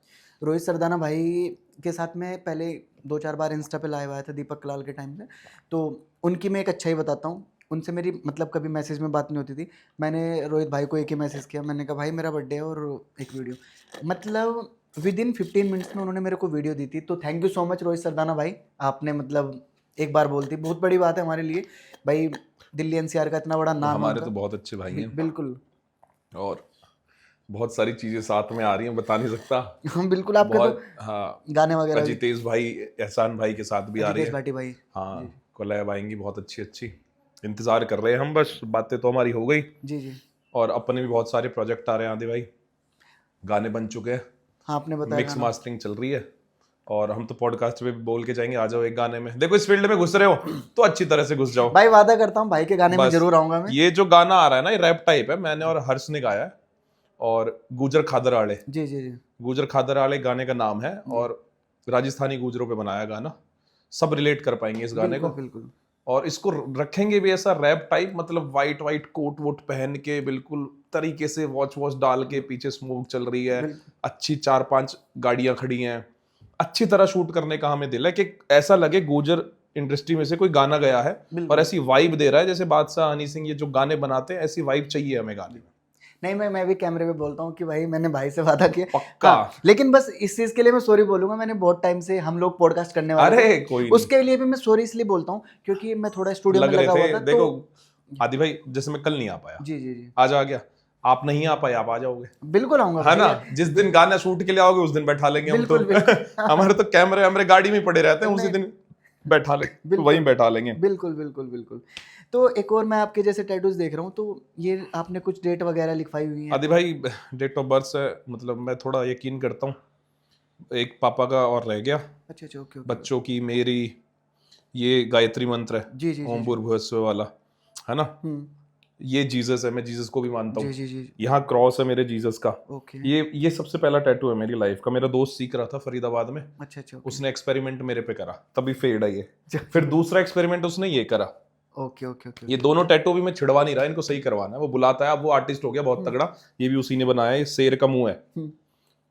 रोहित सरदाना भाई के साथ में पहले 2-4 बार इंस्टा पे लाइव आया था दीपक कलाल के टाइम पे, तो उनकी मैं एक अच्छाई बताता हूँ, उनसे मेरी मतलब कभी मैसेज में बात नहीं होती थी। मैंने रोहित भाई को एक ही मैसेज किया, मैंने कहा भाई मेरा बर्थडे है और एक वीडियो, मतलब विद इन 15 मिनट्स में उन्होंने मेरे को वीडियो दी थी। तो thank you so much Rohit Sardana भाई, आपने मतलब एक बार बोलती बहुत बड़ी बात है हमारे लिए भाई, दिल्ली एनसीआर का इतना बड़ा नाम है हमारे उनका। तो बहुत अच्छे भाई हैं, बिल्कुल और बहुत सारी चीजें साथ में आ रही हैं, बता नहीं सकता। हम बिल्कुल आपके बहुत, तो हाँ, गाने वगैरह भी, अजितेश भाई, एहसान भाई के साथ भी आ रही जितेश है। भाटी भाई। हाँ, कोलैब आएंगी बहुत अच्छी अच्छी, इंतजार कर रहे हैं हम, बस बातें तो हमारी हो गई। जी जी और अपने भी बहुत सारे प्रोजेक्ट आ रहे हैं आदि भाई, गाने बन चुके हैं, हाँ आपने बताया मिक्स गाना। मास्टरिंग चल रही है, और हम तो पॉडकास्ट पे भी बोल के जाएंगे आ जाओ एक गाने में। देखो इस फील्ड में घुस रहे हो तो अच्छी तरह से घुस जाओ भाई वादा करता हूँ भाई के गाने में बस। जरूर आऊंगा मैं। ये जो गाना आ रहा है ना, ये रैप टाइप है, मैंने और हर्ष ने गाया है, और गुजर खादराले, जी जी जी गुजर खादराले गाने का नाम है, और राजस्थानी गुजरों पे बनाया गाना, सब रिलेट कर पाएंगे इस गाने बिल्कुल को। बिल्कुल और इसको रखेंगे भी ऐसा रैप टाइप, मतलब वाइट वाइट कोट वोट पहन के, बिल्कुल तरीके से वॉच वॉच डाल के, पीछे स्मोक चल रही है, बिल्कुल। अच्छी 4-5 गाड़ियां खड़ी हैं, अच्छी तरह शूट करने का हमें दिल है कि ऐसा लगे गुजर इंडस्ट्री में से कोई गाना गया है, और ऐसी वाइब दे रहा है जैसे बादशाह हनी सिंह ये जो गाने बनाते हैं, ऐसी वाइब चाहिए हमें गाने में। नहीं मैं भी कैमरे पे बोलता हूँ कि भाई मैंने भाई से वादा किया पक्का। हाँ, लेकिन बस इस चीज के लिए मैं सॉरी बोलूंगा, मैंने बहुत टाइम से हम लोग पॉडकास्ट करने वाले अरे थे, कोई नहीं, उसके लिए भी मैं सॉरी इसलिए बोलता हूँ क्योंकि मैं थोड़ा स्टूडियो में लग रहे लगा हुआ थे। था। देखो तो आदि भाई, जैसे मैं कल नहीं आ पाया, जी जी जी आज आ गया, आप नहीं आ पाए, आप आ जाओगे, बिल्कुल आऊंगा है भाई। ना, जिस दिन गाना शूट के लिए आओगे उस दिन बैठा लेंगे हम तो। बिल्कुल बिल्कुल हमारे तो कैमरे हमारे गाड़ी में पड़े रहते हैं, उसी नहीं, दिन बैठा ले, बिल्कुल। वहीं बैठा लेंगे। बिल्कुल बिल्कुल बिल्कुल। तो एक और मैं आपके जैसे टैटूज देख रहा हूँ, तो ये आपने कुछ डेट वगैरह लिखवाई हुई है? आदि भाई डेट ऑफ बर्थ से मतलब मैं थोड़ा यकीन करता हूँ, एक पापा का और रह गया, अच्छा अच्छा ओके ओके। बच्चों की मेरी, ये गायत्री मंत्र है, जी जी ओम जी भूर्भुवस्सुः वाला, है ना, ये जीसस है, मैं जीसस को भी मानता जी हूँ। जी जी यहाँ क्रॉस है मेरे जीसस का। ओके। ये सबसे पहला टैटू है मेरी लाइफ का। मेरा दोस्त सीख रहा था फरीदाबाद में, अच्छा अच्छा उसने एक्सपेरिमेंट मेरे पे करा, तभी फेड है ये। फिर दूसरा एक्सपेरिमेंट उसने ये करा, ओके ओके ओके। ये दोनों टैटू भी मैं छिड़वा नहीं रहा, इनको सही करवाना है। वो बुलाता है, अब वो आर्टिस्ट हो गया बहुत तगड़ा, ये भी उसी ने बनाया है। ये शेर का मुंह है,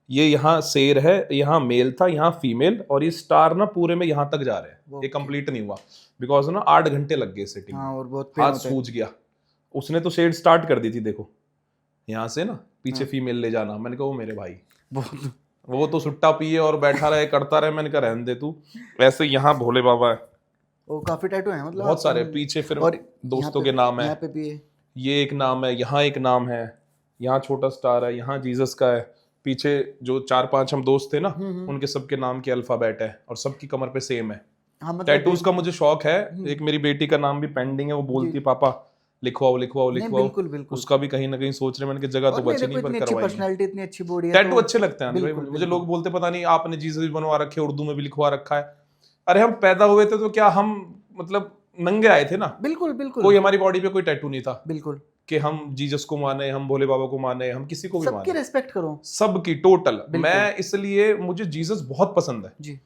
ये यहाँ शेर है, यहाँ मेल था, यहाँ फीमेल, और ये स्टार ना पूरे में यहाँ तक जा रहे हैं। ये कंप्लीट नहीं हुआ बिकॉज ना 8 घंटे लग गए सेटिंग हाँ, में, और बहुत पेन हाथ होता है। सूज गया। उसने तो शेड स्टार्ट कर दी थी, देखो यहाँ से ना पीछे फीमेल ले जाना। मैंने कहा वो मेरे भाई, बहुत वो तो सुट्टा पिए और बैठा रहे करता रहे। मैंने कहा रहने दे तू। ऐसे यहाँ भोले बाबा है, वो काफी टैटू है मतलब बहुत सारे पीछे, फिर और दोस्तों के नाम है, यहाँ पे भी है। ये एक नाम है, यहाँ एक नाम है, यहाँ छोटा स्टार है, यहाँ जीसस का है। पीछे जो 4-5 हम दोस्त थे ना, उनके सबके नाम के अल्फाबेट है और सबकी कमर पे सेम है। हाँ मतलब टैटूज का मुझे शौक है। एक मेरी बेटी का नाम भी पेंडिंग है, वो बोलती है पापा लिखवाओ लिखवाओ नहीं, लिखवाओ। बिल्कुल बिल्कुल। उसका भी कहीं ना कहीं सोच रहे, मैंने कि जगह तो और बची मेरे को नहीं पर इतनी अच्छी करवाएंगे। पर्सनालिटी, इतनी अच्छी बॉडी है टैटू तो अच्छे लगते हैं भाई। बिल्कुल, मुझे बिल्कुल। लोग बोलते पता नहीं आपने जीसस भी बनवा रखे, उर्दू में भी लिखवा रखा है। अरे हम पैदा हुए थे तो क्या हम मतलब नंगे आए थे ना, बिल्कुल बिल्कुल कोई हमारी बॉडी पे कोई टैटू नहीं था बिल्कुल। कि हम जीसस को माने, हम भोले बाबा को माने, हम किसी को भी सबकी माने। रेस्पेक्ट करो। सबकी टोटल। बिल्कुल। मैं इसलिए, मुझे जीसस बहुत पसंद है। जी।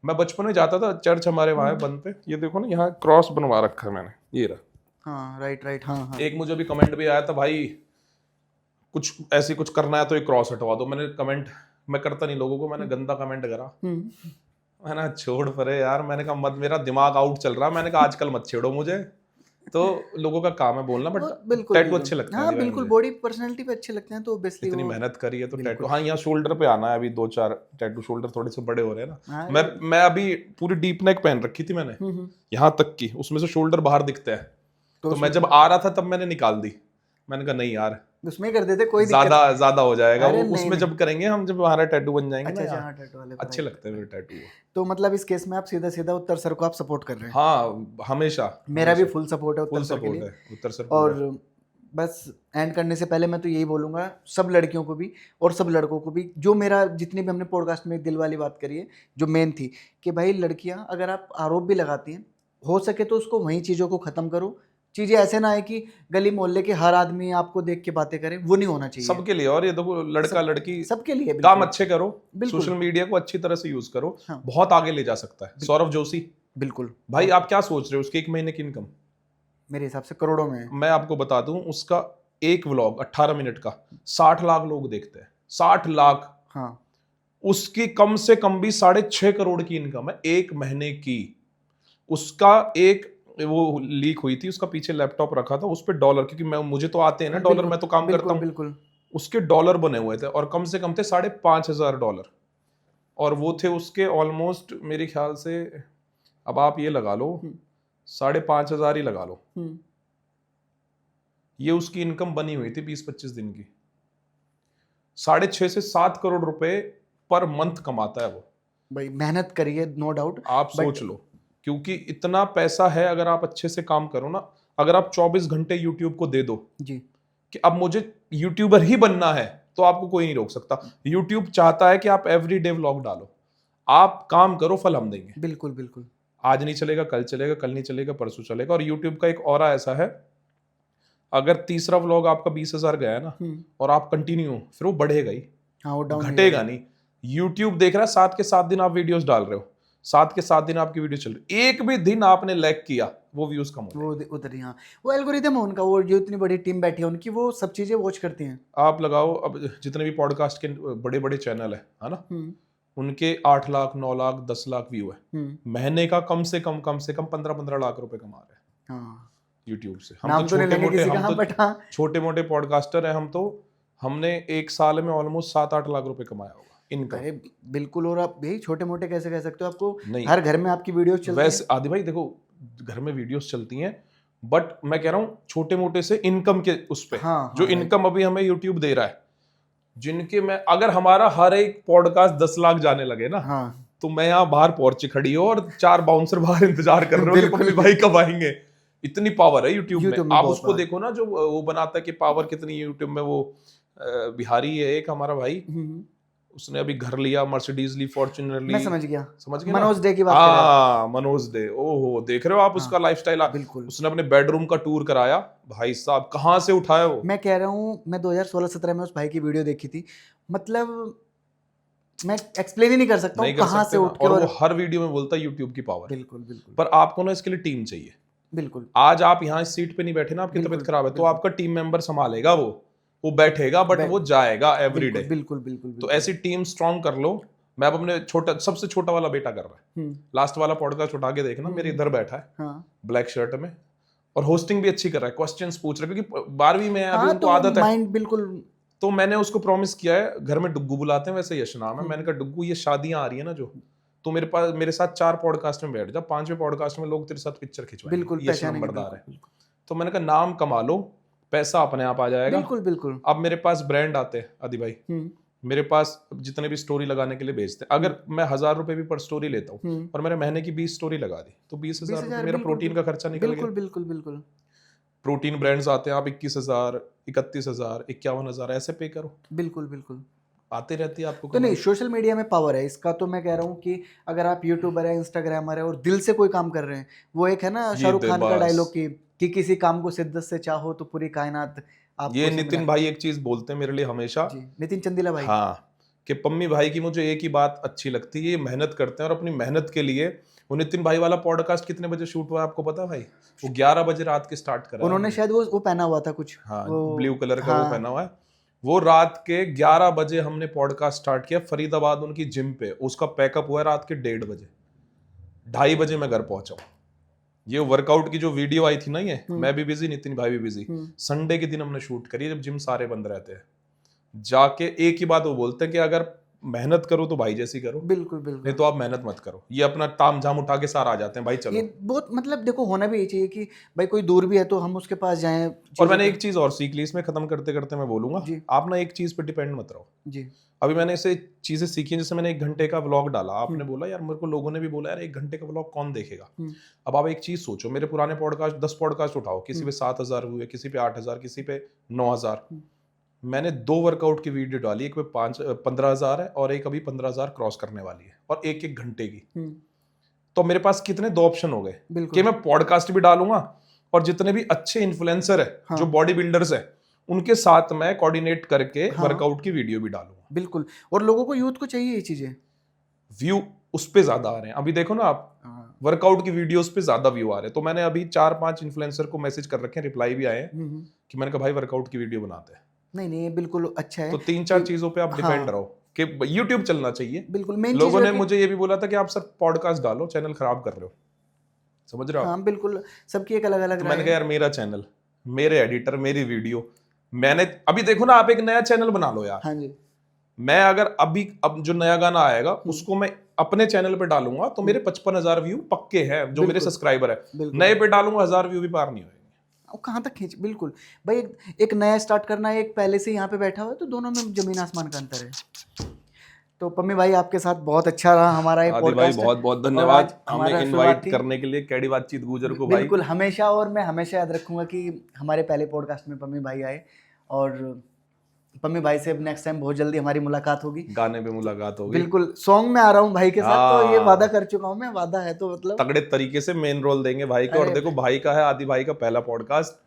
मैं बचपन में जाता था चर्च, हमारे वहां है बंद पे, ये देखो ना यहाँ क्रॉस बनवा रखा है मैंने, ये रहा। हाँ राइट राइट। हाँ हाँ। एक मुझे भी कमेंट भी आया था, भाई कुछ ऐसी कुछ करना है तो एक क्रॉस हटवा दो। मैंने कमेंट, मैं करता नहीं लोगों को, मैंने गंदा कमेंट करा। मैंने छोड़ परे यार, मैंने कहा मत, मेरा दिमाग आउट चल रहा, मैंने कहा आजकल मत छेड़ो मुझे। तो लोगों का काम है बोलना, बट बिल्कुल टैटू बिल्कुल। अच्छे लगते हैं। हाँ भाई बिल्कुल, मुझे। बॉडी पर्सनैलिटी पे अच्छे लगते हैं तो ऑब्वियसली इतनी वो। मेहनत करी है तो बिल्कुल। टैटू, हाँ यहाँ शोल्डर पे आना है अभी 2-4 टैटू। शोल्डर थोड़े से बड़े हो रहे हैं ना। हाँ, मैं अभी पूरी डीप नेक पहन रखी थी मैंने, यहाँ तक की, उसमें से शोल्डर बाहर दिखते हैं। तो मैं जब आ रहा था तब मैंने निकाल दी। मैंने कहा नहीं यार, उसमें कर देते, कोई दिक्कत ज्यादा हो जाएगा। अरे वो नहीं, उसमें नहीं। जब करेंगे हम, जब हमारा टैटू बन जाएंगे अच्छा ना अच्छा। यहाँ, हाँ, टैटू वाले अच्छे लगते हैं मेरे टैटू। तो मतलब इस केस में आप सीधा सीधा उत्तर सर को आप सपोर्ट कर रहे हैं। हाँ हमेशा, मेरा भी फुल सपोर्ट है फुल उत्तर सर के सपोर्ट लिए। है उत्तर सर। और बस एंड करने से पहले मैं तो यही बोलूँगा सब लड़कियों को भी और सब लड़कों को भी, जो मेरा जितनी भी हमने पॉडकास्ट में दिल वाली बात करी है, जो मेन थी कि भाई लड़कियां अगर आप आरोप भी लगाती हैं, हो सके तो उसको वहीं चीज़ों को ख़त्म करो। चीज़ें ऐसे ना है कि गली मोहल्ले के हर आदमी आपको देख के बातें करे, वो नहीं होना चाहिए। सबके लिए। और ये देखो लड़का लड़की सबके लिए काम अच्छे करो, बिल्कुल। सोशल मीडिया को अच्छी तरह से यूज करो। हाँ। बहुत आगे ले जा सकता है। सौरभ जोशी, बिल्कुल भाई आप क्या सोच रहे हो उसके 1 महीने की इनकम? मेरे हिसाब से करोड़ों में है। मैं आपको बता दूं, उसका एक व्लॉग 18 मिनट का 60 लाख लोग देखते हैं। 60 लाख। हाँ। उसकी कम से कम भी 6.5 करोड़ की इनकम है 1 महीने की। उसका एक वो लीक हुई थी, उसका पीछे लैपटॉप रखा था, उस पे डॉलर, क्योंकि मुझे तो आते हैं ना डॉलर, मैं तो काम करता हूँ। बिल्कुल। उसके डॉलर बने हुए थे और कम से कम थे $5,500। और वो थे उसके ऑलमोस्ट मेरे ख्याल से, अब आप ये लगा लो 5,500 ही लगा लो। ये उसकी इनकम बनी हुई थी 20-25 दिन की। 6.5 से 7 करोड़ रुपए पर मंथ कमाता है वो। भाई मेहनत करिए, नो डाउट। आप सोच लो, क्योंकि इतना पैसा है अगर आप अच्छे से काम करो ना। अगर आप 24 घंटे यूट्यूब को दे दो जी कि अब मुझे यूट्यूबर ही बनना है, तो आपको कोई नहीं रोक सकता। यूट्यूब चाहता है कि आप एवरीडे व्लॉग डालो, आप काम करो, फल हम देंगे। बिल्कुल बिल्कुल। आज नहीं चलेगा कल चलेगा, कल नहीं चलेगा परसों चलेगा। और यूट्यूब का एक और ऐसा है, अगर तीसरा व्लॉग आपका 20,000 गया है ना, और आप कंटिन्यू, फिर वो बढ़ेगा ही। हाँ, वो डाउन घटेगा नहीं। यूट्यूब देख रहा है 7 के 7 दिन आप वीडियोस डाल रहे हो, 7 के 7 दिन आपकी वीडियो चल रही है, एक भी दिन आपने लैग किया, वो व्यूज कम हो वो उधर ही। हाँ, वो एल्गोरिदम है उनका, वो जो इतनी बड़ी टीम बैठी है उनकी, वो सब चीजें वॉच करती हैं। आप लगाओ, अब जितने भी पॉडकास्ट के बड़े बड़े चैनल है ना, उनके 8 लाख 9 लाख 10 लाख व्यू है। महीने का कम से कम 15-15 लाख रुपए कमा रहे हैं यूट्यूब से। हम तो छोटे मोटे पॉडकास्टर हैं, हमने एक साल में ऑलमोस्ट 7-8 लाख रुपए कमाया होगा इनका। अरे बिल्कुल। और आप यही छोटे मोटे कैसे कह सकते हो, आपको नहीं, हर घर में आपकी वीडियोस चलती हैं। वैसे आदि भाई देखो, घर में वीडियोस चलती हैं, बट मैं कह रहा हूँ छोटे मोटे से इनकम के उस पे। जो इनकम अभी हमें यूट्यूब दे रहा है, जिनके में अगर हमारा हर एक पॉडकास्ट 10 लाख जाने लगे ना, तो मैं यहाँ बाहर पोर्च खड़ी हो और 4 बाउंसर बाहर इंतजार कर रहे हो कि पप्पी भाई कब आएंगे। इतनी पावर है यूट्यूब में। आप उसको देखो ना, जो वो बनाता है कि पावर कितनी है यूट्यूब में। वो बिहारी है एक हमारा भाई, उसने अभी घर लिया, मर्सिडीज ली, फॉर्च्यूनर ली। मैं समझ गया मनोज डे की बात कर रहे हैं। मनोज डे, ओहो, देख रहे हो आप उसका लाइफस्टाइल। बिल्कुल। उसने अपने बेडरूम का टूर कराया, भाई साहब कहाँ से उठाया वो। मैं कह रहा हूँ, मैं 2016-17 में उस भाई की वीडियो देखी थी, मतलब मैं एक्सप्लेन ही नहीं कर सकता हूँ कहाँ से उठ के। और वो हर वीडियो में बोलता है यूट्यूब की पावर। बिल्कुल बिल्कुल। पर आपको ना इसके लिए टीम चाहिए। बिल्कुल आज आप यहाँ इस सीट पे नहीं बैठे ना, आपकी तबीयत खराब है, तो आपका टीम मेंबर संभालेगा, वो बैठेगा, बट वो जाएगा एवरी डे। बिल्कुल बिल्कुल तो ऐसी टीम स्ट्रांग कर लो। मैं अब अपने सबसे छोटा वाला बेटा कर रहा है, लास्ट वाला पॉडकास्ट उठा के देखना, मेरे इधर बैठा है, हाँ ब्लैक शर्ट में, और होस्टिंग भी अच्छी कर रहा है, क्वेश्चंस पूछ रहा है, क्योंकि 12वीं में है, अभी हाँ, उनको तो आदत है। माइंड बिल्कुल। तो मैंने उसको प्रॉमिस किया है, घर में डुग्गू बुलाते हैं, वैसे यश नाम है, मैंने कहा डुग्गू ये शादियां आ रही है ना जो, तो मेरे साथ 4 पॉडकास्ट में बैठ जा, 5वें पॉडकास्ट में लोग तेरे साथ पिक्चर खिंचवाएंगे, बिल्कुल यश नंबरदार है। तो मैंने कहा नाम कमा लो, पैसा अपने आप आ जाएगा। बिल्कुल बिल्कुल। अब मेरे पास ब्रांड आते हैं आदि भाई, मेरे पास जितने भी स्टोरी लगाने के लिए भेजते हैं, अगर मैं 1000 रुपए भी पर स्टोरी लेता हूँ और मैंने महीने की 20 स्टोरी लगा दी, तो 20,000 रुपए मेरा प्रोटीन का खर्चा निकल गया। बिल्कुल बिल्कुल। प्रोटीन ब्रांड्स आते हैं, आप 21,000, 31,000, 51,000 ऐसे पे करो, बिल्कुल बिल्कुल आते रहती है आपको। तो नहीं, सोशल मीडिया में पावर है इसका, तो मैं कह रहा हूँ कि अगर आप यूट्यूबर है, इंस्टाग्रामर है और दिल से कोई काम कर रहे हैं, वो एक है ना शाहरुख खान का डायलॉग कि किसी काम को शिद्दत से चाहो तो पूरी कायनात आपको। ये नितिन भाई एक चीज बोलते हैं मेरे लिए हमेशा, जी, नितिन चंदेला भाई। हाँ, कि पम्मी भाई की मुझे एक ही बात अच्छी लगती है, ये मेहनत करते हैं और अपनी मेहनत के लिए। वो नितिन भाई वाला पॉडकास्ट कितने बजे शूट हुआ आपको पता है भाई? वो 11 बजे रात के स्टार्ट करा। उन्होंने शायद वो पहना हुआ था कुछ, हाँ, ब्लू कलर का हाँ, वो पहना हुआ है। वो रात के 11 बजे हमने पॉडकास्ट स्टार्ट किया फरीदाबाद उनकी जिम पे, उसका पैकअप हुआ रात के 1:30 बजे, 2:30 बजे मैं घर पहुंचा हूँ। ये वर्कआउट की जो वीडियो आई थी ना, ये मैं भी बिजी, नितिन भाई भी बिजी, संडे के दिन हमने शूट करी जब जिम सारे बंद रहते हैं। जाके एक ही बात वो बोलते हैं कि अगर मेहनत करो तो भाई जैसी करो, बिल्कुल बिल्कुल, नहीं तो आप मेहनत मत करो। ये अपना ताम झाम उठा के सारा आ जाते हैं भाई, चलो। ये बहुत मतलब देखो होना भी ये चाहिए कि भाई कोई दूर भी है तो हम उसके पास जाएं। और मैंने एक चीज और सीख ली, इसमें खत्म करते करते मैं बोलूंगा, आप ना एक चीज पे डिपेंड मत रहो जी। अभी मैंने ऐसे चीजें सीखी हैं, जैसे मैंने 1 घंटे का व्लॉग डाला, आपने बोला यार, मेरे को लोगों ने भी बोला यार 1 घंटे का व्लॉग कौन देखेगा। अब आप एक चीज सोचो, मेरे पुराने पॉडकास्ट 10 पॉडकास्ट उठाओ, किसी पे 7,000 हुए, किसी पे 8,000, किसी पे 9,000। मैंने 2 वर्कआउट की वीडियो डाली, एक पे 15,000 है और एक अभी 15,000 क्रॉस करने वाली है, और 1-1 घंटे की। तो मेरे पास कितने 2 ऑप्शन हो गए कि मैं पॉडकास्ट भी डालूंगा और जितने भी अच्छे इन्फ्लुएंसर है जो बॉडी बिल्डर्स है उनके साथ मैं कोऑर्डिनेट करके वर्कआउट की वीडियो भी डालूंगा। बिल्कुल, और लोगों को, यूथ को चाहिए ये चीजें। व्यू उस पे ज्यादा आ रहे हैं, अभी देखो ना आप, वर्कआउट की वीडियोस पे ज्यादा व्यू आ रहे हैं। तो मैंने अभी 4-5 इन्फ्लुएंसर को मैसेज कर रखे हैं, रिप्लाई भी आए हैं कि मैंने कहा भाई वर्कआउट की वीडियो बनाते हैं। नहीं बिल्कुल अच्छा है। तो 3-4 चीजों पे आप डिपेंड रहो कि यूट्यूब चलना चाहिए। बिल्कुल, मेन लोगों ने मुझे ये भी बोला था कि आप सर पॉडकास्ट डालो, चैनल खराब कर रहे हो, समझ रहे हो? हाँ बिल्कुल, सबकी एक अलग अलग। तो मैंने कहा यार मेरा चैनल, मेरे एडिटर, मेरी वीडियो, मैंने अभी देखो ना, आप एक नया चैनल बना लो यार। हाँ जी। मैं अगर अब जो नया गाना आएगा उसको मैं अपने चैनल पे डालूंगा तो मेरे 55,000 व्यू पक्के हैं, जो मेरे सब्सक्राइबर है। नए पे डालूंगा 1000 व्यू भी पार नहीं होंगे। अब कहाँ तक खींच, बिल्कुल भाई, एक नया स्टार्ट करना है, एक पहले से यहाँ पे बैठा हुआ है, तो दोनों में जमीन आसमान का अंतर है। तो पम्मी भाई आपके साथ बहुत अच्छा रहा हमारा ये पॉडकास्ट। बहुत बहुत धन्यवाद हमें इनवाइट करने के लिए, कैडी बातचीत गुजर को भाई। बिल्कुल, हमेशा, और मैं हमेशा याद रखूंगा कि हमारे पहले पॉडकास्ट में पम्मी भाई आए, और पम्मी भाई से अब नेक्स्ट टाइम बहुत जल्दी हमारी मुलाकात होगी, गाने पे मुलाकात होगी। बिल्कुल, सॉन्ग में आ रहा हूँ भाई के साथ, तो ये वादा कर चुका हूँ मैं, वादा है तो मतलब तगड़े तरीके से मेन रोल देंगे भाई को। और देखो भाई का है, आदि भाई का पहला पॉडकास्ट,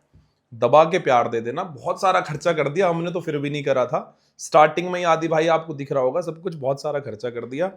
दबा के प्यार दे देना। बहुत सारा खर्चा कर दिया हमने, तो फिर भी नहीं करा था। स्टार्टिंग में ही आदि भाई आपको दिख रहा होगा सब कुछ, बहुत सारा खर्चा कर दिया।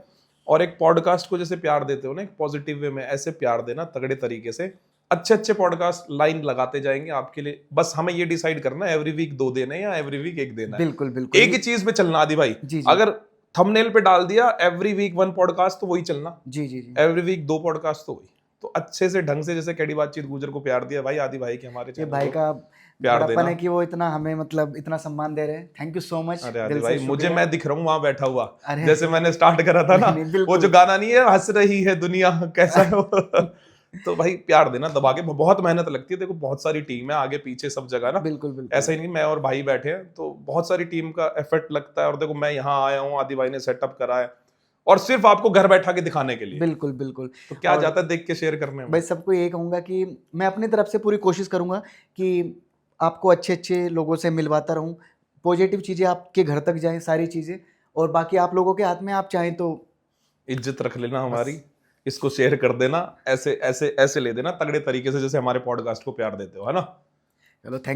और एक पॉडकास्ट को जैसे प्यार देते हो ना, एक पॉजिटिव वे में, ऐसे प्यार देना तगड़े तरीके से। अच्छे पॉडकास्ट लाइन लगाते जाएंगे आपके लिए, बस हमें ये डिसाइड करना है एवरी वीक 2 देने या एवरी वीक 1 देना है। बिल्कुल बिल्कुल, एक ही चीज पे चलना आदि भाई। अगर थंबनेल पे डाल दिया एवरी वीक 1 पॉडकास्ट, तो वही चलना। जी, एवरी वीक 2 पॉडकास्ट, तो वही। तो अच्छे से ढंग से, जैसे कैडी बातचीत गुजर को प्यार दिया भाई, आदि भाई के हमारे चैनल भाई का प्यार देना है कि वो इतना हमें मतलब इतना सम्मान दे रहे हैं। Thank you so much. अरे आदि भाई, मुझे, मैं दिख रहा हूँ वहां बैठा हुआ, जैसे मैंने स्टार्ट करा था ना, वो जो गाना नहीं है, हंस रही है दुनिया, कैसा है वो। तो भाई प्यार देना दबा के, बहुत मेहनत लगती है। देखो बहुत सारी टीम है आगे पीछे सब जगह ना, बिल्कुल ऐसा ही नहीं मैं और भाई बैठे हैं, तो बहुत सारी टीम का एफर्ट लगता है। और देखो मैं यहाँ आया हूँ, आदि भाई ने सेटअप करा है, और सिर्फ आपको घर बैठा के दिखाने के लिए। बिल्कुल बिल्कुल। तो क्या जाता है देख के शेयर करने में। भाई सबको यही कहूंगा कि मैं अपनी तरफ से पूरी कोशिश करूंगा कि आपको अच्छे अच्छे लोगों से मिलवाता रहूं, पॉजिटिव चीजें आपके घर तक जाएं, सारी चीजें, और बाकी आप लोगों के हाथ में, आप चाहें तो इज्जत रख लेना हमारी, इसको शेयर कर देना, ऐसे ऐसे ऐसे ले देना तगड़े तरीके से, जैसे हमारे पॉडकास्ट को प्यार देते हो, है ना। चलो, थैंक